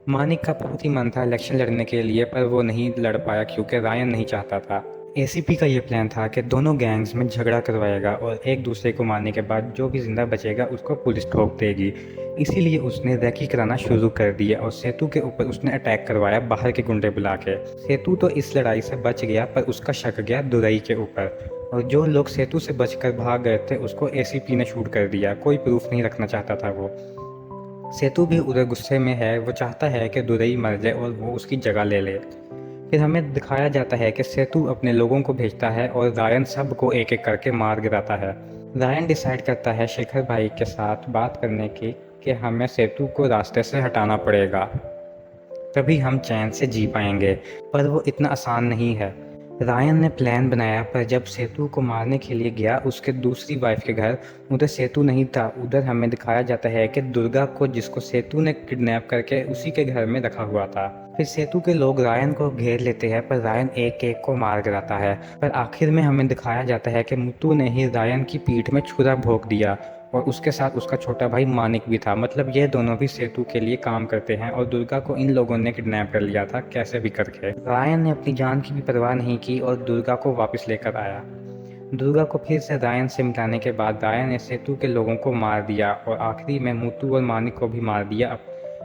मानिक का बहुत ही मन था इलेक्शन लड़ने के लिए, पर वो नहीं लड़ पाया, क्योंकि रायन नहीं चाहता था। एसीपी का ये प्लान था कि दोनों गैंग्स में झगड़ा करवाएगा, और एक दूसरे को मारने के बाद जो भी जिंदा बचेगा उसको पुलिस ठोक देगी। इसीलिए उसने रैकी कराना शुरू कर दिया, और सेतु के ऊपर उसने अटैक करवाया बाहर के गुंडे बुला के। सेतु तो इस लड़ाई से बच गया, पर उसका शक गया दुरई के ऊपर, और जो लोग सेतु से बचकर भाग गए थे उसको एसीपी ने शूट कर दिया। कोई प्रूफ नहीं रखना चाहता था वो। सेतु भी उधर गुस्से में है, वो चाहता है कि दुरई मर जाए और वो उसकी जगह ले ले। फिर हमें दिखाया जाता है कि सेतु अपने लोगों को भेजता है और रायन सबको एक एक करके मार गिराता है। रायन डिसाइड करता है शेखर भाई के साथ बात करने की कि हमें सेतु को रास्ते से हटाना पड़ेगा, तभी हम चैन से जी पाएंगे। पर वो इतना आसान नहीं है। रायन ने प्लान बनाया, पर जब सेतु को मारने के लिए गया उसके दूसरी वाइफ के घर, उधर सेतु नहीं था। उधर हमें दिखाया जाता है कि दुर्गा को, जिसको सेतु ने किडनैप करके उसी के घर में रखा हुआ था। फिर सेतु के लोग रायन को घेर लेते हैं, पर रायन एक एक को मार गिराता है। पर आखिर में हमें दिखाया जाता है कि मुत्तू ने ही रायन की पीठ में छुरा भोंक दिया, और उसके साथ उसका छोटा भाई मानिक भी था। मतलब ये दोनों भी सेतु के लिए काम करते हैं, और दुर्गा को इन लोगों ने किडनैप कर लिया था कैसे भी करके। रायन ने अपनी जान की भी परवाह नहीं की और दुर्गा को वापस लेकर आया। दुर्गा को फिर से रायन से मिलाने के बाद रायन ने सेतु के लोगों को मार दिया, और आखिरी में मुत्तू और मानिक को भी मार दिया।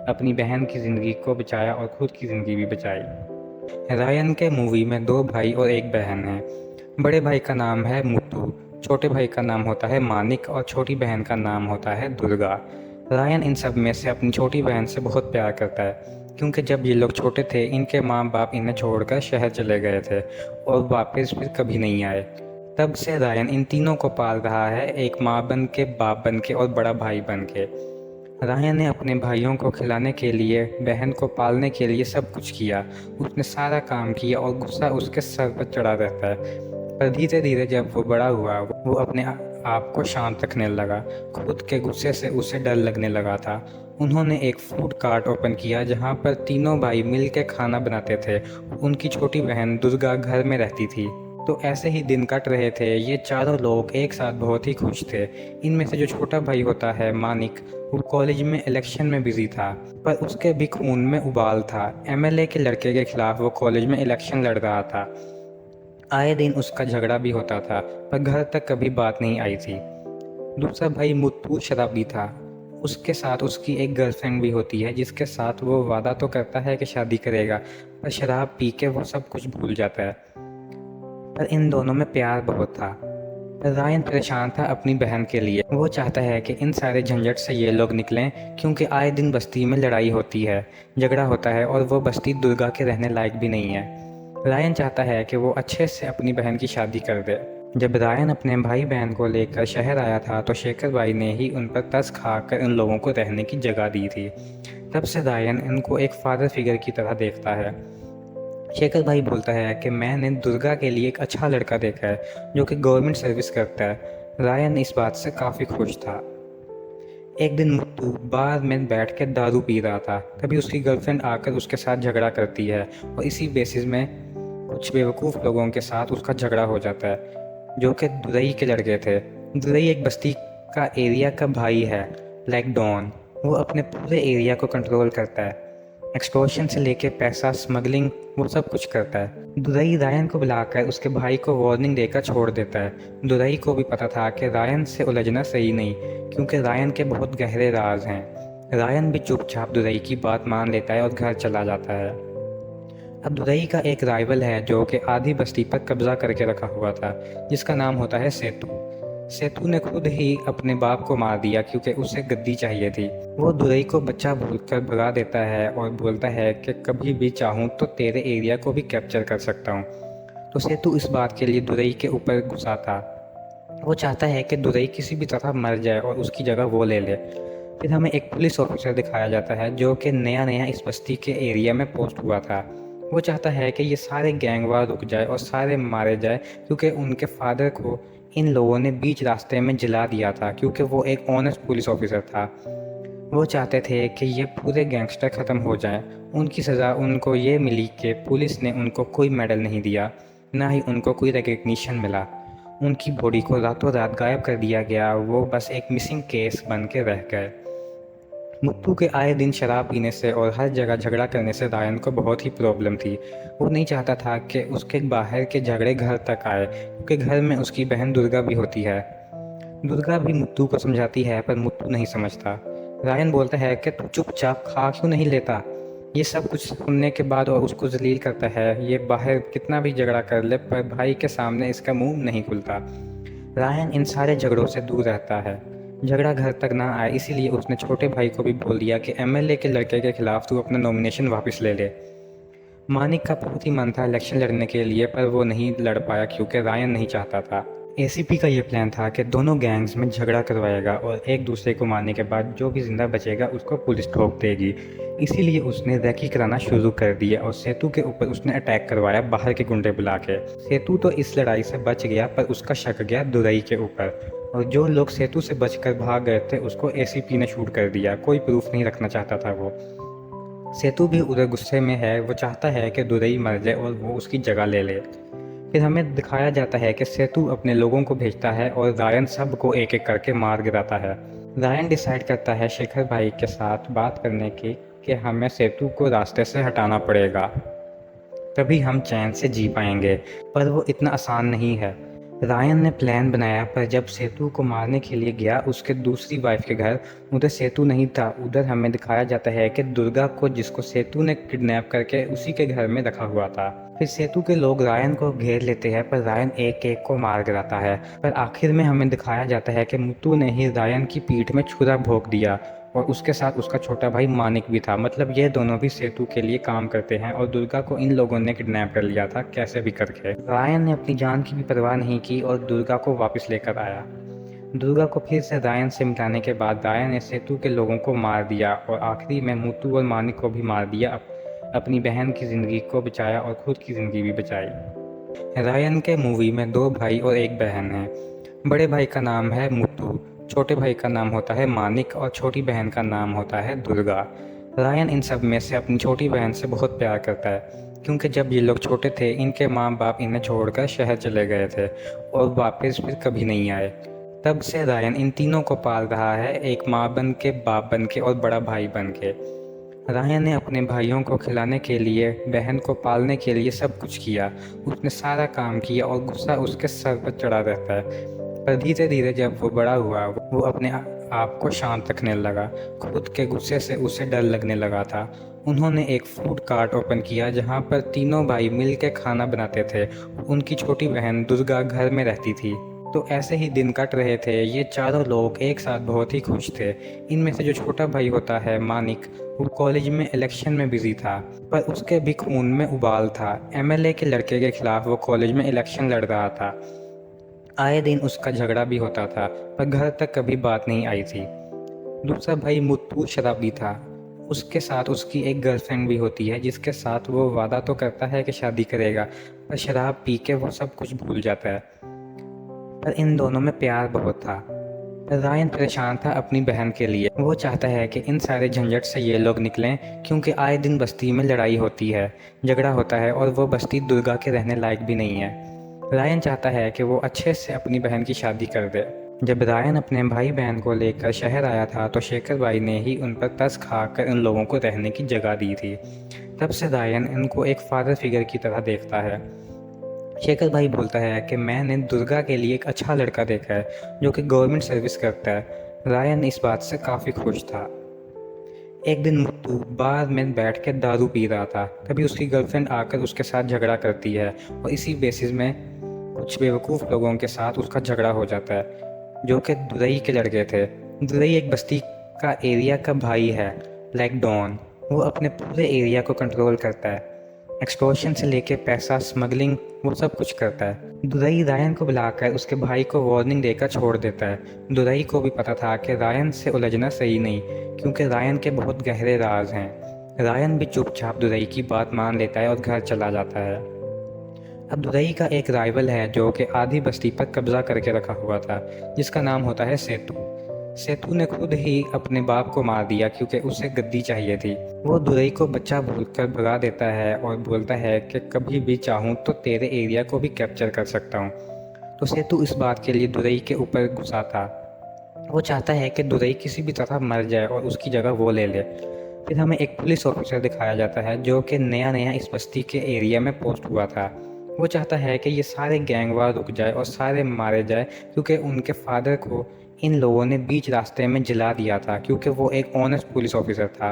अपनी बहन की ज़िंदगी को बचाया और खुद की ज़िंदगी भी बचाई। रायन के मूवी में दो भाई और एक बहन है। बड़े भाई का नाम है मुत्तू, छोटे भाई का नाम होता है मानिक, और छोटी बहन का नाम होता है दुर्गा। रायन इन सब में से अपनी छोटी बहन से बहुत प्यार करता है, क्योंकि जब ये लोग छोटे थे इनके माँ बाप इन्हें छोड़कर शहर चले गए थे और वापस फिर कभी नहीं आए। तब से रायन इन तीनों को पाल रहा है, एक माँ बन के, बाप बन के और बड़ा भाई बन के। रायन ने अपने भाइयों को खिलाने के लिए, बहन को पालने के लिए सब कुछ किया। उसने सारा काम किया और गुस्सा उसके सर पर चढ़ा रहता है। पर धीरे धीरे जब वो बड़ा हुआ, वो अपने आप को शांत रखने लगा। खुद के गुस्से से उसे डर लगने लगा था। उन्होंने एक फूड कार्ट ओपन किया जहाँ पर तीनों भाई मिल के खाना बनाते थे। उनकी छोटी बहन दुर्गा घर में रहती थी। तो ऐसे ही दिन कट रहे थे। ये चारों लोग एक साथ बहुत ही खुश थे। इनमें से जो छोटा भाई होता है मानिक, वो कॉलेज में इलेक्शन में बिजी था, पर उसके भी खून में उबाल था। एमएलए के लड़के के खिलाफ वो कॉलेज में इलेक्शन लड़ रहा था। आए दिन उसका झगड़ा भी होता था, पर घर तक कभी बात नहीं आई थी। दूसरा भाई मुत्तू शराबी था। उसके साथ उसकी एक गर्लफ्रेंड भी होती है जिसके साथ वो वादा तो करता है कि शादी करेगा, पर शराब पी के वो सब कुछ भूल जाता है। पर इन दोनों में प्यार बहुत था। रायन परेशान था अपनी बहन के लिए। वो चाहता है कि इन सारे झंझट से ये लोग निकलें, क्योंकि आए दिन बस्ती में लड़ाई होती है, झगड़ा होता है और वो बस्ती दुर्गा के रहने लायक भी नहीं है। रायन चाहता है कि वो अच्छे से अपनी बहन की शादी कर दे। जब रायन अपने भाई बहन को लेकर शहर आया था तो शेखर भाई ने ही उन पर तरस खाकर इन लोगों को रहने की जगह दी थी। तब से रायन इनको एक फादर फिगर की तरह देखता है। शेखर भाई बोलता है कि मैंने दुर्गा के लिए एक अच्छा लड़का देखा है जो कि गवर्नमेंट सर्विस करता है। रायन इस बात से काफ़ी खुश था। एक दिन मुत्तू बार में बैठ के दारू पी रहा था। तभी उसकी गर्लफ्रेंड आकर उसके साथ झगड़ा करती है और इसी बेसिस में कुछ बेवकूफ़ लोगों के साथ उसका झगड़ा हो जाता है जो कि दुरई के लड़के थे। दुरई एक बस्ती का एरिया का भाई है, लाइक डॉन। वो अपने पूरे एरिया को कंट्रोल करता है। एक्सटॉर्शन से लेके पैसा स्मगलिंग, वो सब कुछ करता है। दुरई रायन को बुलाकर उसके भाई को वार्निंग देकर छोड़ देता है। दुरई को भी पता था कि रायन से उलझना सही नहीं, क्योंकि रायन के बहुत गहरे राज हैं। रायन भी चुपचाप दुरई की बात मान लेता है और घर चला जाता है। अब दुरई का एक राइवल है जो कि आधी बस्ती पर कब्जा करके रखा हुआ था, जिसका नाम होता है सेतु। सेतु ने खुद ही अपने बाप को मार दिया क्योंकि उसे गद्दी चाहिए थी। वो दुरई को बच्चा बोलकर भगा देता है और बोलता है कि कभी भी चाहूँ तो तेरे एरिया को भी कैप्चर कर सकता हूँ। तो सेतु इस बात के लिए दुरई के ऊपर गुस्सा था। वो चाहता है कि दुरई किसी भी तरह मर जाए और उसकी जगह वो ले ले। फिर हमें एक पुलिस ऑफिसर दिखाया जाता है जो कि नया नया इस बस्ती के एरिया में पोस्ट हुआ था। वो चाहता है कि ये सारे गैंगवार रुक जाए और सारे मारे जाए, क्योंकि उनके फादर को इन लोगों ने बीच रास्ते में जला दिया था, क्योंकि वो एक ऑनेस्ट पुलिस ऑफिसर था। वो चाहते थे कि ये पूरे गैंगस्टर ख़त्म हो जाएं। उनकी सज़ा उनको ये मिली कि पुलिस ने उनको कोई मेडल नहीं दिया, ना ही उनको कोई रिकग्निशन मिला। उनकी बॉडी को रातों रात गायब कर दिया गया। वो बस एक मिसिंग केस बन के रह गए। मुत्तू के आए दिन शराब पीने से और हर जगह झगड़ा करने से रायन को बहुत ही प्रॉब्लम थी। वो नहीं चाहता था कि उसके बाहर के झगड़े घर तक आए, क्योंकि घर में उसकी बहन दुर्गा भी होती है। दुर्गा भी मुत्तू को समझाती है, पर मुत्तू नहीं समझता। रायन बोलता है कि तू चुपचाप खा क्यों नहीं लेता। ये सब कुछ सुनने के बाद और उसको जलील करता है। ये बाहर कितना भी झगड़ा कर ले, पर भाई के सामने इसका मुंह नहीं खुलता। रायन इन सारे झगड़ों से दूर रहता है। झगड़ा घर तक ना आए, इसीलिए उसने छोटे भाई को भी बोल दिया कि एमएलए के लड़के के खिलाफ तू अपना नॉमिनेशन वापस ले ले। मानिक का बहुत ही मन था इलेक्शन लड़ने के लिए, पर वो नहीं लड़ पाया क्योंकि रायन नहीं चाहता था। एसीपी का ये प्लान था कि दोनों गैंग्स में झगड़ा करवाएगा और एक दूसरे को मारने के बाद जो भी जिंदा बचेगा उसको पुलिस ठोक देगी। इसीलिए उसने रैकी कराना शुरू कर दिया और सेतु के ऊपर उसने अटैक करवाया बाहर के गुंडे बुला के। सेतु तो इस लड़ाई से बच गया, पर उसका शक गया दुरई के ऊपर, और जो लोग सेतु से बचकर भाग गए थे उसको एसीपी ने शूट कर दिया। कोई प्रूफ नहीं रखना चाहता था वो। सेतु भी उधर गुस्से में है। वो चाहता है कि दुरई मर जाए और वो उसकी जगह ले ले। फिर हमें दिखाया जाता है कि सेतु अपने लोगों को भेजता है और रायन सबको एक एक करके मार गिराता है। रायन डिसाइड करता है शेखर भाई के साथ बात करने की कि हमें सेतु को रास्ते से हटाना पड़ेगा, तभी हम चैन से जी पाएंगे। पर वो इतना आसान नहीं है। रायन ने प्लान बनाया, पर जब सेतु को मारने के लिए गया उसके दूसरी वाइफ के घर, उधर सेतु नहीं था। उधर हमें दिखाया जाता है कि दुर्गा को, जिसको सेतु ने किडनैप करके उसी के घर में रखा हुआ था। फिर सेतु के लोग रायन को घेर लेते हैं, पर रायन एक एक को मार गिराता है। पर आखिर में हमें दिखाया जाता है कि मुत्तू ने ही रायन की पीठ में छुरा भोंक दिया, और उसके साथ उसका छोटा भाई मानिक भी था। मतलब ये दोनों भी सेतु के लिए काम करते हैं, और दुर्गा को इन लोगों ने किडनैप कर लिया था कैसे भी करके। रायन ने अपनी जान की भी परवाह नहीं की और दुर्गा को वापस लेकर आया। दुर्गा को फिर से रायन से मिलाने के बाद रायन ने सेतु के लोगों को मार दिया और आखिरी में मुत्तू और मानिक को भी मार दिया। अपनी बहन की ज़िंदगी को बचाया और खुद की ज़िंदगी भी बचाई। रायन के मूवी में 2 भाई और 1 बहन है। बड़े भाई का नाम है मुत्तू, छोटे भाई का नाम होता है मानिक और छोटी बहन का नाम होता है दुर्गा। रायन इन सब में से अपनी छोटी बहन से बहुत प्यार करता है, क्योंकि जब ये लोग छोटे थे इनके माँ बाप इन्हें छोड़कर शहर चले गए थे और वापस फिर कभी नहीं आए। तब से रायन इन तीनों को पाल रहा है, एक माँ बन के, बाप बन के और बड़ा भाई बन के। रायन ने अपने भाइयों को खिलाने के लिए, बहन को पालने के लिए सब कुछ किया। उसने सारा काम किया और गुस्सा उसके सर पर चढ़ा रहता है। पर धीरे धीरे जब वो बड़ा हुआ वो अपने आप को शांत रखने लगा। खुद के गुस्से से उसे डर लगने लगा था। उन्होंने एक फूड कार्ट ओपन किया जहाँ पर तीनों भाई मिल के खाना बनाते थे। उनकी छोटी बहन दुर्गा घर में रहती थी। तो ऐसे ही दिन कट रहे थे। ये चारों लोग एक साथ बहुत ही खुश थे। इनमें से जो छोटा भाई होता है मानिक, वो कॉलेज में इलेक्शन में बिजी था, पर उसके भी खून में उबाल था। एमएलए के लड़के के खिलाफ वो कॉलेज में इलेक्शन लड़ रहा था। आए दिन उसका झगड़ा भी होता था, पर घर तक कभी बात नहीं आई थी। दूसरा भाई मुत्तू शराबी था। उसके साथ उसकी एक गर्लफ्रेंड भी होती है, जिसके साथ वो वादा तो करता है कि शादी करेगा, पर शराब पी के वो सब कुछ भूल जाता है। पर इन दोनों में प्यार बहुत था। रायन परेशान था अपनी बहन के लिए। वो चाहता है कि इन सारे झंझट से ये लोग निकलें, क्योंकि आए दिन बस्ती में लड़ाई होती है, झगड़ा होता है और वो बस्ती दुर्गा के रहने लायक भी नहीं है। रायन चाहता है कि वो अच्छे से अपनी बहन की शादी कर दे। जब रायन अपने भाई बहन को लेकर शहर आया था तो शेखर भाई ने ही उन पर तरस खाकर इन लोगों को रहने की जगह दी थी। तब से रायन इनको एक फादर फिगर की तरह देखता है। शेखर भाई बोलता है कि मैंने दुर्गा के लिए एक अच्छा लड़का देखा है जो कि गवर्नमेंट सर्विस करता है। रायन इस बात से काफ़ी खुश था। एक दिन मुत्तू बार में बैठ के दारू पी रहा था। तभी उसकी गर्लफ्रेंड आकर उसके साथ झगड़ा करती है और इसी बेसिस में कुछ बेवकूफ़ लोगों के साथ उसका झगड़ा हो जाता है, जो कि दुरई के लड़के थे। दुरई एक बस्ती का एरिया का भाई है, लाइक डॉन। वो अपने पूरे एरिया को कंट्रोल करता है। एक्सटॉर्शन से लेके पैसा स्मगलिंग वो सब कुछ करता है। दुरई रायन को बुलाकर उसके भाई को वार्निंग देकर छोड़ देता है। दुरई को भी पता था कि रायन से उलझना सही नहीं, क्योंकि रायन के बहुत गहरे राज हैं। रायन भी चुपचाप दुरई की बात मान लेता है और घर चला जाता है। अब दुरई का एक राइवल है जो कि आधी बस्ती पर कब्जा करके रखा हुआ था, जिसका नाम होता है सेतु। सेतु ने खुद ही अपने बाप को मार दिया क्योंकि उसे गद्दी चाहिए थी। वो दुरई को बच्चा भूलकर भगा देता है और बोलता है कि कभी भी चाहूँ तो तेरे एरिया को भी कैप्चर कर सकता हूँ। तो सेतु इस बात के लिए दुरई के ऊपर गुस्सा था। वो चाहता है कि दुरई किसी भी तरह मर जाए और उसकी जगह वो ले ले। फिर हमें एक पुलिस ऑफिसर दिखाया जाता है जो कि नया नया इस बस्ती के एरिया में पोस्ट हुआ था। वो चाहता है कि ये सारे गैंग वार रुक जाए और सारे मारे जाए, क्योंकि उनके फादर को इन लोगों ने बीच रास्ते में जला दिया था, क्योंकि वो एक ऑनेस्ट पुलिस ऑफिसर था।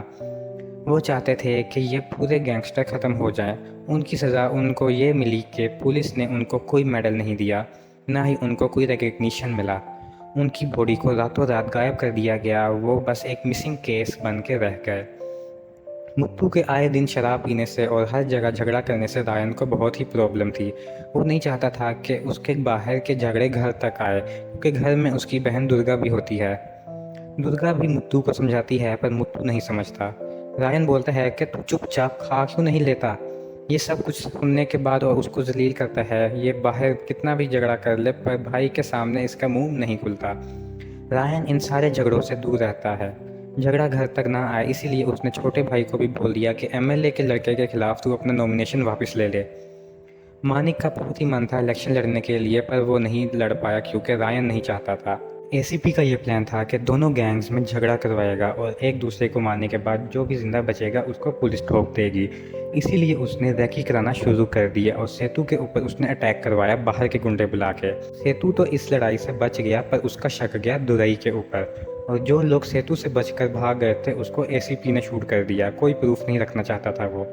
वो चाहते थे कि ये पूरे गैंगस्टर ख़त्म हो जाएं। उनकी सज़ा उनको ये मिली कि पुलिस ने उनको कोई मेडल नहीं दिया, ना ही उनको कोई रिकग्निशन मिला। उनकी बॉडी को रातों रात गायब कर दिया गया। वो बस एक मिसिंग केस बन के रह गए। मुत्तू के आए दिन शराब पीने से और हर जगह झगड़ा करने से रायन को बहुत ही प्रॉब्लम थी। वो नहीं चाहता था कि उसके बाहर के झगड़े घर तक आए, क्योंकि घर में उसकी बहन दुर्गा भी होती है। दुर्गा भी मुत्तू को समझाती है, पर मुत्तू नहीं समझता। रायन बोलता है कि तू चुपचाप खा क्यों नहीं लेता। ये सब कुछ सुनने के बाद और उसको जलील करता है। ये बाहर कितना भी झगड़ा कर ले, पर भाई के सामने इसका मुंह नहीं खुलता। रायन इन सारे झगड़ों से दूर रहता है, झगड़ा घर तक ना आए, इसीलिए उसने छोटे भाई को भी बोल दिया कि एमएलए के लड़के के खिलाफ तू अपना नॉमिनेशन वापस ले ले। मानिक का बहुत ही मन था इलेक्शन लड़ने के लिए, पर वो नहीं लड़ पाया क्योंकि रायन नहीं चाहता था। एसीपी का ये प्लान था कि दोनों गैंग्स में झगड़ा करवाएगा और एक दूसरे को मारने के बाद जो भी जिंदा बचेगा उसको पुलिस ठोक देगी। इसीलिए उसने रैकी कराना शुरू कर दिया और सेतु के ऊपर उसने अटैक करवाया बाहर के गुंडे बुला के। सेतु तो इस लड़ाई से बच गया, पर उसका शक गया दुरई के ऊपर, और जो लोग सेतु से बचकर भाग गए थे उसको एसीपी ने शूट कर दिया। कोई प्रूफ नहीं रखना चाहता था वो।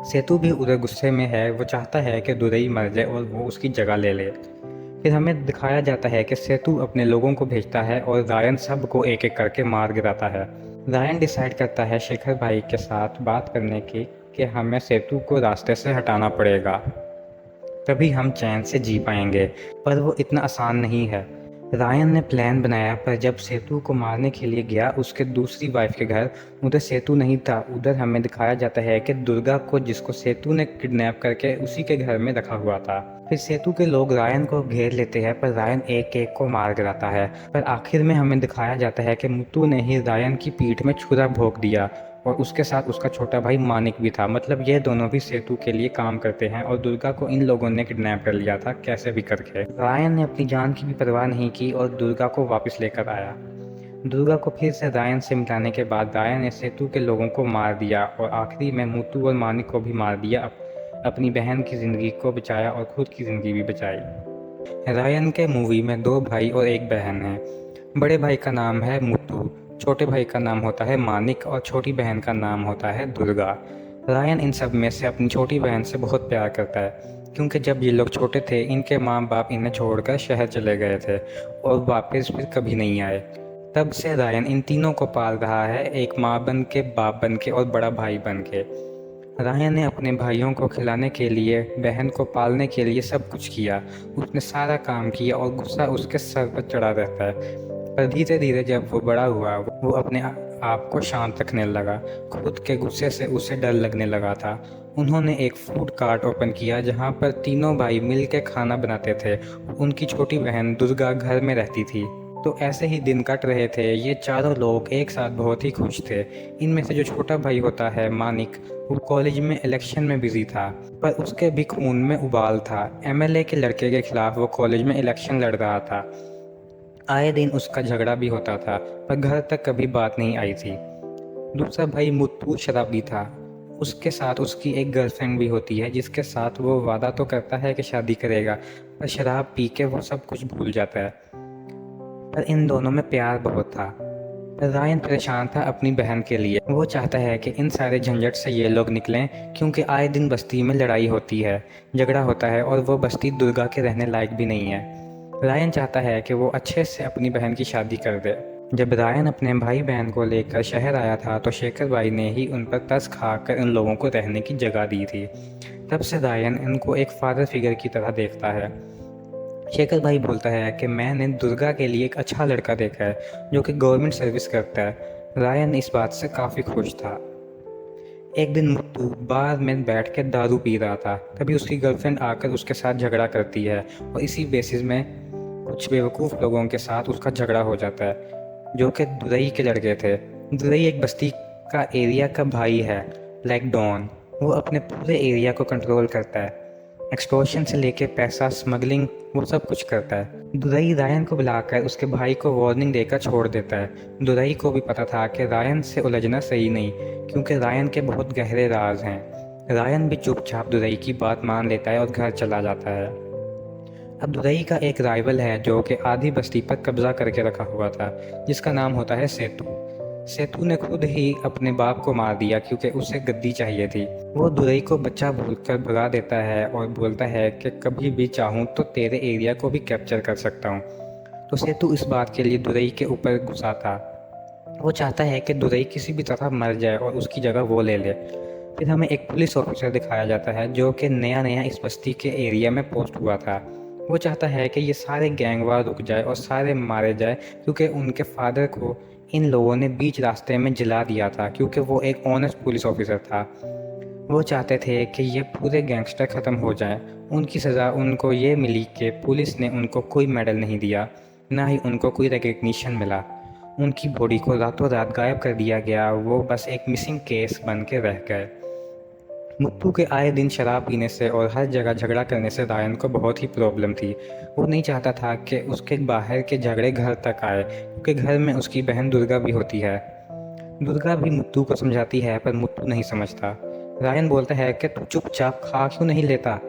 सेतु भी उधर गुस्से में है। वो चाहता है कि दुरई मर जाए और वो उसकी जगह ले ले। फिर हमें दिखाया जाता है कि सेतु अपने लोगों को भेजता है और रायन सबको एक एक करके मार गिराता है। रायन डिसाइड करता है शेखर भाई के साथ बात करने की कि हमें सेतु को रास्ते से हटाना पड़ेगा, तभी हम चैन से जी पाएंगे। पर वो इतना आसान नहीं है। रायन ने प्लान बनाया, पर जब सेतु को मारने के लिए गया उसके दूसरी वाइफ के घर, उधर सेतु नहीं था। उधर हमें दिखाया जाता है कि दुर्गा को, जिसको सेतु ने किडनैप करके उसी के घर में रखा हुआ था। फिर सेतु के लोग रायन को घेर लेते हैं, पर रायन एक एक को मार गिराता है। पर आखिर में हमें दिखाया जाता है कि मुत्तू ने ही रायन की पीठ में छुरा भोंक दिया, और उसके साथ उसका छोटा भाई मानिक भी था। मतलब ये दोनों भी सेतु के लिए काम करते हैं, और दुर्गा को इन लोगों ने किडनैप कर लिया था कैसे भी करके। रायन ने अपनी जान की भी परवाह नहीं की और दुर्गा को वापस लेकर आया। दुर्गा को फिर से रायन से मिलाने के बाद रायन ने सेतु के लोगों को मार दिया, और आखिरी में मुत्तू और मानिक को भी मार दिया। अपनी बहन की ज़िंदगी को बचाया और खुद की ज़िंदगी भी बचाई। रायन के मूवी में 2 भाई और 1 बहन है। बड़े भाई का नाम है मुत्तू, छोटे भाई का नाम होता है मानिक, और छोटी बहन का नाम होता है दुर्गा। रायन इन सब में से अपनी छोटी बहन से बहुत प्यार करता है, क्योंकि जब ये लोग छोटे थे इनके माँ बाप इन्हें छोड़कर शहर चले गए थे और वापस फिर कभी नहीं आए। तब से रायन इन तीनों को पाल रहा है, एक माँ बन के, बाप बन के और बड़ा भाई बन के। रायन ने अपने भाइयों को खिलाने के लिए, बहन को पालने के लिए सब कुछ किया। उसने सारा काम किया और गुस्सा उसके सर पर चढ़ा रहता है। पर धीरे धीरे जब वो बड़ा हुआ वो अपने आप को शांत रखने लगा। खुद के गुस्से से उसे डर लगने लगा था। उन्होंने एक फूड कार्ट ओपन किया जहाँ पर तीनों भाई मिल के खाना बनाते थे। उनकी छोटी बहन दुर्गा घर में रहती थी। तो ऐसे ही दिन कट रहे थे। ये चारों लोग एक साथ बहुत ही खुश थे। इनमें से जो छोटा भाई होता है मानिक, वो कॉलेज में इलेक्शन में बिजी था, पर उसके भी खून में उबाल था। एमएलए के लड़के के खिलाफ वो कॉलेज में इलेक्शन लड़ रहा था। आए दिन उसका झगड़ा भी होता था, पर घर तक कभी बात नहीं आई थी। दूसरा भाई मुत्तू शराबी था। उसके साथ उसकी एक गर्लफ्रेंड भी होती है, जिसके साथ वो वादा तो करता है कि शादी करेगा, पर शराब पी के वो सब कुछ भूल जाता है। पर इन दोनों में प्यार बहुत था। पर रायन परेशान था अपनी बहन के लिए। वो चाहता है कि इन सारे झंझट से ये लोग निकलें, क्योंकि आए दिन बस्ती में लड़ाई होती है, झगड़ा होता है, और वो बस्ती दुर्गा के रहने लायक भी नहीं है। रायन चाहता है कि वो अच्छे से अपनी बहन की शादी कर दे। जब रायन अपने भाई बहन को लेकर शहर आया था तो शेखर भाई ने ही उन पर तरस खाकर इन लोगों को रहने की जगह दी थी। तब से रायन इनको एक फादर फिगर की तरह देखता है। शेखर भाई बोलता है कि मैंने दुर्गा के लिए एक अच्छा लड़का देखा है जो कि गवर्नमेंट सर्विस करता है। रायन इस बात से काफ़ी खुश था। एक दिन मुत्तू बार में बैठ के दारू पी रहा था। तभी उसकी गर्लफ्रेंड आकर उसके साथ झगड़ा करती है, और इसी बेसिस में कुछ बेवकूफ़ लोगों के साथ उसका झगड़ा हो जाता है, जो कि दुरई के लड़के थे। दुरई एक बस्ती का एरिया का भाई है, लाइक डॉन। वो अपने पूरे एरिया को कंट्रोल करता है। एक्सटॉर्शन से लेके पैसा स्मगलिंग, वो सब कुछ करता है। दुरई रायन को बुलाकर उसके भाई को वार्निंग देकर छोड़ देता है। दुरई को भी पता था कि रायन से उलझना सही नहीं, क्योंकि रायन के बहुत गहरे राज हैं। रायन भी चुपचाप दुरई की बात मान लेता है और घर चला जाता है। अब दुरई का एक राइवल है जो कि आधी बस्ती पर कब्जा करके रखा हुआ था, जिसका नाम होता है सेतु। सेतु ने खुद ही अपने बाप को मार दिया क्योंकि उसे गद्दी चाहिए थी। वो दुरई को बच्चा भूलकर भगा देता है और बोलता है कि कभी भी चाहूँ तो तेरे एरिया को भी कैप्चर कर सकता हूँ। तो सेतु इस बात के लिए दुरई के ऊपर गुस्सा था। वो चाहता है कि दुरई किसी भी तरह मर जाए और उसकी जगह वो ले ले। फिर हमें एक पुलिस ऑफिसर दिखाया जाता है जो कि नया नया इस बस्ती के एरिया में पोस्ट हुआ था। वो चाहता है कि ये सारे गैंगवार रुक जाए और सारे मारे जाए, क्योंकि उनके फादर को इन लोगों ने बीच रास्ते में जला दिया था, क्योंकि वो एक ऑनेस्ट पुलिस ऑफिसर था। वो चाहते थे कि ये पूरे गैंगस्टर ख़त्म हो जाएं। उनकी सज़ा उनको ये मिली कि पुलिस ने उनको कोई मेडल नहीं दिया, ना ही उनको कोई रिकग्निशन मिला। उनकी बॉडी को रातों रात गायब कर दिया गया। वो बस एक मिसिंग केस बन के रह गए। मुत्तू के आए दिन शराब पीने से और हर जगह झगड़ा करने से रायन को बहुत ही प्रॉब्लम थी। वो नहीं चाहता था कि उसके बाहर के झगड़े घर तक आए, क्योंकि घर में उसकी बहन दुर्गा भी होती है। दुर्गा भी मुत्तू को समझाती है, पर मुत्तू नहीं समझता। रायन बोलता है कि तू चुपचाप खा क्यों नहीं लेता।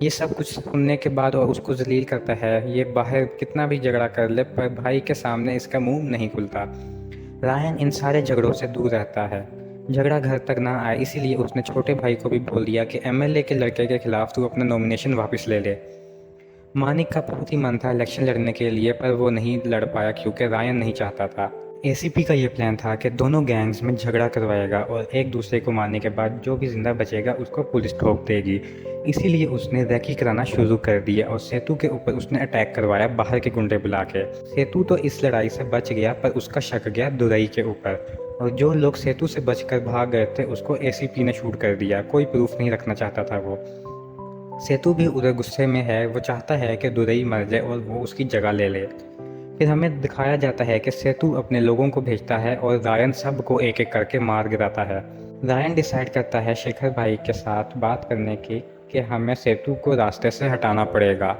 ये सब कुछ सुनने के बाद और उसको जलील करता है। ये बाहर कितना भी झगड़ा कर ले, पर भाई के सामने इसका मुंह नहीं खुलता। रायन इन सारे झगड़ों से दूर रहता है, झगड़ा घर तक ना आए, इसीलिए उसने छोटे भाई को भी बोल दिया कि एमएलए के लड़के के खिलाफ तू अपना नॉमिनेशन वापस ले ले। मानिक का बहुत ही मन था इलेक्शन लड़ने के लिए, पर वो नहीं लड़ पाया क्योंकि रायन नहीं चाहता था। एसीपी का ये प्लान था कि दोनों गैंग्स में झगड़ा करवाएगा और एक दूसरे को मारने के बाद जो भी ज़िंदा बचेगा उसको पुलिस ठोक देगी। इसीलिए उसने रेकी कराना शुरू कर दिया और सेतु के ऊपर उसने अटैक करवाया बाहर के गुंडे बुला के। सेतु तो इस लड़ाई से बच गया पर उसका शक गया दुरई के ऊपर और जो लोग सेतु से बचकर भाग गए थे उसको एसीपी ने शूट कर दिया। कोई प्रूफ नहीं रखना चाहता था वो। सेतु भी उधर गुस्से में है, वो चाहता है कि दुरई मर जाए और वो उसकी जगह ले ले। फिर हमें दिखाया जाता है कि सेतु अपने लोगों को भेजता है और रायन सबको एक एक करके मार गिराता है। रायन डिसाइड करता है शेखर भाई के साथ बात करने की कि हमें सेतु को रास्ते से हटाना पड़ेगा,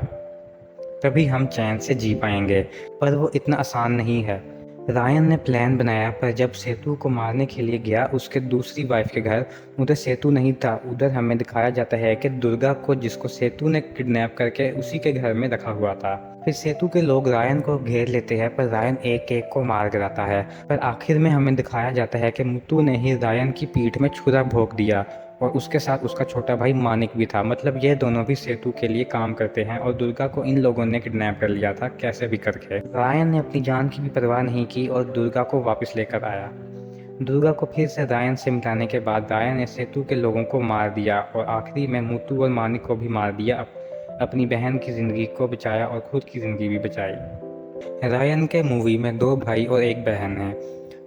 तभी हम चैन से जी पाएंगे। पर वो इतना आसान नहीं है। रायन ने प्लान बनाया पर जब सेतु को मारने के लिए गया उसके दूसरी वाइफ के घर, उधर सेतु नहीं था। उधर हमें दिखाया जाता है कि दुर्गा को, जिसको सेतु ने किडनैप करके उसी के घर में रखा हुआ था। फिर सेतु के लोग रायन को घेर लेते हैं पर रायन एक एक को मार गिराता है। पर आखिर में हमें दिखाया जाता है कि मुत्तू ने ही रायन की पीठ में छुरा भोंक दिया और उसके साथ उसका छोटा भाई मानिक भी था। मतलब ये दोनों भी सेतु के लिए काम करते हैं और दुर्गा को इन लोगों ने किडनैप कर लिया था कैसे भी करके। रायन ने अपनी जान की भी परवाह नहीं की और दुर्गा को वापस लेकर आया। दुर्गा को फिर से रायन से मिलाने के बाद रायन ने सेतु के लोगों को मार दिया और आखिरी में मुत्तू और मानिक को भी मार दिया। अपनी बहन की ज़िंदगी को बचाया और खुद की ज़िंदगी भी बचाई। रायन के मूवी में 2 भाई और 1 बहन है।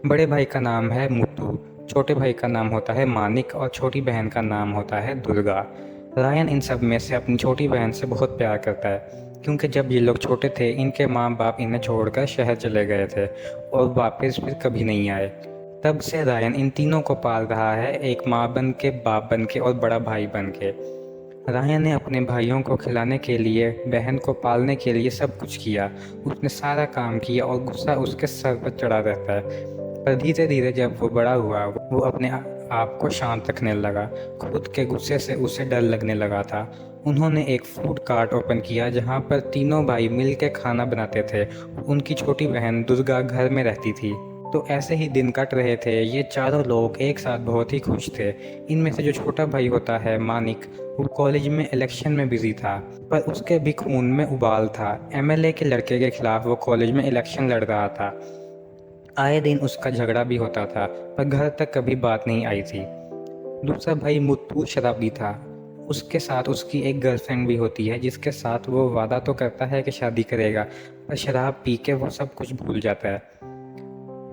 बड़े भाई का नाम है मुत्तू, छोटे भाई का नाम होता है मानिक और छोटी बहन का नाम होता है दुर्गा। रायन इन सब में से अपनी छोटी बहन से बहुत प्यार करता है क्योंकि जब ये लोग छोटे थे इनके माँ बाप इन्हें छोड़कर शहर चले गए थे और वापस फिर कभी नहीं आए। तब से रायन इन तीनों को पाल रहा है, एक माँ बन के, बाप बन के और बड़ा भाई बन के। रायन ने अपने भाइयों को खिलाने के लिए, बहन को पालने के लिए सब कुछ किया। उसने सारा काम किया और गुस्सा उसके सर पर चढ़ा रहता है। पर धीरे धीरे जब वो बड़ा हुआ वो अपने आप को शांत रखने लगा। खुद के गुस्से से उसे डर लगने लगा था। उन्होंने एक फूड कार्ट ओपन किया जहाँ पर तीनों भाई मिल के खाना बनाते थे। उनकी छोटी बहन दुर्गा घर में रहती थी। तो ऐसे ही दिन कट रहे थे। ये चारों लोग एक साथ बहुत ही खुश थे। इनमें से जो छोटा भाई होता है मानिक, वो कॉलेज में इलेक्शन में बिजी था पर उसके भी खून में उबाल था। एमएलए के लड़के के खिलाफ वो कॉलेज में इलेक्शन लड़ रहा था। आए दिन उसका झगड़ा भी होता था पर घर तक कभी बात नहीं आई थी। दूसरा भाई मुत्तू शराबी था। उसके साथ उसकी एक गर्लफ्रेंड भी होती है जिसके साथ वो वादा तो करता है कि शादी करेगा पर शराब पी के वो सब कुछ भूल जाता है।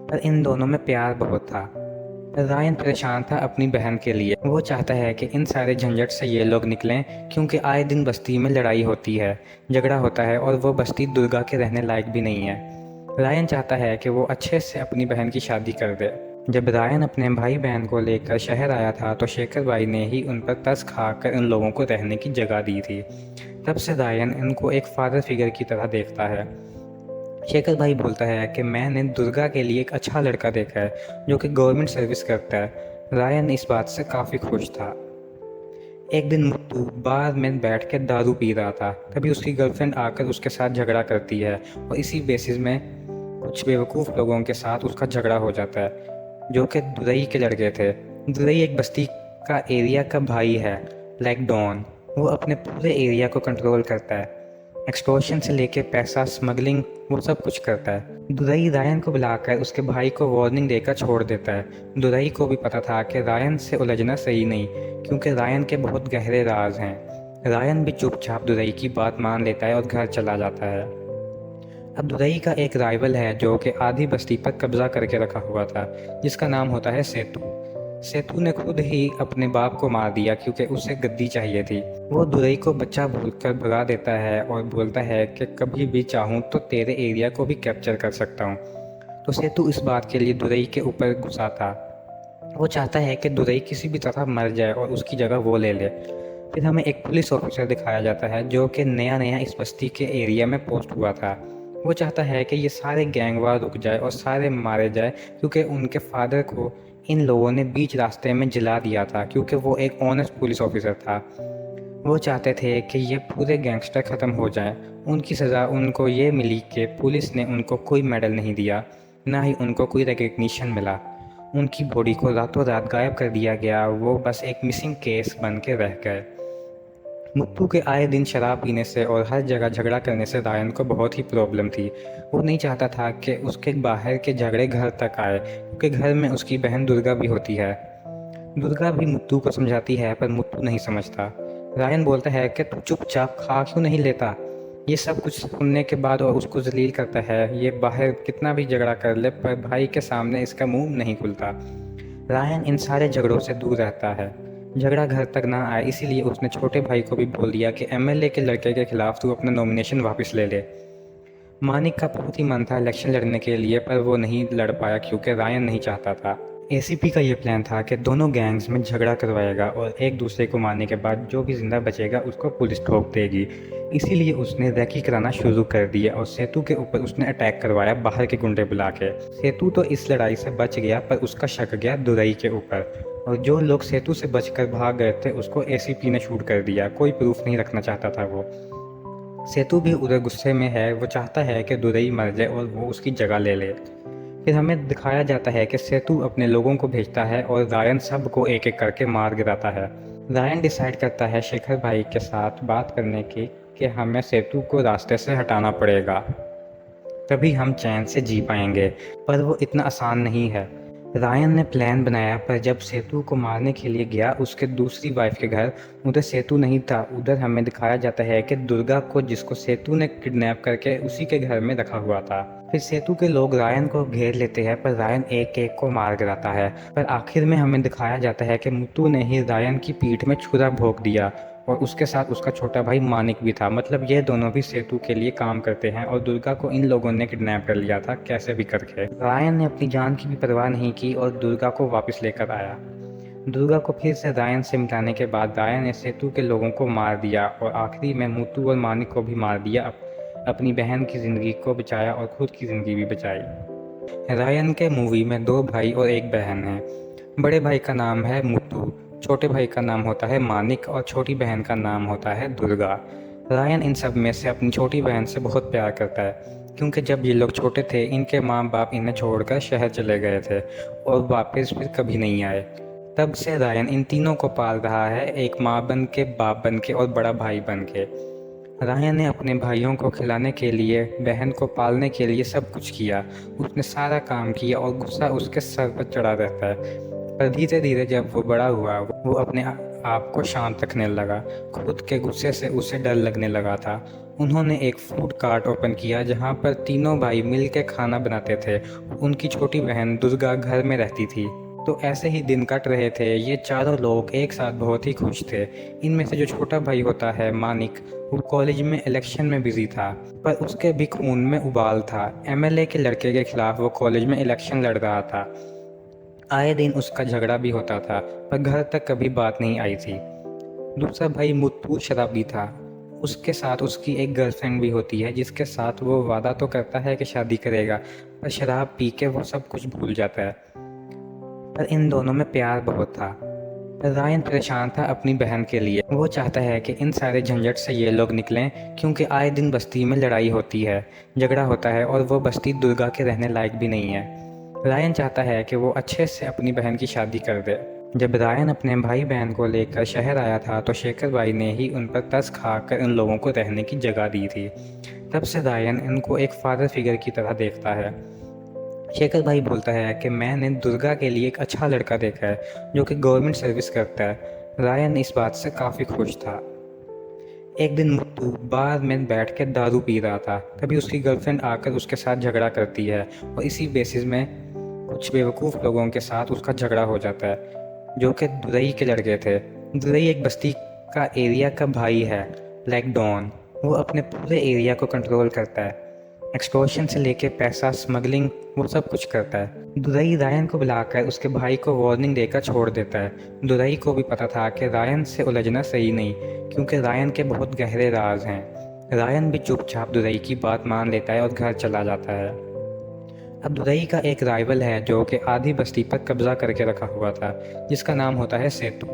पर इन दोनों में प्यार बहुत था। रायन परेशान था अपनी बहन के लिए। वो चाहता है कि इन सारे झंझट से ये लोग निकलें क्योंकि आए दिन बस्ती में लड़ाई होती है, झगड़ा होता है और वो बस्ती दुर्गा के रहने लायक भी नहीं है। रायन चाहता है कि वो अच्छे से अपनी बहन की शादी कर दे। जब रायन अपने भाई बहन को लेकर शहर आया था तो शेखर भाई ने ही उन पर तरस खाकर इन लोगों को रहने की जगह दी थी। तब से रायन इनको एक फादर फिगर की तरह देखता है। शेखर भाई बोलता है कि मैंने दुर्गा के लिए एक अच्छा लड़का देखा है जो कि गवर्नमेंट सर्विस करता है। रायन इस बात से काफ़ी खुश था। एक दिन मुत्तू बार में बैठ के दारू पी रहा था, तभी उसकी गर्लफ्रेंड आकर उसके साथ झगड़ा करती है और इसी बेसिस में कुछ बेवकूफ़ लोगों के साथ उसका झगड़ा हो जाता है जो कि दुरई के लड़के थे। दुरई एक बस्ती का एरिया का भाई है, लाइक डॉन। वो अपने पूरे एरिया को कंट्रोल करता है, एक्सटॉर्शन से लेके पैसा स्मगलिंग वो सब कुछ करता है। दुरई रायन को बुलाकर उसके भाई को वार्निंग देकर छोड़ देता है। दुरई को भी पता था कि रायन से उलझना सही नहीं क्योंकि रायन के बहुत गहरे राज हैं। रायन भी चुपचाप दुरई की बात मान लेता है और घर चला जाता है। अब दुरई का एक राइवल है जो कि आधी बस्ती पर कब्जा करके रखा हुआ था, जिसका नाम होता है सेतु। सेतु ने खुद ही अपने बाप को मार दिया क्योंकि उसे गद्दी चाहिए थी। वो दुरई को बच्चा बोलकर भगा देता है और बोलता है कि कभी भी चाहूँ तो तेरे एरिया को भी कैप्चर कर सकता हूँ। तो सेतु इस बात के लिए दुरई के ऊपर गुस्सा था। वो चाहता है कि दुरई किसी भी तरह मर जाए और उसकी जगह वो ले ले। फिर हमें एक पुलिस ऑफिसर दिखाया जाता है जो कि नया नया इस बस्ती के एरिया में पोस्ट हुआ था। वो चाहता है कि ये सारे गैंगवार रुक जाए और सारे मारे जाए क्योंकि उनके फादर को इन लोगों ने बीच रास्ते में जला दिया था क्योंकि वो एक ऑनेस्ट पुलिस ऑफिसर था। वो चाहते थे कि ये पूरे गैंगस्टर ख़त्म हो जाएं। उनकी सज़ा उनको ये मिली कि पुलिस ने उनको कोई मेडल नहीं दिया, ना ही उनको कोई रिकग्निशन मिला। उनकी बॉडी को रातों रात गायब कर दिया गया। वो बस एक मिसिंग केस बन के रह गए। मुत्तू के आए दिन शराब पीने से और हर जगह झगड़ा करने से रायन को बहुत ही प्रॉब्लम थी। वो नहीं चाहता था कि उसके बाहर के झगड़े घर तक आए, क्योंकि घर में उसकी बहन दुर्गा भी होती है। दुर्गा भी मुत्तू को समझाती है, पर मुत्तू नहीं समझता। रायन बोलता है कि तू चुपचाप खा क्यों नहीं लेता। ये सब कुछ सुनने के बाद और उसको जलील करता है। ये बाहर कितना भी झगड़ा कर ले, पर भाई के सामने इसका मुंह नहीं खुलता। रायन इन सारे झगड़ों से दूर रहता है। झगड़ा घर तक ना आए, इसीलिए उसने छोटे भाई को भी बोल दिया कि एमएलए के लड़के के खिलाफ तू अपना नॉमिनेशन वापस ले ले। मानिक का बहुत ही मन था इलेक्शन लड़ने के लिए, पर वो नहीं लड़ पाया क्योंकि रायन नहीं चाहता था। एसीपी का ये प्लान था कि दोनों गैंग्स में झगड़ा करवाएगा और एक दूसरे को मारने के बाद जो भी जिंदा बचेगा उसको पुलिस ठोक देगी। इसीलिए उसने रेकी कराना शुरू कर दिया और सेतु के ऊपर उसने अटैक करवाया बाहर के गुंडे बुला के। सेतु तो इस लड़ाई से बच गया, पर उसका शक गया दुरई के ऊपर, और जो लोग सेतु से बचकर भाग गए थे उसको एसीपी ने शूट कर दिया। कोई प्रूफ नहीं रखना चाहता था वो। सेतु भी उधर गुस्से में है। वो चाहता है कि दुरई मर जाए और वो उसकी जगह ले ले। फिर हमें दिखाया जाता है कि सेतु अपने लोगों को भेजता है और रायन सबको एक एक करके मार गिराता है। रायन डिसाइड करता है शेखर भाई के साथ बात करने की कि हमें सेतु को रास्ते से हटाना पड़ेगा, तभी हम चैन से जी पाएंगे। पर वो इतना आसान नहीं है। रायन ने प्लान बनाया, पर जब सेतु को मारने के लिए गया उसके दूसरी वाइफ के घर, उधर सेतु नहीं था। उधर हमें दिखाया जाता है कि दुर्गा को, जिसको सेतु ने किडनैप करके उसी के घर में रखा हुआ था। फिर सेतु के लोग रायन को घेर लेते हैं, पर रायन एक एक को मार गिराता है। पर आखिर में हमें दिखाया जाता है कि मुत्तू ने ही रायन की पीठ में छुरा भोंक दिया, और उसके साथ उसका छोटा भाई मानिक भी था। मतलब ये दोनों भी सेतु के लिए काम करते हैं, और दुर्गा को इन लोगों ने किडनैप कर लिया था कैसे भी करके। रायन ने अपनी जान की भी परवाह नहीं की और दुर्गा को वापस लेकर आया। दुर्गा को फिर से रायन से मिटाने के बाद रायन ने सेतु के लोगों को मार दिया और आखिरी में मुत्तू और मानिक को भी मार दिया। अपनी बहन की ज़िंदगी को बचाया और खुद की ज़िंदगी भी बचाई। रायन के मूवी में दो भाई और एक बहन है। बड़े भाई का नाम है मुत्तू, छोटे भाई का नाम होता है मानिक और छोटी बहन का नाम होता है दुर्गा। रायन इन सब में से अपनी छोटी बहन से बहुत प्यार करता है, क्योंकि जब ये लोग छोटे थे इनके माँ बाप इन्हें छोड़कर शहर चले गए थे और वापस फिर कभी नहीं आए। तब से रायन इन तीनों को पाल रहा है, एक माँ बन के, बाप बन के और बड़ा भाई बन के। रायन ने अपने भाइयों को खिलाने के लिए, बहन को पालने के लिए सब कुछ किया। उसने सारा काम किया और गुस्सा उसके सर पर चढ़ा रहता है। पर धीरे धीरे जब वो बड़ा हुआ वो अपने आप को शांत रखने लगा। खुद के गुस्से से उसे डर लगने लगा था। उन्होंने एक फूड कार्ट ओपन किया जहाँ पर तीनों भाई मिल के खाना बनाते थे। उनकी छोटी बहन दुर्गा घर में रहती थी। तो ऐसे ही दिन कट रहे थे। ये चारों लोग एक साथ बहुत ही खुश थे। इनमें से जो छोटा भाई होता है मानिक, वो कॉलेज में इलेक्शन में बिजी था, पर उसके भी खून में उबाल था। एमएलए के लड़के के खिलाफ वो कॉलेज में इलेक्शन लड़ रहा था। आए दिन उसका झगड़ा भी होता था, पर घर तक कभी बात नहीं आई थी। दूसरा भाई मुत्तू शराबी था। उसके साथ उसकी एक गर्लफ्रेंड भी होती है, जिसके साथ वो वादा तो करता है कि शादी करेगा, पर शराब पी के वो सब कुछ भूल जाता है। पर इन दोनों में प्यार बहुत था। रायन परेशान था अपनी बहन के लिए। वो चाहता है कि इन सारे झंझट से ये लोग निकलें, क्योंकि आए दिन बस्ती में लड़ाई होती है, झगड़ा होता है, और वो बस्ती दुर्गा के रहने लायक भी नहीं है। रायन चाहता है कि वो अच्छे से अपनी बहन की शादी कर दे। जब रायन अपने भाई बहन को लेकर शहर आया था तो शेखर भाई ने ही उन पर तरस खाकर उन लोगों को रहने की जगह दी थी। तब से रायन इनको एक फादर फिगर की तरह देखता है। शेखर भाई बोलता है कि मैंने दुर्गा के लिए एक अच्छा लड़का देखा है जो कि गवर्नमेंट सर्विस करता है। रायन इस बात से काफ़ी खुश था। एक दिन मुत्तू बार में बैठ के दारू पी रहा था, तभी उसकी गर्लफ्रेंड आकर उसके साथ झगड़ा करती है, और इसी बेसिस में कुछ बेवकूफ़ लोगों के साथ उसका झगड़ा हो जाता है, जो कि दुरई के लड़के थे। दुरई एक बस्ती का एरिया का भाई है, लाइक डॉन। वो अपने पूरे एरिया को कंट्रोल करता है। एक्सटॉर्शन से लेके पैसा स्मगलिंग वो सब कुछ करता है। दुरई रायन को बुलाकर उसके भाई को वार्निंग देकर छोड़ देता है। दुरई को भी पता था कि रायन से उलझना सही नहीं, क्योंकि रायन के बहुत गहरे राज हैं। रायन भी चुपचाप दुरई की बात मान लेता है और घर चला जाता है। अब दुरई का एक राइवल है जो कि आधी बस्ती पर कब्जा करके रखा हुआ था, जिसका नाम होता है सेतु।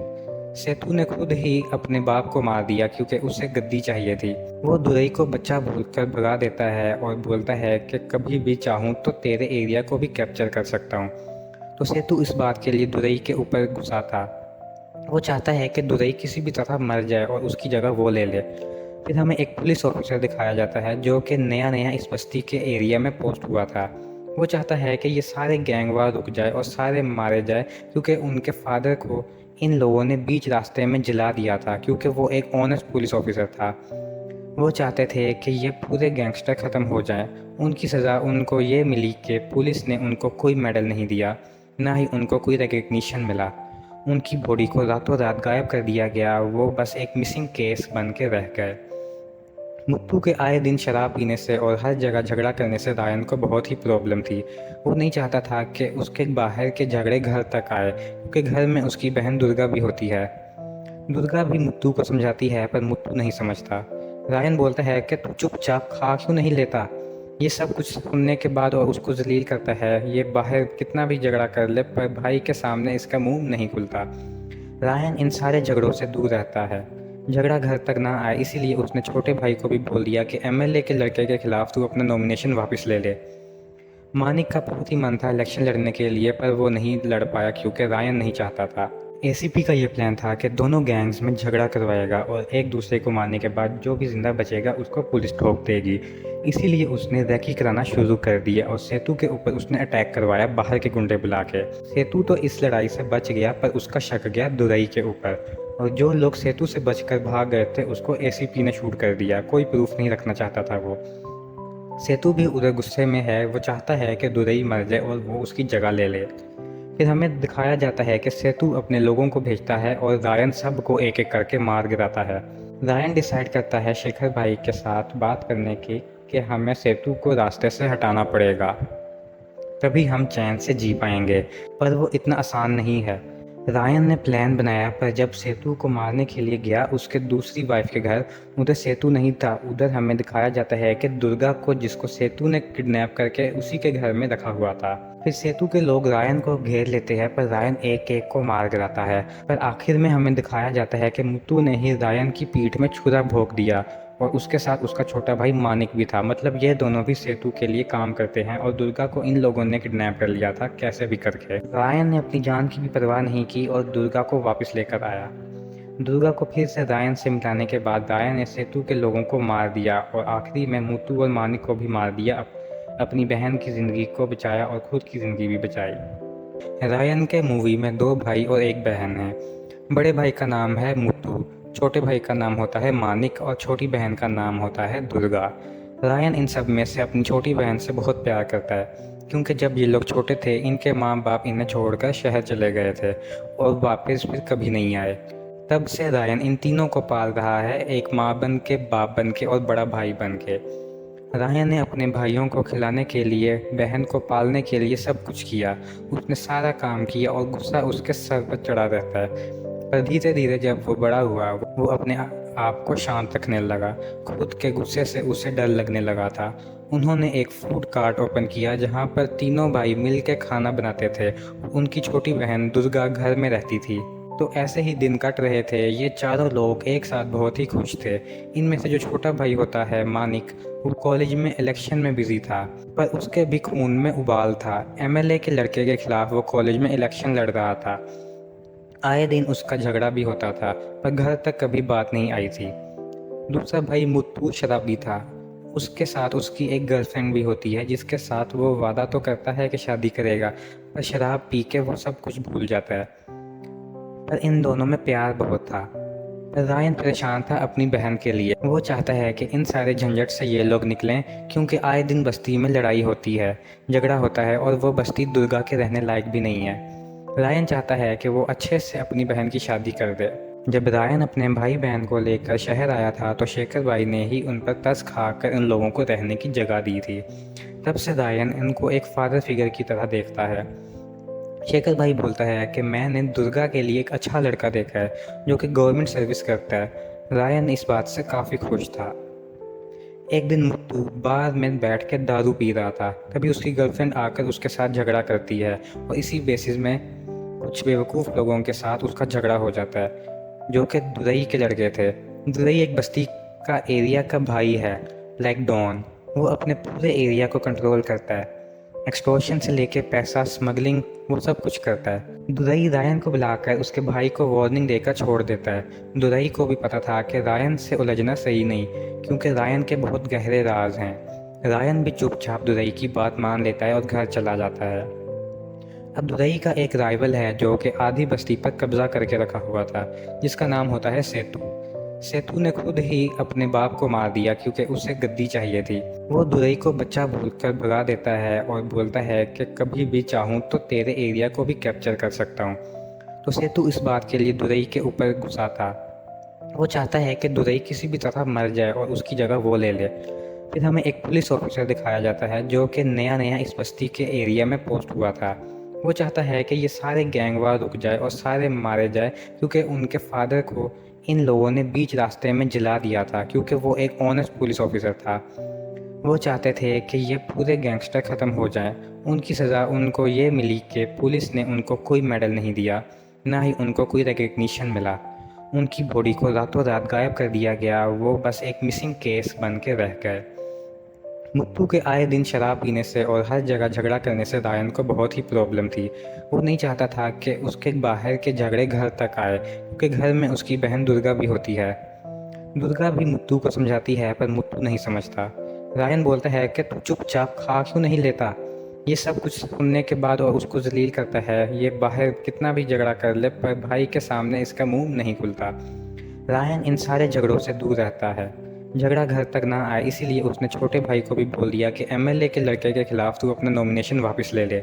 सेतु ने खुद ही अपने बाप को मार दिया क्योंकि उसे गद्दी चाहिए थी। वो दुरई को बच्चा भूलकर भगा देता है और बोलता है कि कभी भी चाहूँ तो तेरे एरिया को भी कैप्चर कर सकता हूँ। तो सेतु इस बात के लिए दुरई के ऊपर गुस्सा था। वो चाहता है कि दुरई किसी भी तरह मर जाए और उसकी जगह वो ले ले। फिर हमें एक पुलिस ऑफिसर दिखाया जाता है जो कि नया नया इस बस्ती के एरिया में पोस्ट हुआ था। वो चाहता है कि ये सारे गैंग वार रुक जाए और सारे मारे जाए, क्योंकि उनके फादर को इन लोगों ने बीच रास्ते में जला दिया था, क्योंकि वो एक ऑनेस्ट पुलिस ऑफिसर था। वो चाहते थे कि ये पूरे गैंगस्टर ख़त्म हो जाएं। उनकी सज़ा उनको ये मिली कि पुलिस ने उनको कोई मेडल नहीं दिया, ना ही उनको कोई रिकग्निशन मिला। उनकी बॉडी को रातों रात गायब कर दिया गया, वो बस एक मिसिंग केस बन के रह गए। मुत्तू के आए दिन शराब पीने से और हर जगह झगड़ा करने से रायन को बहुत ही प्रॉब्लम थी। वो नहीं चाहता था कि उसके बाहर के झगड़े घर तक आए, क्योंकि घर में उसकी बहन दुर्गा भी होती है। दुर्गा भी मुत्तू को समझाती है, पर मुत्तू नहीं समझता। रायन बोलता है कि तू चुपचाप खा क्यों नहीं लेता। ये सब कुछ सुनने के बाद और उसको जलील करता है। ये बाहर कितना भी झगड़ा कर ले, पर भाई के सामने इसका मुंह नहीं खुलता। रायन इन सारे झगड़ों से दूर रहता है, झगड़ा घर तक ना आए, इसीलिए उसने छोटे भाई को भी बोल दिया कि एमएलए के लड़के के खिलाफ तू अपना नॉमिनेशन वापस ले ले। मानिक का बहुत ही मन था इलेक्शन लड़ने के लिए, पर वो नहीं लड़ पाया क्योंकि रायन नहीं चाहता था। एसीपी का ये प्लान था कि दोनों गैंग्स में झगड़ा करवाएगा और एक दूसरे को मारने के बाद जो भी जिंदा बचेगा उसको पुलिस ठोक देगी। इसीलिए उसने रेकी कराना शुरू कर दिया और सेतु के ऊपर उसने अटैक करवाया बाहर के गुंडे बुला के। सेतु तो इस लड़ाई से बच गया, पर उसका शक गया दुरई के ऊपर, और जो लोग सेतु से बचकर भाग गए थे उसको एसीपी ने शूट कर दिया। कोई प्रूफ नहीं रखना चाहता था वो। सेतु भी उधर गुस्से में है, वो चाहता है कि दुरई मर जाए और वो उसकी जगह ले ले। फिर हमें दिखाया जाता है कि सेतु अपने लोगों को भेजता है और रायन सबको एक एक करके मार गिराता है। रायन डिसाइड करता है शेखर भाई के साथ बात करने की कि हमें सेतु को रास्ते से हटाना पड़ेगा, तभी हम चैन से जी पाएंगे। पर वो इतना आसान नहीं है। रायन ने प्लान बनाया, पर जब सेतु को मारने के लिए गया उसके दूसरी वाइफ के घर, उधर सेतु नहीं था। उधर हमें दिखाया जाता है कि दुर्गा को, जिसको सेतु ने किडनैप करके उसी के घर में रखा हुआ था। फिर सेतु के लोग रायन को घेर लेते हैं, पर रायन एक एक को मार गिराता है। पर आखिर में हमें दिखाया जाता है कि मुत्तू ने ही रायन की पीठ में छुरा भोंक दिया, और उसके साथ उसका छोटा भाई मानिक भी था। मतलब ये दोनों भी सेतु के लिए काम करते हैं, और दुर्गा को इन लोगों ने किडनैप कर लिया था कैसे भी करके। रायन ने अपनी जान की भी परवाह नहीं की और दुर्गा को वापस लेकर आया। दुर्गा को फिर से रायन से मिलाने के बाद रायन ने सेतु के लोगों को मार दिया और आखिरी में मुत्तू और मानिक को भी मार दिया। अपनी बहन की ज़िंदगी को बचाया और खुद की ज़िंदगी भी बचाई। रायन के मूवी में दो भाई और एक बहन है। बड़े भाई का नाम है मुत्तू, छोटे भाई का नाम होता है मानिक और छोटी बहन का नाम होता है दुर्गा। रायन इन सब में से अपनी छोटी बहन से बहुत प्यार करता है, क्योंकि जब ये लोग छोटे थे इनके माँ बाप इन्हें छोड़कर शहर चले गए थे और वापस फिर कभी नहीं आए। तब से रायन इन तीनों को पाल रहा है, एक माँ बन के, बाप बन के और बड़ा भाई बन के। रायन ने अपने भाइयों को खिलाने के लिए, बहन को पालने के लिए सब कुछ किया। उसने सारा काम किया और गुस्सा उसके सर पर चढ़ा रहता है। पर धीरे धीरे जब वो बड़ा हुआ वो अपने आप को शांत रखने लगा। खुद के गुस्से से उसे डर लगने लगा था। उन्होंने एक फूड कार्ट ओपन किया जहाँ पर तीनों भाई मिल के खाना बनाते थे। उनकी छोटी बहन दुर्गा घर में रहती थी। तो ऐसे ही दिन कट रहे थे। ये चारों लोग एक साथ बहुत ही खुश थे। इनमें से जो छोटा भाई होता है मानिक, वो कॉलेज में इलेक्शन में बिजी था, पर उसके भी खून में उबाल था। एमएलए के लड़के के खिलाफ वो कॉलेज में इलेक्शन लड़ रहा था। आए दिन उसका झगड़ा भी होता था, पर घर तक कभी बात नहीं आई थी। दूसरा भाई मुत्तू शराबी था। उसके साथ उसकी एक गर्लफ्रेंड भी होती है, जिसके साथ वो वादा तो करता है कि शादी करेगा, पर शराब पी के वो सब कुछ भूल जाता है। पर इन दोनों में प्यार बहुत था। पर रायन परेशान था अपनी बहन के लिए। वो चाहता है कि इन सारे झंझट से ये लोग निकलें, क्योंकि आए दिन बस्ती में लड़ाई होती है, झगड़ा होता है, और वो बस्ती दुर्गा के रहने लायक भी नहीं है। रायन चाहता है कि वो अच्छे से अपनी बहन की शादी कर दे। जब रायन अपने भाई बहन को लेकर शहर आया था तो शेखर भाई ने ही उन पर तरस खाकर इन लोगों को रहने की जगह दी थी। तब से रायन इनको एक फादर फिगर की तरह देखता है। शेखर भाई बोलता है कि मैंने दुर्गा के लिए एक अच्छा लड़का देखा है जो कि गवर्नमेंट सर्विस करता है। रायन इस बात से काफ़ी खुश था। एक दिन मुत्तू बार में बैठ के दारू पी रहा था। तभी उसकी गर्लफ्रेंड आकर उसके साथ झगड़ा करती है और इसी बेसिस में कुछ बेवकूफ़ लोगों के साथ उसका झगड़ा हो जाता है, जो कि दुरई के लड़के थे। दुरई एक बस्ती का एरिया का भाई है, लाइक डॉन। वो अपने पूरे एरिया को कंट्रोल करता है। एक्सटॉर्शन से लेके पैसा स्मगलिंग वो सब कुछ करता है। दुरई रायन को बुलाकर उसके भाई को वार्निंग देकर छोड़ देता है। दुरई को भी पता था कि रायन से उलझना सही नहीं, क्योंकि रायन के बहुत गहरे राज हैं। रायन भी चुपचाप दुरई की बात मान लेता है और घर चला जाता है। अब दुरई का एक राइवल है जो कि आधी बस्ती पर कब्जा करके रखा हुआ था, जिसका नाम होता है सेतु। सेतु ने खुद ही अपने बाप को मार दिया क्योंकि उसे गद्दी चाहिए थी। वो दुरई को बच्चा भूलकर भगा देता है और बोलता है कि कभी भी चाहूँ तो तेरे एरिया को भी कैप्चर कर सकता हूँ। तो सेतु इस बात के लिए दुरई के ऊपर गुस्सा था। वो चाहता है कि दुरई किसी भी तरह मर जाए और उसकी जगह वो ले ले। फिर हमें एक पुलिस ऑफिसर दिखाया जाता है जो कि नया नया इस बस्ती के एरिया में पोस्ट हुआ था। वो चाहता है कि ये सारे गैंगवार रुक जाए और सारे मारे जाए, क्योंकि उनके फादर को इन लोगों ने बीच रास्ते में जला दिया था, क्योंकि वो एक ऑनेस्ट पुलिस ऑफिसर था। वो चाहते थे कि ये पूरे गैंगस्टर ख़त्म हो जाएं। उनकी सज़ा उनको ये मिली कि पुलिस ने उनको कोई मेडल नहीं दिया, ना ही उनको कोई रिकग्निशन मिला। उनकी बॉडी को रातों रात गायब कर दिया गया, वो बस एक मिसिंग केस बन के रह गए। मुत्तू के आए दिन शराब पीने से और हर जगह झगड़ा करने से रायन को बहुत ही प्रॉब्लम थी। वो नहीं चाहता था कि उसके बाहर के झगड़े घर तक आए, क्योंकि घर में उसकी बहन दुर्गा भी होती है। दुर्गा भी मुत्तू को समझाती है, पर मुत्तू नहीं समझता। रायन बोलता है कि तू चुपचाप खा क्यों नहीं लेता। ये सब कुछ सुनने के बाद और उसको जलील करता है। ये बाहर कितना भी झगड़ा कर ले, पर भाई के सामने इसका मुंह नहीं खुलता। रायन इन सारे झगड़ों से दूर रहता है, झगड़ा घर तक ना आए, इसीलिए उसने छोटे भाई को भी बोल दिया कि एमएलए के लड़के के खिलाफ तू अपना नॉमिनेशन वापस ले ले।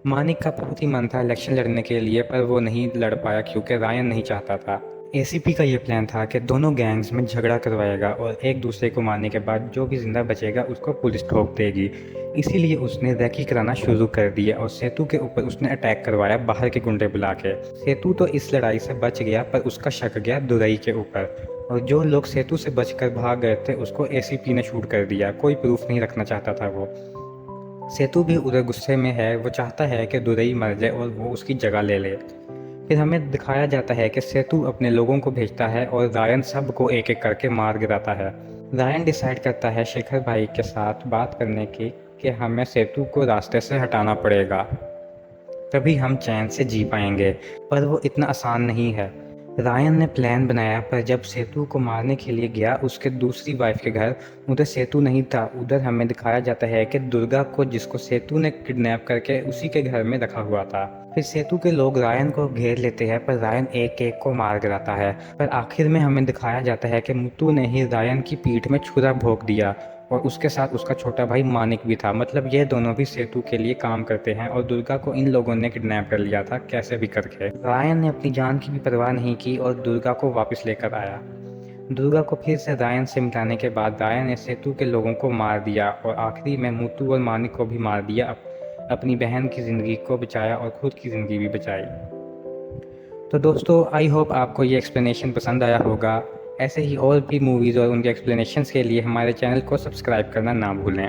मानिक का बहुत ही मन था इलेक्शन लड़ने के लिए, पर वो नहीं लड़ पाया क्योंकि रायन नहीं चाहता था। एसीपी का ये प्लान था कि दोनों गैंग्स में झगड़ा करवाएगा और एक दूसरे को मारने के बाद जो भी जिंदा बचेगा उसको पुलिस ठोक देगी। इसीलिए उसने रैकी कराना शुरू कर दिया और सेतु के ऊपर उसने अटैक करवाया बाहर के गुंडे बुला के। सेतु तो इस लड़ाई से बच गया, पर उसका शक गया दुरई के ऊपर, और जो लोग सेतु से बचकर भाग गए थे उसको एसीपी ने शूट कर दिया। कोई प्रूफ नहीं रखना चाहता था वो। सेतु भी उधर गुस्से में है, वो चाहता है कि दुरई मर जाए और वो उसकी जगह ले ले। फिर हमें दिखाया जाता है कि सेतु अपने लोगों को भेजता है और रायन सबको एक एक करके मार गिराता है। रायन डिसाइड करता है शेखर भाई के साथ बात करने की कि हमें सेतु को रास्ते से हटाना पड़ेगा, तभी हम चैन से जी पाएंगे। पर वो इतना आसान नहीं है। रायन ने प्लान बनाया, पर जब सेतु को मारने के लिए गया उसके दूसरी वाइफ के घर, उधर सेतु नहीं था। उधर हमें दिखाया जाता है कि दुर्गा को, जिसको सेतु ने किडनैप करके उसी के घर में रखा हुआ था। फिर सेतु के लोग रायन को घेर लेते हैं, पर रायन एक एक को मार गिराता है। पर आखिर में हमें दिखाया जाता है कि मुत्तू ने ही रायन की पीठ में छुरा भोंक दिया, और उसके साथ उसका छोटा भाई मानिक भी था। मतलब ये दोनों भी सेतु के लिए काम करते हैं, और दुर्गा को इन लोगों ने किडनैप कर लिया था कैसे भी करके। रायन ने अपनी जान की भी परवाह नहीं की और दुर्गा को वापस लेकर आया। दुर्गा को फिर से रायन से मिलाने के बाद रायन ने सेतु के लोगों को मार दिया और आखिरी में मुत्तू और मानिक को भी मार दिया। अपनी बहन की ज़िंदगी को बचाया और खुद की ज़िंदगी भी बचाई। तो दोस्तों, आई होप आपको ये एक्सप्लेनेशन पसंद आया होगा। ऐसे ही और भी मूवीज़ और उनके एक्सप्लेनेशंस के लिए हमारे चैनल को सब्सक्राइब करना ना भूलें।